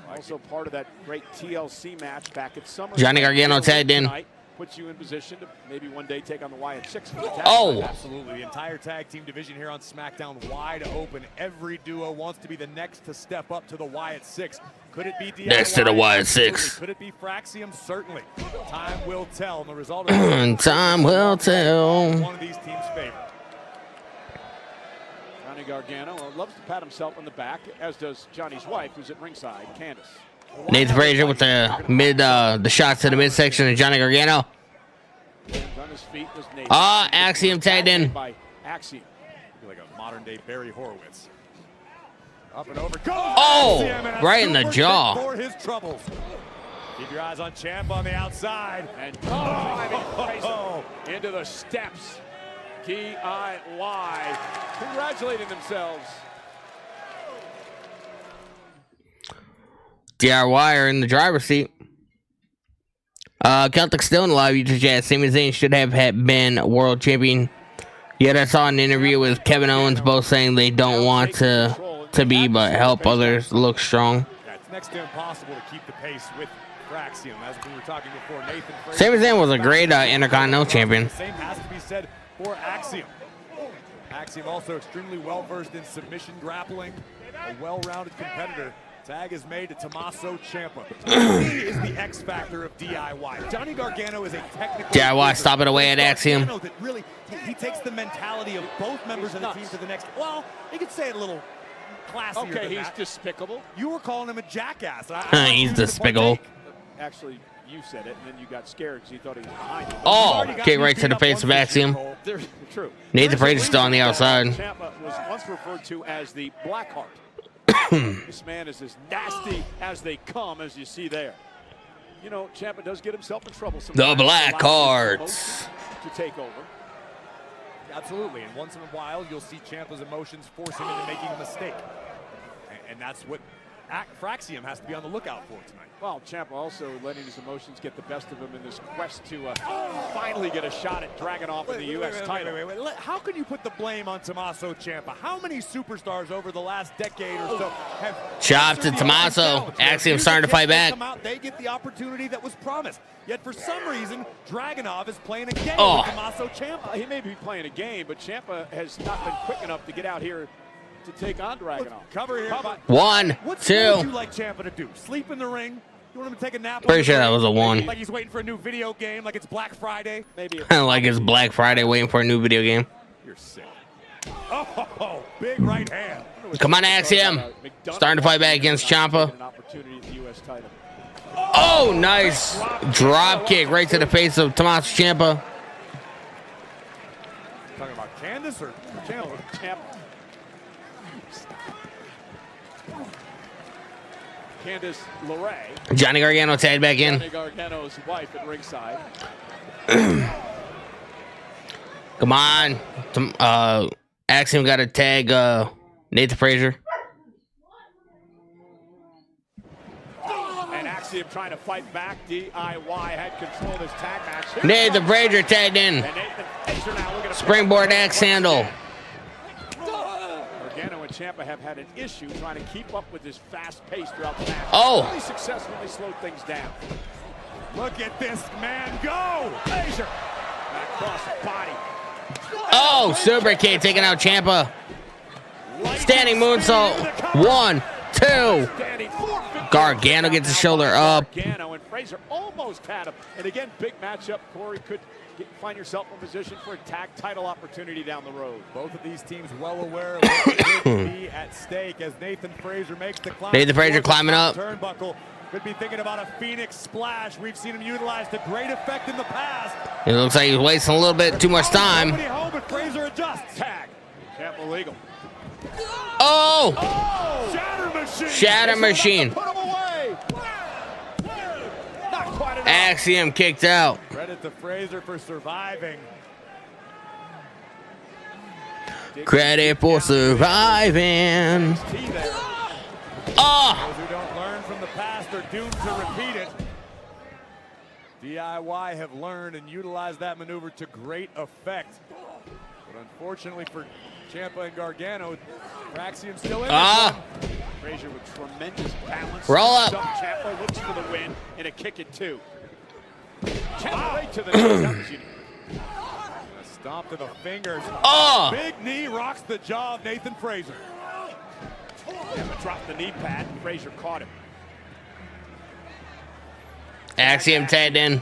also part of that great TLC match back at Summer. Johnny Gargano tagged in. Puts you in position to maybe one day take on the Wyatt Six. Oh! Absolutely. The entire tag team division here on SmackDown wide open. Every duo wants to be the next to step up to the Wyatt Six. Could it be DIY? Next to the Wyatt Six. Could it be Fraxium? Certainly. Time will tell. And the result of time will tell. One of these teams' favor. Johnny Gargano loves to pat himself on the back, as does Johnny's wife, who's at ringside, Candace. Nathan Frazier with the shot to the midsection of Johnny Gargano. Axiom tagged in. By Axiom. Like a modern day Barry Horowitz. Up and over goes. Oh, Axiom, right in the jaw. For his troubles. Keep your eyes on Ciampa on the outside. And into the steps. DIY. Congratulating themselves. DIY are in the driver's seat. Celtic still in the live YouTube chat. Sami Zayn should have been world champion. Yet I saw an interview with Kevin Owens, both saying they don't want to be, but help others look strong. Yeah, it's next to impossible to keep the pace with Fraxium, as we were talking before. Nathan Frazier. Sami Zayn was a great Intercontinental champion. The same has to be said for Axiom. Axiom also extremely well versed in submission grappling, a well-rounded competitor. Tag is made to Tommaso Ciampa. He is the X factor of DIY. Johnny Gargano is a technical DIY stopping away at Axiom. That really, he takes the mentality of both members of the team to the next. Well, you could say it a little classier. Okay, than he's that. Despicable. You were calling him a jackass. He's despicable. Actually, you said it, and then you got scared because you thought he was behind you. Oh, kick right to the face of Axiom. True. Nathan Frazier still on the outside. Ciampa was once referred to as the Blackheart. This man is as nasty as they come, as you see there. You know, Ciampa does get himself in trouble sometimes. The Blackhearts. To take over. Absolutely, and once in a while, you'll see Ciampa's emotions force him into making a mistake. And that's what Fraxium has to be on the lookout for tonight. Well, Ciampa also letting his emotions get the best of him in this quest to finally get a shot at Dragunov in the U.S. title. Wait. How can you put the blame on Tommaso Ciampa? How many superstars over the last decade or so have... Chop to Tommaso. Axiom starting to fight back. They get the opportunity that was promised. Yet for some reason, Dragunov is playing a game with Tommaso Ciampa. He may be playing a game, but Ciampa has not been quick enough to get out here to take on Dragunov. Cover here. 1, 2. What would you like Ciampa to do? Sleep in the ring? You want him to take a nap? Pretty sure that was a 1. Like he's waiting for a new video game, like it's Black Friday. Maybe. Like it's Black Friday waiting for a new video game. You're sick. Oh, big right hand. Come on, Axiom. Starting to fight back against Ciampa. Oh, nice drop kick right to the face of Tommaso Ciampa. Talking about Candace or Ciampa? Candace LeRae. Johnny Gargano tagged back in. Johnny Gargano's wife at ringside. Come on. Axiom got to tag Nathan Frazier. And Axiom trying to fight back. DIY had control of this tag match. Nathan Frazier tagged in. Springboard axe handle. Gargano and Ciampa have had an issue trying to keep up with this fast pace throughout the match. Oh. Really successfully slowed things down. Look at this man go! Frazier. Back across the body. Oh, super kick taking out Ciampa. Standing moonsault. 1, 2. Gargano gets his shoulder up. Gargano and Frazier almost had him. And again, big matchup. Corey could find yourself in position for a tag title opportunity down the road. Both of these teams well aware of what could be at stake as Nathan Frazier makes the climb. Nathan Frazier climbing up. Turnbuckle. Could be thinking about a Phoenix splash. We've seen him utilize to great effect in the past. It looks like he's wasting a little bit too much time. Home, but Frazier adjusts. Tag. Ciampa legal. Oh! Shatter machine. Shatter machine. Put him away. Not quite enough. Axiom kicked out. Credit to Frazier for surviving. Credit for surviving. Oh! Those who don't learn from the past are doomed to repeat it. DIY have learned and utilized that maneuver to great effect. But unfortunately for Ciampa and Gargano, Axiom still in Ah! Frazier with tremendous balance. Roll up. Ciampa looks for the win and a kick at 2. Ciampa right to the knee. A stomp to the fingers. Oh! Big knee rocks the jaw of Nathan Frazier. Ciampa dropped the knee pad. Frazier caught him. Axiom tagged in.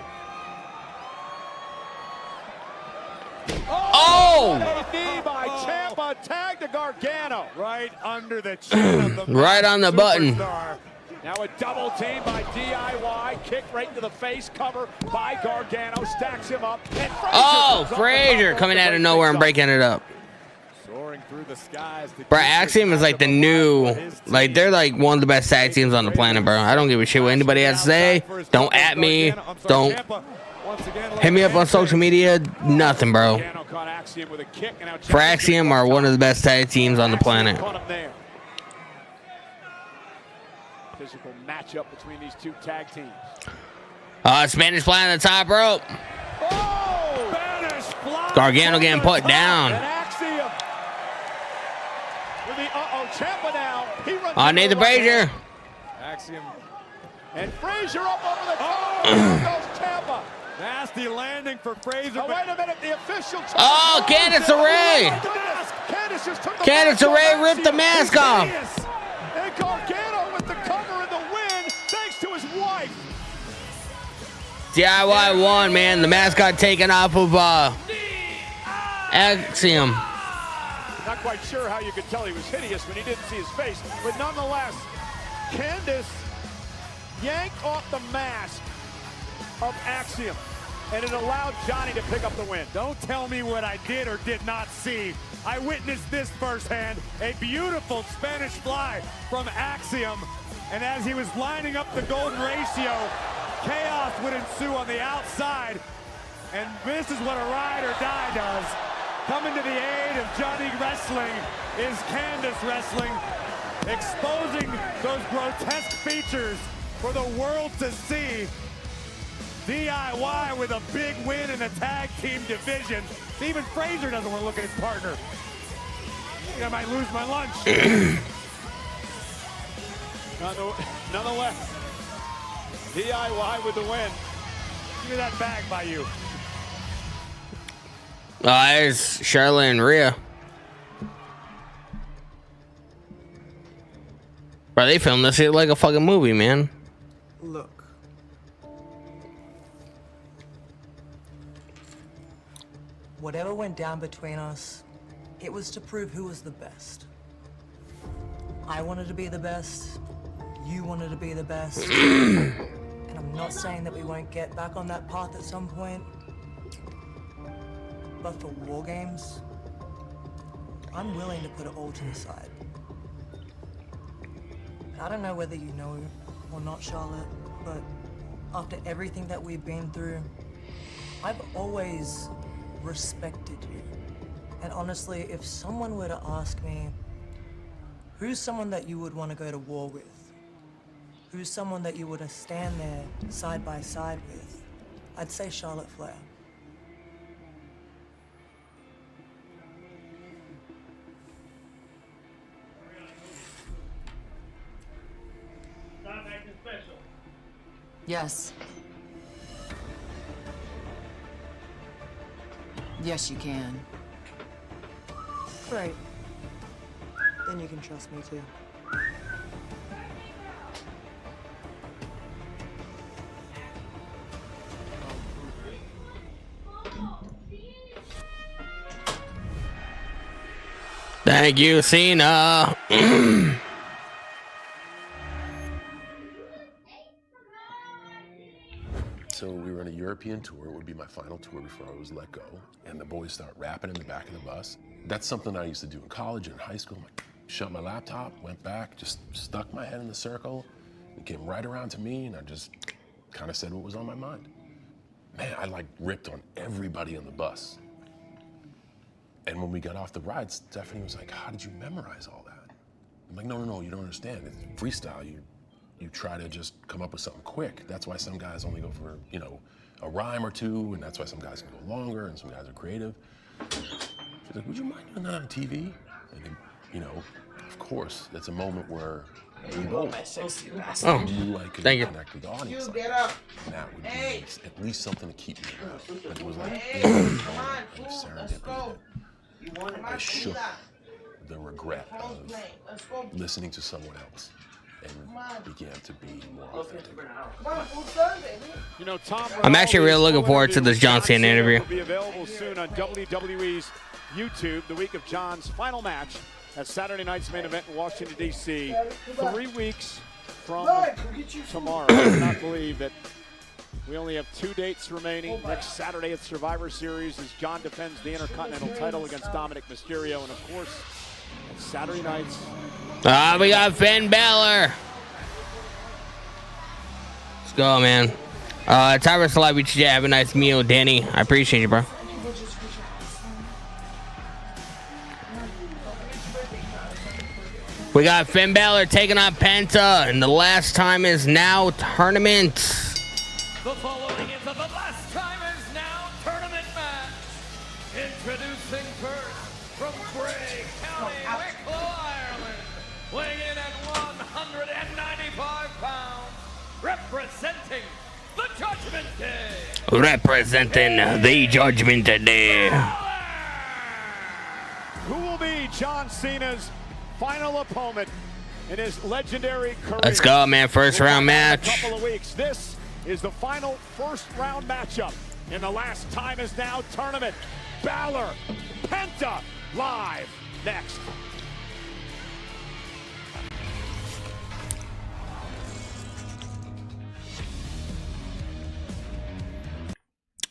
Oh! A knee by Ciampa, tag to Gargano. Right under the chin of the Right on the button. superstar. Now a double team by DIY, kick right into the face, cover by Gargano, stacks him up. And Frazier Oh, comes up Frazier with coming the out of break nowhere and things up. breaking it up. Soaring through the skies. Bro, Axiom is like the new, like they're like one of the best tag teams on the planet, bro. I don't give a shit what anybody has to say. Don't at me. Don't hit me up on social media. Nothing, bro. Gargano caught Axiom with a kick, and now For Axiom are one of the best tag teams on the planet. Caught him there. Physical matchup between these two tag teams. Spanish fly on the top rope. Oh! Spanish fly. Gargano getting put down. And Axiom with the Ciampa now. He runs Nathan Frazier. Axiom. And Frazier up over the top. There goes Ciampa. Nasty landing for Frazier. Oh, wait a minute, the official. Oh, Candice LeRae. Candice just took the Candice LeRae ripped the mask off. And Gargano with the cover and the win, thanks to his wife. DIY won, man. The mask got taken off of Axiom. Not quite sure how you could tell he was hideous when he didn't see his face, but nonetheless, Candice yanked off the mask of Axiom, and it allowed Johnny to pick up the win. Don't tell me what I did or did not see. I witnessed this firsthand. A beautiful Spanish fly from Axiom. And as he was lining up the golden ratio, chaos would ensue on the outside. And this is what a ride or die does. Coming to the aid of Johnny Wrestling is Candice Wrestling, exposing those grotesque features for the world to see. DIY with a big win in the tag team division. Even Frazier doesn't want to look at his partner. I think I might lose my lunch. Nonetheless, DIY with the win. Give me that bag by you. There's Charlotte and Rhea. Bro, they filmed this shit like a fucking movie, man. Look. Whatever went down between us, it was to prove who was the best. I wanted to be the best. You wanted to be the best. And I'm not saying that we won't get back on that path at some point. But for War Games, I'm willing to put it all to the side. I don't know whether you know or not, Charlotte, but after everything that we've been through, I've always respected you. And honestly, if someone were to ask me, who's someone that you would want to go to war with? who's someone that you would stand there side by side with, I'd say Charlotte Flair. Yes. Yes, you can. Great. Then you can trust me too. Thank you, Cena. So we were on a European tour. It would be my final tour before I was let go. And the boys start rapping in the back of the bus. That's something I used to do in college and in high school. Like, shut my laptop, went back, just stuck my head in the circle. It came right around to me, and I just kind of said what was on my mind. Man, I like ripped on everybody on the bus. And when we got off the ride, Stephanie was like, how did you memorize all that? I'm like, no, you don't understand. It's freestyle. You try to just come up with something quick. That's why some guys only go for, a rhyme or two, and that's why some guys can go longer, and some guys are creative. She's like, would you mind doing that on TV? And, of course, it's a moment where we both Thank you. connect with the audience. And that would be at least something to keep me around. But it was like of serendipity. I shook the regret of listening to someone else and began to be more authentic. Tom I'm actually really looking forward to this John Cena interview. Will be available soon on WWE's YouTube the week of John's final match at Saturday night's main event in Washington, D.C. 3 weeks from tomorrow. I cannot believe that we only have 2 dates remaining. Next Saturday at Survivor Series as John defends the Intercontinental title against Dominic Mysterio. And, of course, at Saturday nights. We got Finn Balor. Let's go, man. Tyrus Live, have a nice meal, Danny. I appreciate you, bro. We got Finn Balor taking on Penta, and the last time is now tournament. The following is the last time is now tournament match. Introducing first from Bray County, Wicklow, Ireland, weighing in at 195 pounds, representing the Judgment Day. Representing the Judgment Day. Who will be John Cena's final opponent in his legendary career? Let's go, man. First round match. In a couple of weeks. This is the final first round matchup in the last time is now tournament. Balor, Penta, live next.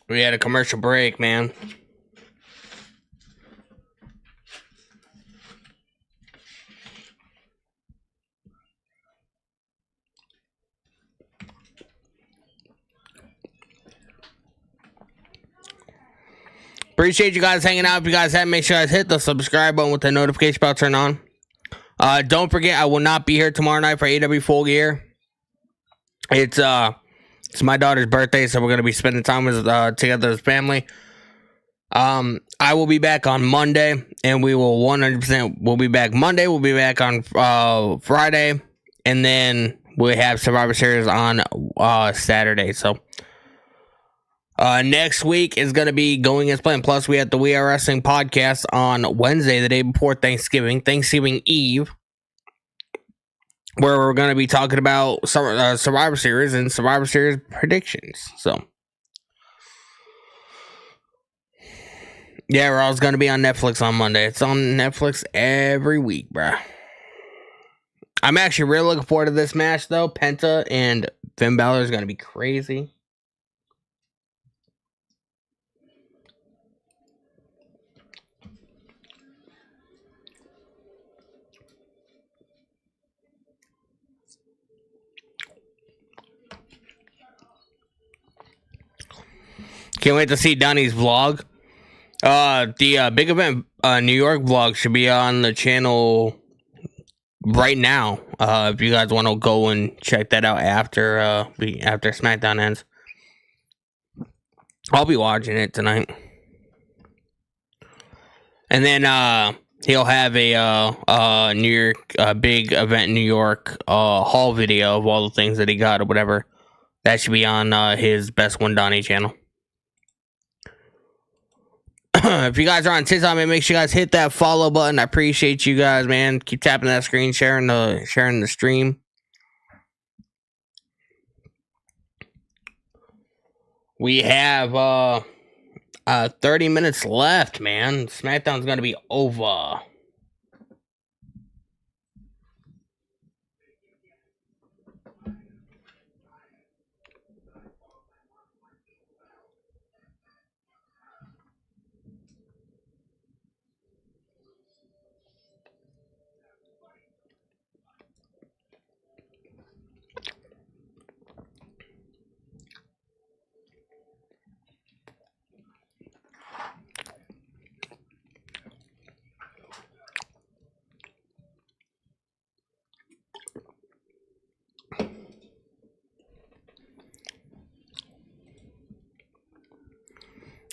We had a commercial break, man. Appreciate you guys hanging out. If you guys haven't, make sure you guys hit the subscribe button with the notification bell turned on. Don't forget, I will not be here tomorrow night for AEW Full Gear. It's my daughter's birthday, so we're gonna be spending time with together as family. I will be back on Monday, and we will 100%. We'll be back Monday. We'll be back on Friday, and then we have Survivor Series on Saturday. So. Next week is going to be going as planned. Plus, we had the We Are Wrestling podcast on Wednesday, the day before Thanksgiving Eve, where we're going to be talking about Survivor Series and Survivor Series predictions. So, yeah, Raw's going to be on Netflix on Monday. It's on Netflix every week, bruh. I'm actually really looking forward to this match, though. Penta and Finn Balor is going to be crazy. Can't wait to see Donnie's vlog. The Big Event New York vlog should be on the channel right now. If you guys want to go and check that out after after SmackDown ends, I'll be watching it tonight. And then he'll have a New York big event in New York haul video of all the things that he got or whatever. That should be on his Best One Donnie channel. If you guys are on TikTok, man, make sure you guys hit that follow button. I appreciate you guys, man. Keep tapping that screen, sharing the stream. We have 30 minutes left, man. SmackDown's gonna be over.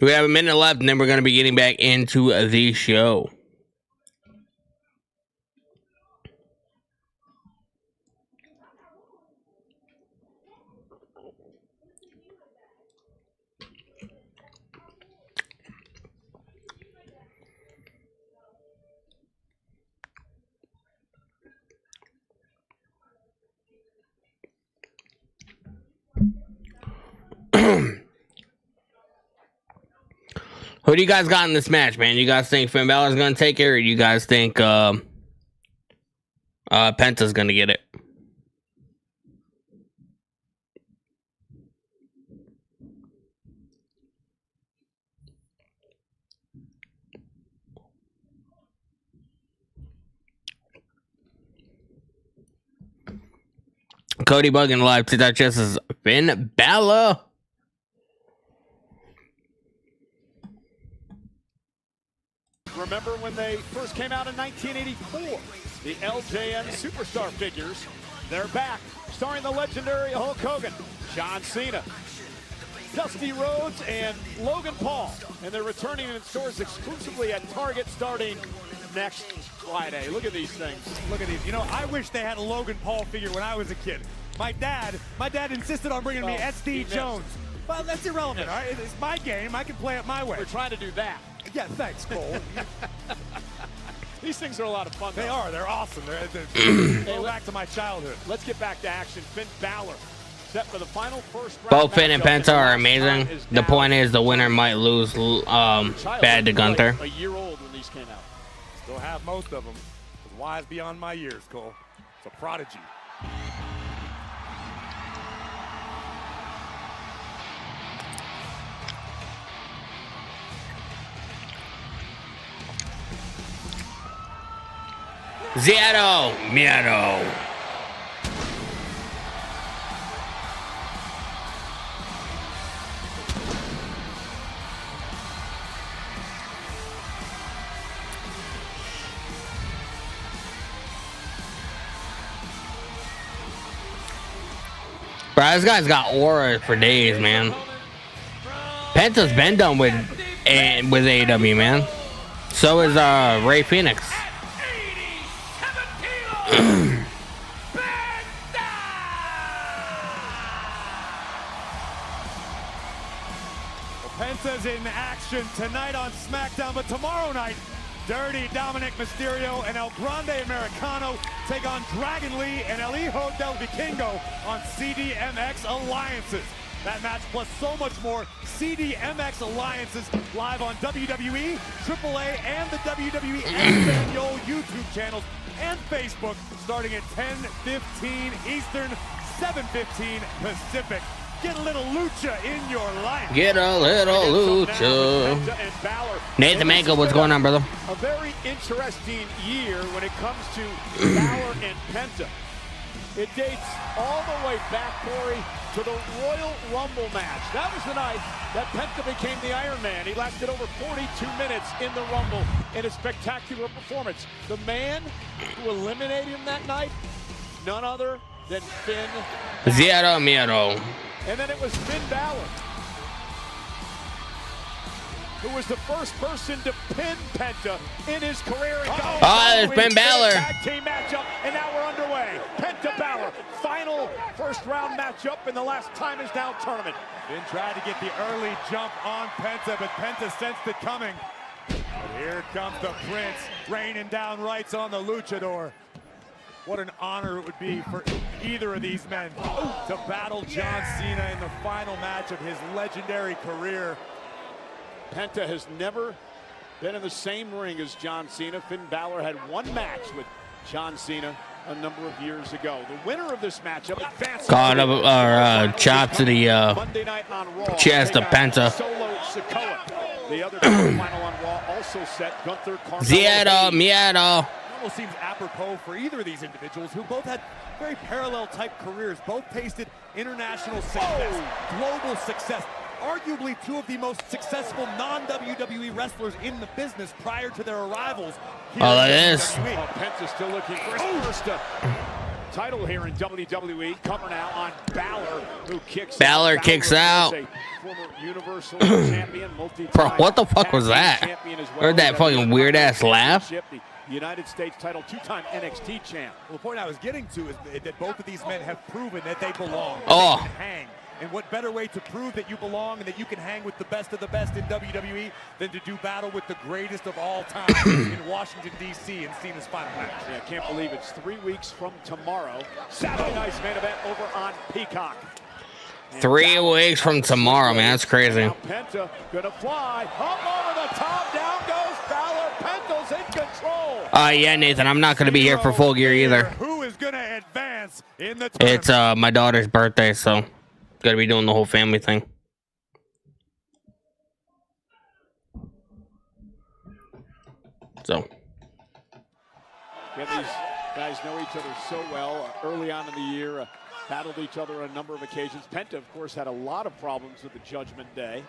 We have a minute left, and then we're going to be getting back into the show. Who do you guys got in this match, man? You guys think Finn Balor's gonna take it, or you guys think Penta's gonna get it? Cody Buggin live to digest is Finn Balor. Remember when they first came out in 1984? The LJN Superstar figures. They're back, starring the legendary Hulk Hogan, John Cena, Dusty Rhodes, and Logan Paul. And they're returning in stores exclusively at Target starting next Friday. Look at these things. Look at these. You know, I wish they had a Logan Paul figure when I was a kid. My dad insisted on bringing me SD Jones. Well, that's irrelevant, all right? It's my game. I can play it my way. We're trying to do that. Yeah, thanks, Cole. These things are a lot of fun. They are. They're awesome. Go back to my childhood. Let's get back to action. Finn Balor set for the final first round. Both Finn and Penta are amazing. The point is the winner might lose bad to Gunther. A year old when these came out. Still have most of them. It's wise beyond my years, Cole. It's a prodigy. Zero miedo. Bro, this guy's got aura for days, man. Penta's been done with AEW, man. So is Ray Phoenix. Penta's in action tonight on SmackDown, but tomorrow night, Dirty Dominic Mysterio and El Grande Americano take on Dragon Lee and El Hijo del Vikingo on CDMX Alliances. That match plus so much more CDMX Alliances live on WWE, AAA, and the WWE Espanol YouTube channels and Facebook starting at 10:15 Eastern, 7:15 Pacific. Get a little lucha in your life. Get a little lucha. Nathan Mango, what's going on, brother? A very interesting year when it comes to Balor and Penta. It dates all the way back, Corey, to the Royal Rumble match. That was the night that Penta became the Iron Man. He lasted over 42 minutes in the Rumble in a spectacular performance. The man who eliminated him that night none other than Finn. Zero Miedo. And then it was Finn Balor, who was the first person to pin Penta in his career. It's Finn Balor. Tag team matchup, and now we're underway. Penta Balor, final first round matchup, and the last time is now tournament. Finn tried to get the early jump on Penta, but Penta sensed it coming. But here comes the Prince, raining down rights on the Luchador. What an honor it would be for either of these men to battle John Cena in the final match of his legendary career. Penta has never been in the same ring as John Cena. Finn Balor had one match with John Cena a number of years ago. The winner of this matchup advances. Chop to the Monday night on Raw. chest of Penta. Solo Sikoa. The other final on Raw also set Gunther Carmelo. Zero Miedo. It almost seems apropos for either of these individuals who both had very parallel type careers, both tasted international success, global success. Arguably two of the most successful non-WWE wrestlers in the business prior to their arrivals. Oh, look at this. Penta's still looking for his first title here in WWE. Cover now on Balor, who kicks Balor out. kicks out. A former Universal champion, Bro, what the fuck was that? Heard that fucking weird ass laugh? The United States title, two-time NXT champ. Well, the point I was getting to is that both of these men have proven that they belong. Oh. They can hang. And what better way to prove that you belong and that you can hang with the best of the best in WWE than to do battle with the greatest of all time in Washington, D.C. in Cena's final match. Yeah, I can't believe it's 3 weeks from tomorrow. Saturday night's main event over on Peacock. 3 weeks from tomorrow, man. That's crazy. Now Penta gonna fly up over the top. Down goes Balor. Penta's in control. Yeah, Nathan, I'm not going to be here for Full Gear either. Who is going to advance in the tournament? It's my daughter's birthday, so got to be doing the whole family thing. So. Yeah, these guys know each other so well. Early on in the year, battled each other on a number of occasions. Penta, of course, had a lot of problems with the Judgment Day.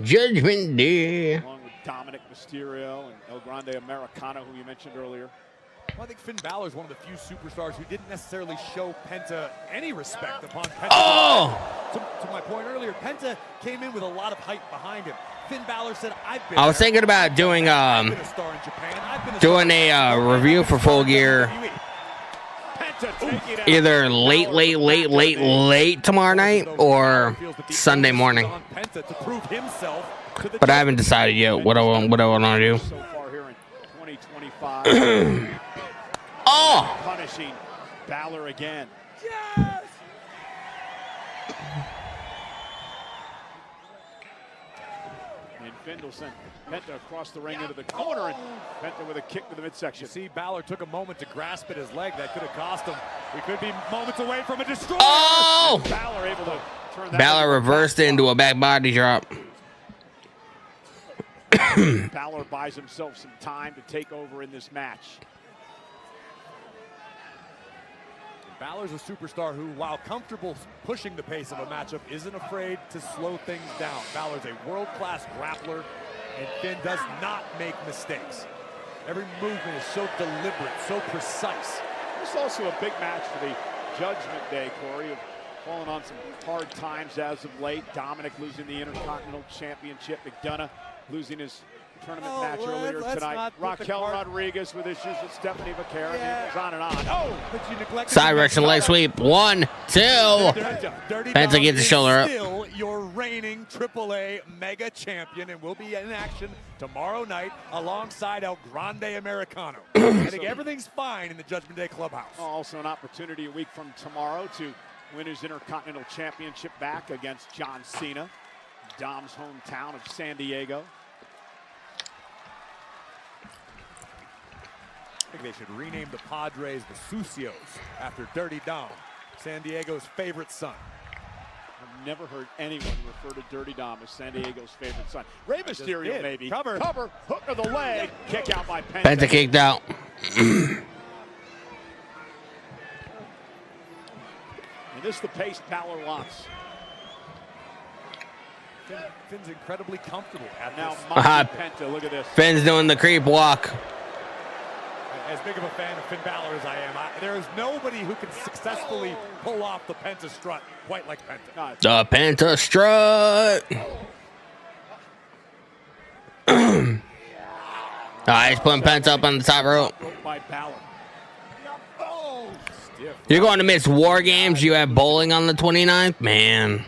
Judgment Day. Along with Dominic Mysterio and El Grande Americano, who you mentioned earlier. Well, I think Finn Balor is one of the few superstars who didn't necessarily show Penta any respect upon Penta. Oh! To my point earlier, Penta came in with a lot of hype behind him. Finn Balor said, I was thinking about doing a review for Full Gear either late tomorrow night or Sunday morning. But I haven't decided yet what I want to do. So far here in 2025. Oh! Punishing Balor again. Yes! And Finn will send Penta across the ring into the corner, and Penta with a kick to the midsection. You see, Balor took a moment to grasp at his leg. That could have cost him. We could be moments away from a destroyer. Oh! Balor able to turn that. Balor reversed it into a back body drop. Balor buys himself some time to take over in this match. Balor's a superstar who, while comfortable pushing the pace of a matchup, isn't afraid to slow things down. Balor's a world-class grappler, and Finn does not make mistakes. Every movement is so deliberate, so precise. This is also a big match for the Judgment Day, Corey, of fallen on some hard times as of late. Dominic losing the Intercontinental Championship. McDonough losing his tournament match earlier tonight. Raquel Rodriguez with issues with Stephanie Vaquera. It goes on and on. Oh, but you neglected Side Russian leg sweep. 1, 2. Penta gets the shoulder up. Still your reigning AAA mega champion, and will be in action tomorrow night alongside El Grande Americano. I think everything's fine in the Judgment Day clubhouse. Also an opportunity a week from tomorrow to win his Intercontinental Championship back against John Cena. Dom's hometown of San Diego. I think they should rename the Padres the Sucios after Dirty Dom, San Diego's favorite son. I've never heard anyone refer to Dirty Dom as San Diego's favorite son. Rey Mysterio, maybe. Cover, hook of the leg, kick out by Penta. Penta kicked out. And this is the pace Balor wants. Finn's incredibly comfortable at now. This. Penta, look at this. Finn's doing the creep walk. as big of a fan of Finn Balor as I am, there is nobody who can successfully pull off the Penta strut quite like Penta. The Penta strut. He's putting Penta up on the top rope. You're going to miss War Games. You have bowling on the 29th? Man.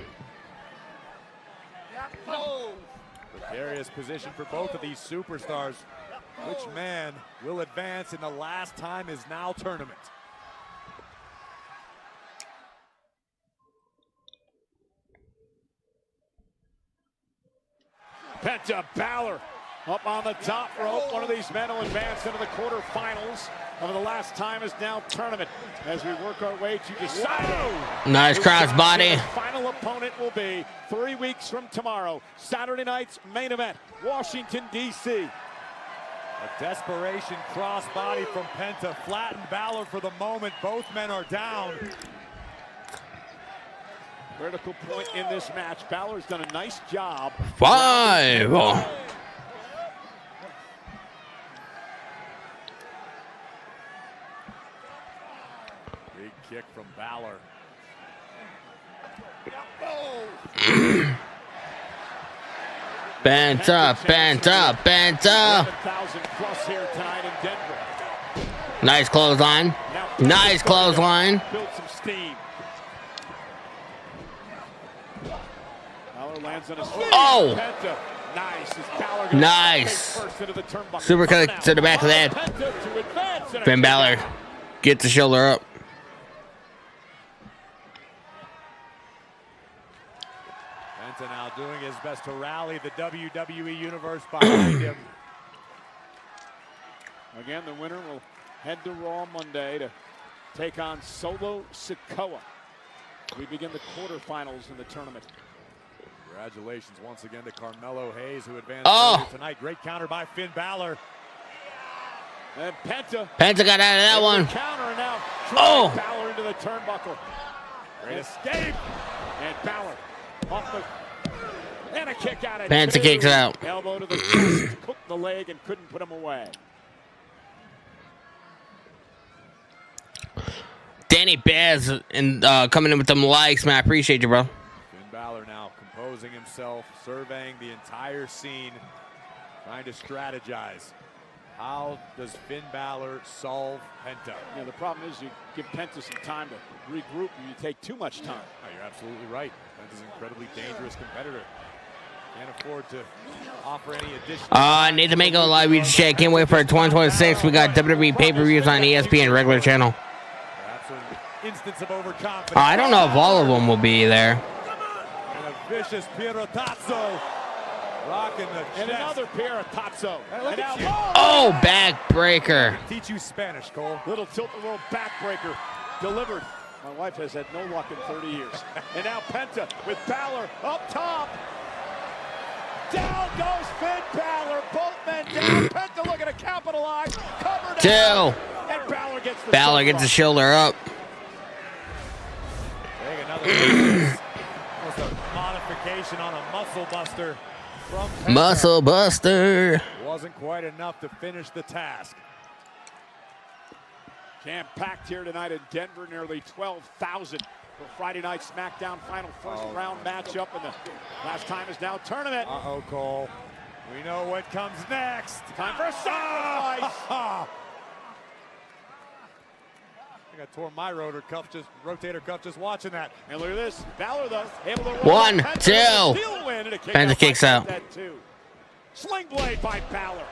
Precarious position for both of these superstars. Which man will advance in the last time is now tournament? Penta, Balor up on the top rope. One of these men will advance into the quarterfinals of the last time is now tournament. As we work our way to decide. Nice crossbody. Final opponent will be 3 weeks from tomorrow. Saturday night's main event, Washington, D.C. A desperation crossbody from Penta. Flattened Balor for the moment. Both men are down. Critical point in this match. Balor's done a nice job. 5. Big kick from Balor. Penta, Penta, Penta. 11,000 plus here tonight in Denver. Nice clothesline. Nice clothesline. Build some steam. Balor lands on his feet. Oh! Penta. Nice. Balor gonna Nice. first into the turnbuckle. Super kick to the back of the head. Penta to advance and a Finn kick Balor out. gets the shoulder up. Penta now doing his best to rally the WWE Universe behind him. Again, the winner will head to Raw Monday to take on Solo Sikoa. We begin the quarterfinals in the tournament. Congratulations once again to Carmelo Hayes, who advanced Oh. tonight. Great counter by Finn Balor. And Penta. Penta got out of that one. Counter and now Oh. Balor into the turnbuckle. Great escape. And Balor off the. And a kick out of Penta two. kicks out. Elbow to the chest, cooked the leg and couldn't put him away. Danny Baz and coming in with them likes, man. I appreciate you, bro. Finn Balor now composing himself, surveying the entire scene, trying to strategize. How does Finn Balor solve Penta? Yeah, the problem is you give Penta some time to regroup and you take too much time. Oh, you're absolutely right. Penta's an incredibly dangerous competitor. Can't afford to offer any additional. Nathan Mako live reach chat. Can't wait for 2026. We got WWE pay-per-views on ESPN regular channel. Perhaps an instance of overconfidence. I don't know if all of them will be there. And a vicious Pierotazzo. Rocking the chest. And another Pierotazzo. And now, Oh, backbreaker. Teach you Spanish, Cole. Little tilt-a-whirl backbreaker delivered. My wife has had no luck in 30 years. And now Penta with Balor up top. Down goes Finn Balor. Both men down. Penta looking to capitalize. Covered 2. out. And Balor gets the Balor gets the shoulder up. Take another almost a modification on a muscle buster from Penta. Muscle buster. Wasn't quite enough to finish the task. Jam-packed here tonight in Denver. Nearly 12,000 for Friday Night SmackDown final first round matchup. And the last time is now tournament. Uh-oh, Cole. We know what comes next. Time for a sacrifice. I think I tore my rotator cuff just watching that. And look at this. Balor, though, able to roll. 1, Penta 2. with a steel win and a kick Penta out kicks by out. That too. Sling blade by Balor.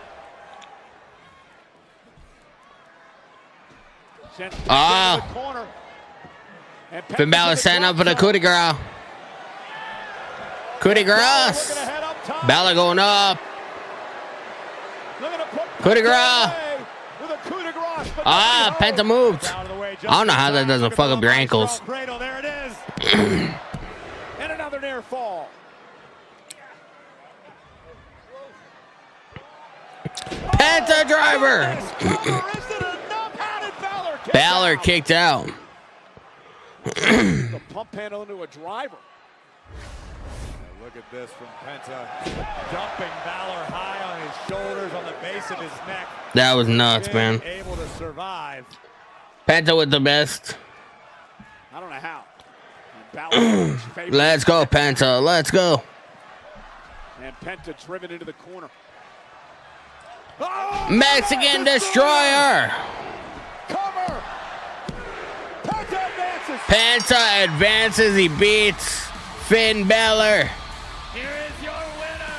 Sent Penta to the corner. And Finn Balor setting up for the coup de grace. Coup de grace. Balor going up. Coup de grace. Penta moved. I don't know how that doesn't fuck up your ankles. There it is. And another near fall. Penta driver. Balor kicked out. The pump handle into a driver. Look at this from Penta. Dumping Balor high on his shoulders, on the base of his neck. That was nuts, man. Able to survive. Penta with the best. I don't know how. Balor, Let's go, Penta. Let's go. and Penta driven into the corner. Oh, Mexican Destroyer. Cover. Penta advances. Penta advances. He beats Finn Balor. Here is your winner,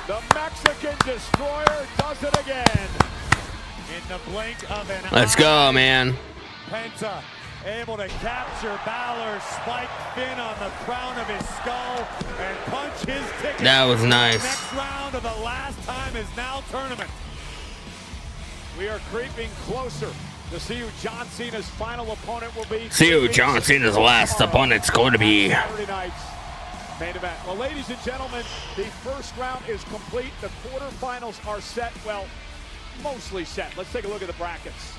The Mexican Destroyer does it again. In the blink of an Let's eye, go, man. Penta able to capture Balor, spike Finn on the crown of his skull, and punch his ticket. That was nice. The next round of the last time is now tournament. We are creeping closer to see who John Cena's final opponent will be. See who John Cena's last opponent's going to be. Saturday night's main event. Well, ladies and gentlemen, the first round is complete. The quarterfinals are set. Well, mostly set. Let's take a look at the brackets.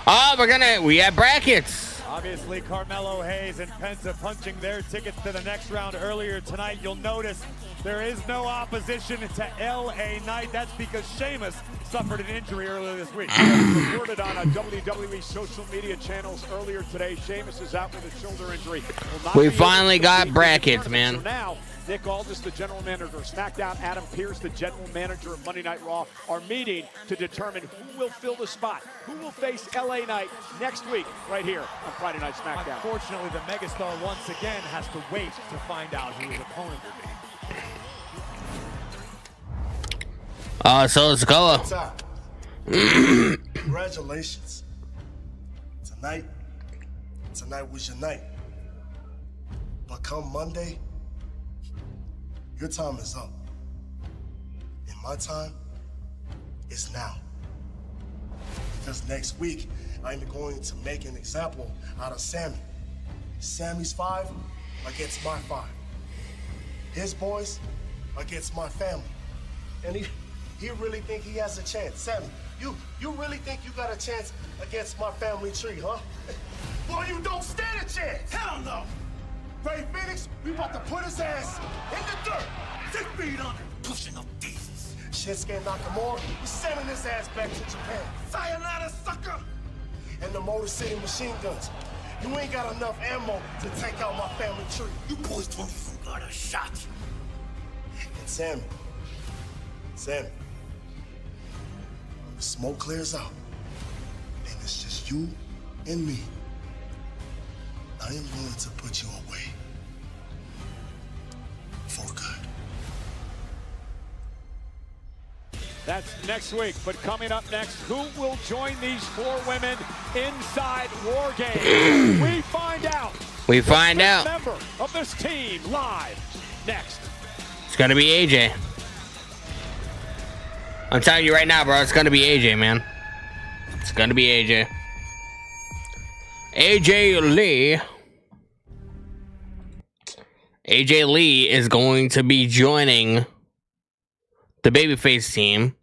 Oh, we have brackets. Obviously, Carmelo Hayes and Penta punching their tickets to the next round earlier tonight. You'll notice there is no opposition to L.A. Knight. That's because Sheamus suffered an injury earlier this week. Reported on WWE social media channels earlier today, Sheamus is out with a shoulder injury. We finally got brackets, man. So now, Nick Aldis, the general manager of SmackDown, Adam Pearce, the general manager of Monday Night Raw, are meeting to determine who will fill the spot, who will face LA Knight next week right here on Friday Night SmackDown. Unfortunately, the megastar once again has to wait to find out who his opponent will be. So let's go. Congratulations. Tonight was your night. But come Monday, your time is up. And my time is now. Because next week, I'm going to make an example out of Sammy. Sammy's 5 against my 5. His boys against my family. And he really think he has a chance. Sammy, you really think you got a chance against my family tree, huh? Well, you don't stand a chance. Hell no. Ray Phoenix, we about to put his ass in the dirt. 6 feet under, pushing up Jesus. Shinsuke Nakamura, we sending his ass back to Japan. Sayonara, sucker. And the Motor City machine guns. You ain't got enough ammo to take out my family tree. You boys don't even got a shot. And Sammy, when the smoke clears out, and it's just you and me, I am going to put you away. For good. That's next week, but coming up next, who will join these 4 women inside War Games? We find out. We find out. Member of this team live next. It's gonna be AJ. I'm telling you right now, bro. It's gonna be AJ, man. It's gonna be AJ. AJ Lee. AJ Lee is going to be joining the babyface team,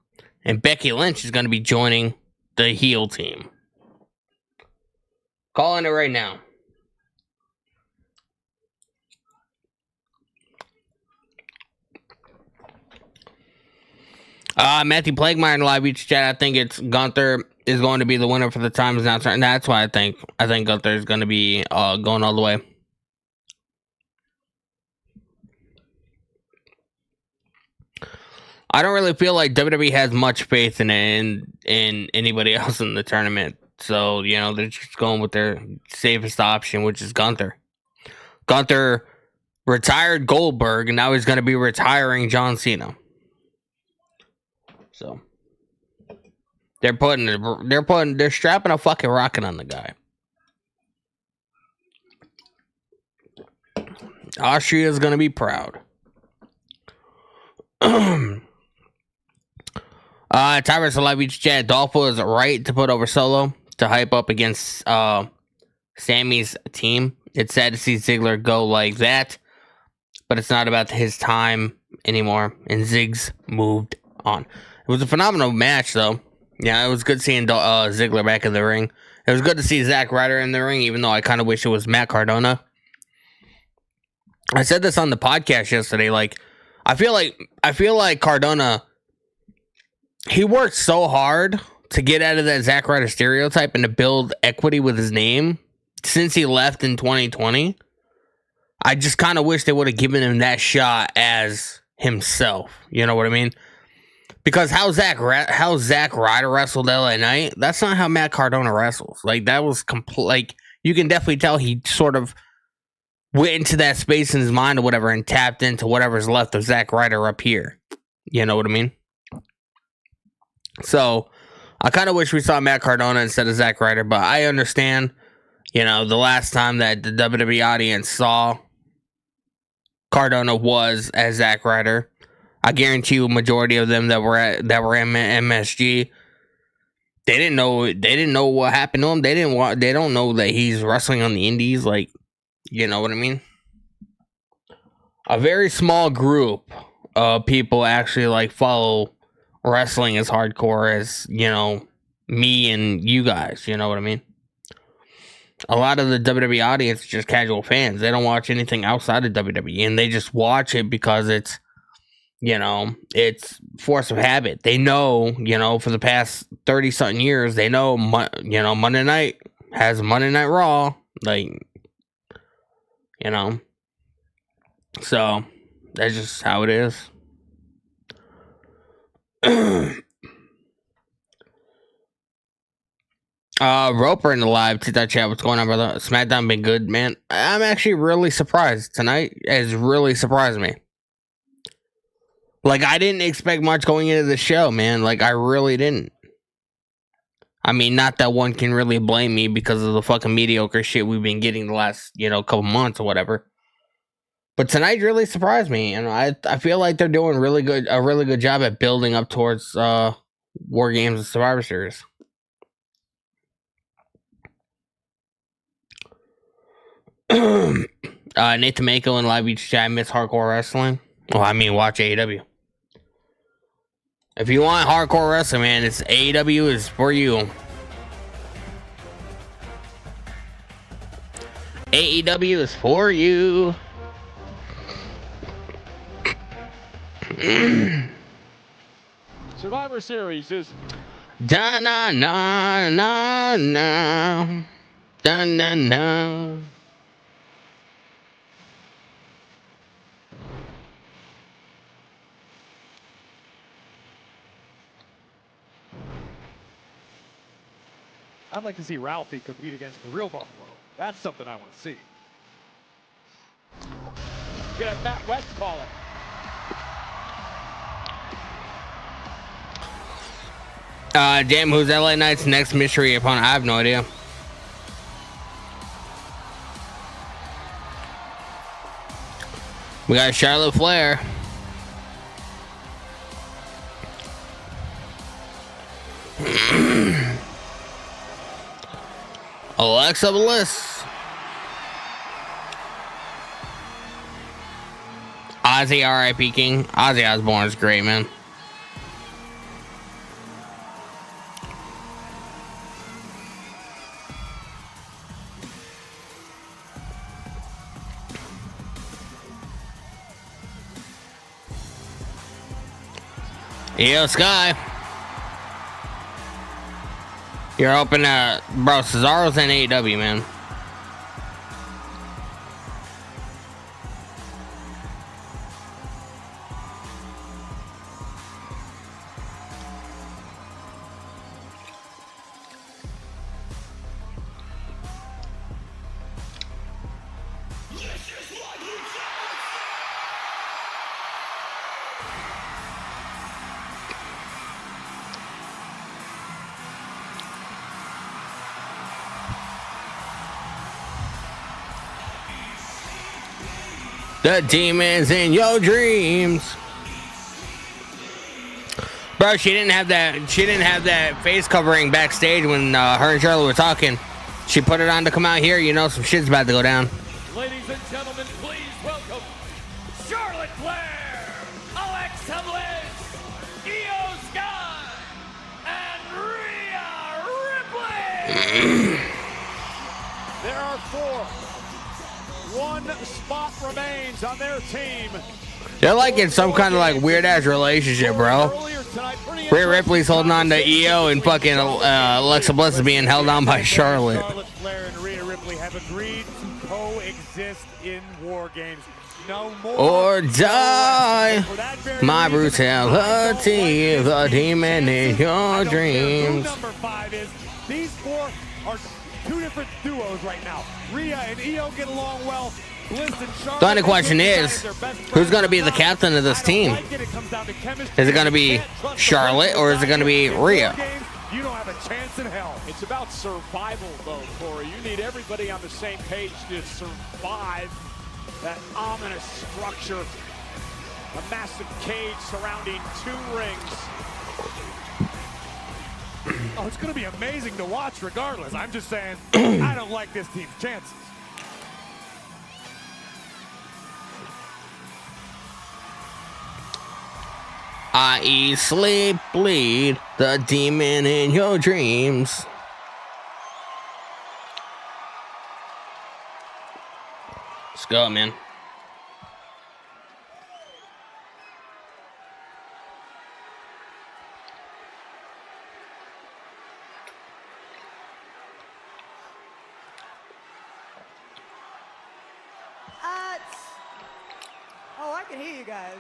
and Becky Lynch is going to be joining the heel team. Calling it right now. Matthew Plaguemeyer in the live beach chat. I think it's Gunther is going to be the winner for the times now. And that's why I think Gunther is going to be going all the way. I don't really feel like WWE has much faith in anybody else in the tournament. So, you know, they're just going with their safest option, which is Gunther. Gunther retired Goldberg, and now he's going to be retiring John Cena. So, they're strapping a fucking rocket on the guy. Austria is going to be proud. Tyrus Alive chat. Dolph was right to put over Solo to hype up against Sammy's team. It's sad to see Ziggler go like that, but it's not about his time anymore. And Ziggs moved on. It was a phenomenal match, though. Yeah, it was good seeing Ziggler back in the ring. It was good to see Zack Ryder in the ring, even though I kind of wish it was Matt Cardona. I said this on the podcast yesterday. Like, I feel like Cardona, he worked so hard to get out of that Zack Ryder stereotype and to build equity with his name since he left in 2020. I just kind of wish they would have given him that shot as himself. You know what I mean? Because how Zack Ryder wrestled LA Knight, that's not how Matt Cardona wrestles. Like, that was complete. Like, you can definitely tell he sort of went into that space in his mind or whatever and tapped into whatever's left of Zack Ryder up here. You know what I mean? So, I kind of wish we saw Matt Cardona instead of Zack Ryder, but I understand, you know, the last time that the WWE audience saw Cardona was as Zack Ryder. I guarantee you a majority of them that were in MSG, they didn't know what happened to him. They don't know that he's wrestling on the indies, like, you know what I mean? A very small group of people actually like follow wrestling as hardcore as, you know, me and you guys, you know what I mean? A lot of the WWE audience is just casual fans. They don't watch anything outside of WWE, and they just watch it because it's, you know, it's force of habit. They know, you know, for the past 30-something years, they know, you know, Monday Night has Monday Night Raw, like, you know. So, that's just how it is. Roper in the live TikTok chat. What's going on, brother? SmackDown been good, man. I'm actually really surprised. Tonight has really surprised me. Like, I didn't expect much going into the show, man. Like, I really didn't. I mean, not that one can really blame me because of the fucking mediocre shit we've been getting the last, you know, couple months or whatever. But tonight really surprised me, and I feel like they're doing a really good job at building up towards War Games and Survivor Series. Nathan Mako in live each chat, miss hardcore wrestling. Well, I mean, watch AEW. If you want hardcore wrestling, man, it's AEW is for you. AEW is for you. Survivor Series is Da na na na na da na na. I'd like to see Ralphie compete against the real Buffalo. That's something I want to see. get a Matt West call it. Damn, who's LA Knight's next mystery opponent? I have no idea. We got Charlotte Flair. Alexa Bliss. Ozzy R.I.P. King. Ozzy Osbourne is great, man. Yo, Sky. You're hoping bro, Cesaro's in AEW, man. The demons in your dreams. Bro, she didn't have that face covering backstage when her and Charlotte were talking. She put it on to come out here, you know some shit's about to go down. Ladies and gentlemen, please welcome Charlotte Flair, Alexa Bliss, Io Sky, and Rhea Ripley. There are 4. One spot remains on their team They're like in some kind of like weird ass relationship, bro. Rhea Ripley's holding on to EO, and fucking Alexa Bliss is being held on by Charlotte. Charlotte Flair and Rhea Ripley have agreed to coexist in War Games. No more Or die. My brutality, the demon in your dreams. Number 5 is these four are two different duos right now. Rhea and EO get along well. Bliss and Charlotte. The only question is, who's going to be the captain of this team? Is it going to be Charlotte or is it going to be Rhea? You don't have a chance in hell. It's about survival, though, Corey. You need everybody on the same page to survive that ominous structure. A massive cage surrounding 2 rings. Oh, it's going to be amazing to watch regardless. I'm just saying, I don't like this team's chances. I eat, sleep, bleed, the demon in your dreams. Let's go, man. Oh, I can hear you guys.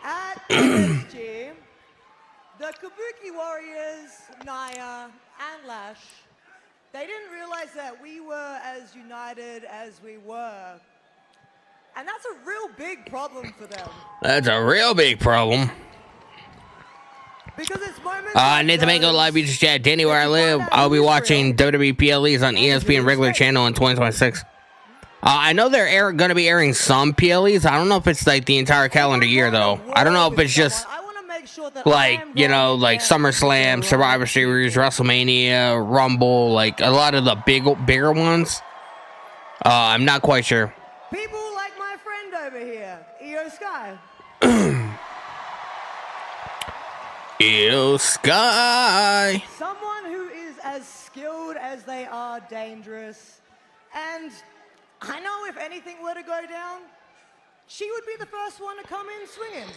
At this gym, the Kabuki Warriors, Naya and Lash, they didn't realize that we were as united as we were. And that's a real big problem for them. That's a real big problem. Because it's moments Nathan Mango Live Beaches Chat, Danny where I live. I'll be watching WWE PLEs on ESPN regular channel in 2026. I know they're going to be airing some PLEs. I don't know if it's like the entire calendar year though. I don't know if it's just like, you know, like SummerSlam, Survivor Series, WrestleMania, Rumble, like a lot of the bigger ones. I'm not quite sure. People like my friend over here, EO Sky. EO Sky. Someone who is as skilled as they are dangerous. And I know if anything were to go down, she would be the first one to come in swinging.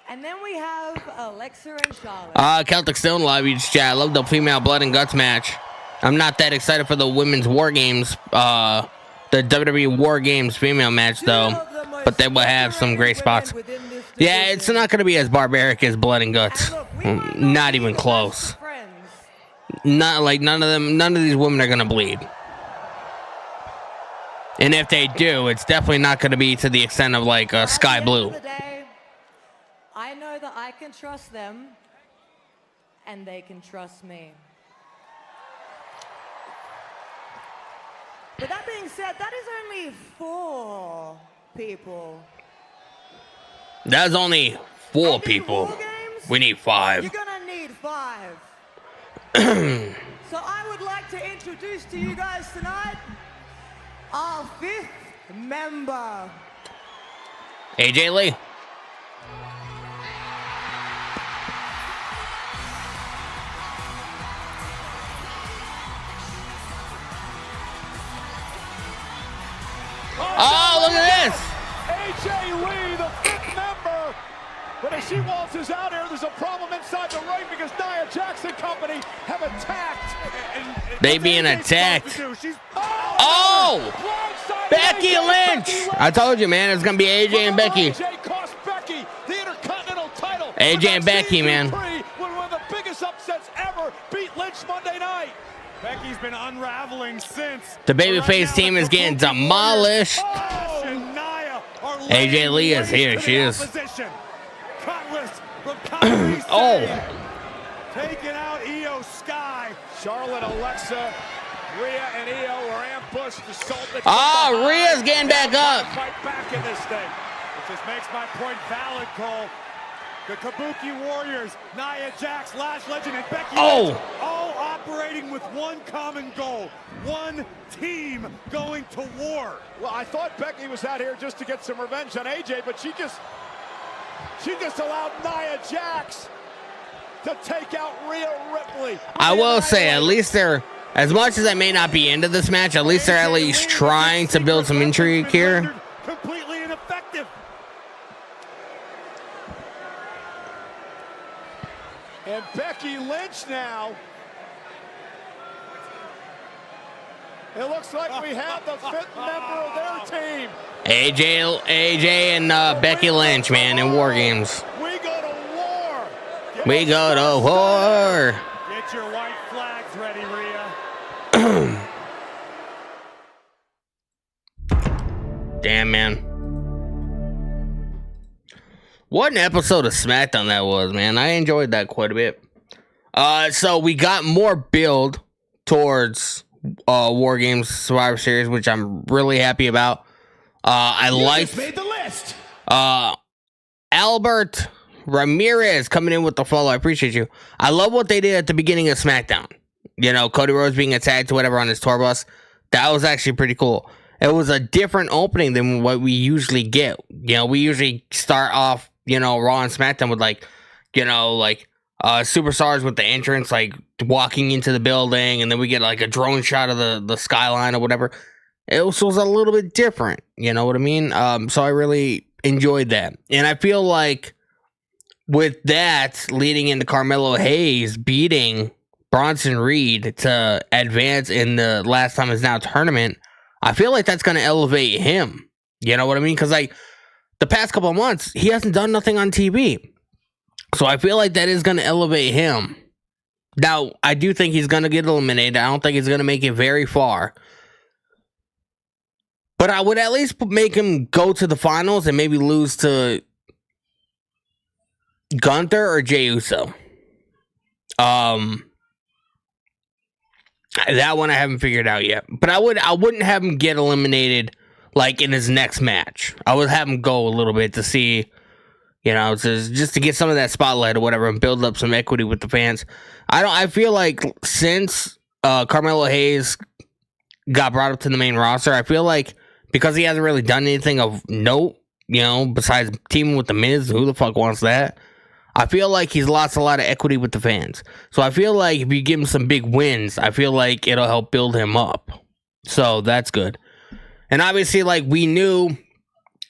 And then we have Alexa and Charlotte. Celtic Stone Live Beaches Chat. I love the female blood and guts match. I'm not that excited for the women's War Games, the WWE War Games female match though, but they will have some great spots. Yeah, it's not going to be as barbaric as blood and guts. Not even close. Not like none of these women are going to bleed. And if they do, it's definitely not going to be to the extent of like Sky Blue. I know that I can trust them, and they can trust me. But that being said, that is only 4 people. That's only 4 people. We need 5. You're gonna need 5. So I would like to introduce to you guys tonight our 5th member. AJ Lee. Oh, look at this! AJ Lee, the 5th member. But as she waltzes out here, there's a problem inside the ring because Nia Jax and company have attacked. They being attacked. Oh! Becky Lynch! I told you, man, it's gonna be AJ and Becky. AJ cost Becky the Intercontinental title. AJ and Becky, man. One of the biggest upsets ever beat Lynch Monday night. Becky's been unraveling since. The babyface team is getting demolished. AJ Lee is here. She is. Oh. Taking out EO Sky. Charlotte, Alexa, Rhea, and EO are ambushed, assaulted. Rhea's getting back up. Fight back in this thing. It just makes my point valid, Cole. The Kabuki Warriors, Nia Jax, Lash Legend, and Becky Lynch all operating with one common goal, one team going to war. Well, I thought Becky was out here just to get some revenge on AJ, but she just allowed Nia Jax to take out Rhea Ripley. I will say, at least they're, as much as I may not be into this match, at least they're at least trying to build some intrigue here. Completely ineffective. And Becky Lynch now. It looks like we have the 5th member of their team. AJ and Becky Lynch, man, in War Games. We go to war. We go to war. Get your white flags ready, Rhea. Damn, man. What an episode of SmackDown that was, man. I enjoyed that quite a bit. So we got more build towards War Games Survivor Series, which I'm really happy about. I liked made the list. Albert Ramirez coming in with the follow. I appreciate you. I love what they did at the beginning of SmackDown. You know, Cody Rhodes being attacked to whatever on his tour bus. That was actually pretty cool. It was a different opening than what we usually get. You know, we usually start off, you know, Raw and SmackDown with like, you know, like superstars with the entrance, like walking into the building, and then we get like a drone shot of the skyline or whatever. It was a little bit different, you know what I mean? So I really enjoyed that. And I feel like with that leading into Carmelo Hayes beating Bronson Reed to advance in the Last Time Is Now tournament, I feel like that's going to elevate him. You know what I mean? Because like the past couple of months, he hasn't done nothing on TV. So I feel like that is going to elevate him. Now, I do think he's going to get eliminated. I don't think he's going to make it very far. But I would at least make him go to the finals and maybe lose to Gunther or Jey Uso. That one I haven't figured out yet. But I wouldn't have him get eliminated like in his next match. I would have him go a little bit to see, you know, just to get some of that spotlight or whatever and build up some equity with the fans. I feel like since Carmelo Hayes got brought up to the main roster, I feel like because he hasn't really done anything of note, you know, besides teaming with The Miz, who the fuck wants that? I feel like he's lost a lot of equity with the fans. So I feel like if you give him some big wins, I feel like it'll help build him up. So that's good. And obviously, like we knew,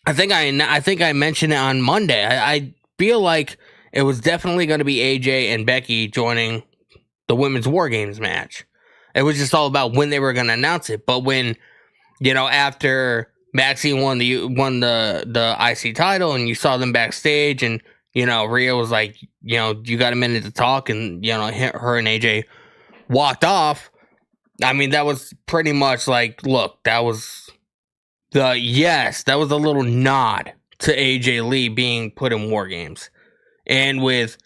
I think I mentioned it on Monday. I feel like it was definitely going to be AJ and Becky joining the Women's War Games match. It was just all about when they were going to announce it. But when, you know, after Maxine won the IC title and you saw them backstage and, you know, Rhea was like, you know, you got a minute to talk, and, you know, her and AJ walked off. I mean, that was pretty much like, look, that was a little nod to AJ Lee being put in War Games. And with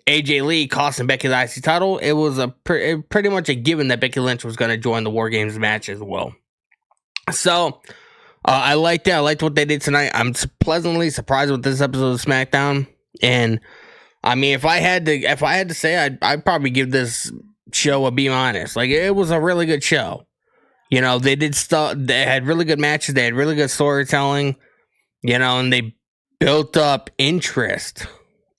AJ Lee costing Becky the IC title, it was pretty much a given that Becky Lynch was going to join the War Games match as well. So, I liked it. I liked what they did tonight. I'm pleasantly surprised with this episode of SmackDown. And I mean, if I had to say, I'd probably give this show a B-. Like, it was a really good show. You know, they did stuff. They had really good matches. They had really good storytelling. You know, and they built up interest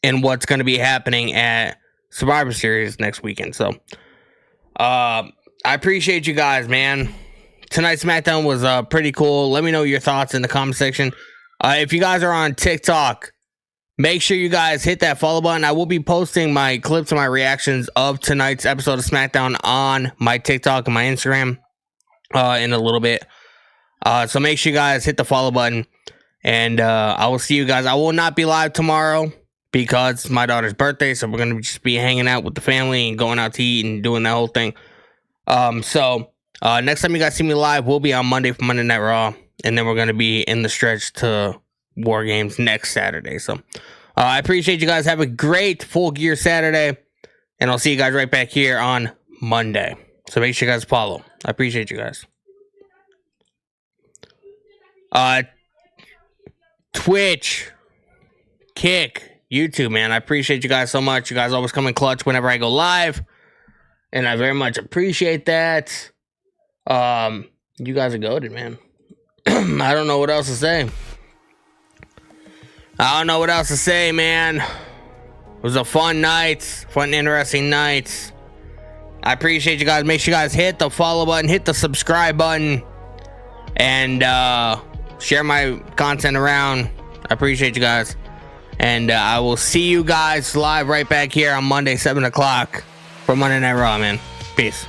in what's going to be happening at Survivor Series next weekend. So, I appreciate you guys, man. Tonight's SmackDown was pretty cool. Let me know your thoughts in the comment section. If you guys are on TikTok, make sure you guys hit that follow button. I will be posting my clips and my reactions of tonight's episode of SmackDown on my TikTok and my Instagram in a little bit. So make sure you guys hit the follow button. And I will see you guys. I will not be live tomorrow because it's my daughter's birthday. So we're going to just be hanging out with the family and going out to eat and doing that whole thing. So next time you guys see me live, we'll be on Monday for Monday Night Raw. And then we're going to be in the stretch to War Games next Saturday. So I appreciate you guys. Have a great Full Gear Saturday. And I'll see you guys right back here on Monday. So make sure you guys follow. I appreciate you guys. Twitch, Kick, YouTube, man. I appreciate you guys so much. You guys always come in clutch whenever I go live. And I very much appreciate that. You guys are goated, man. I don't know what else to say. Man. It was a fun night. Fun, interesting night. I appreciate you guys. Make sure you guys hit the follow button, hit the subscribe button, and share my content around. I appreciate you guys. And I will see you guys live right back here on Monday, 7 o'clock for Monday Night Raw, man. Peace.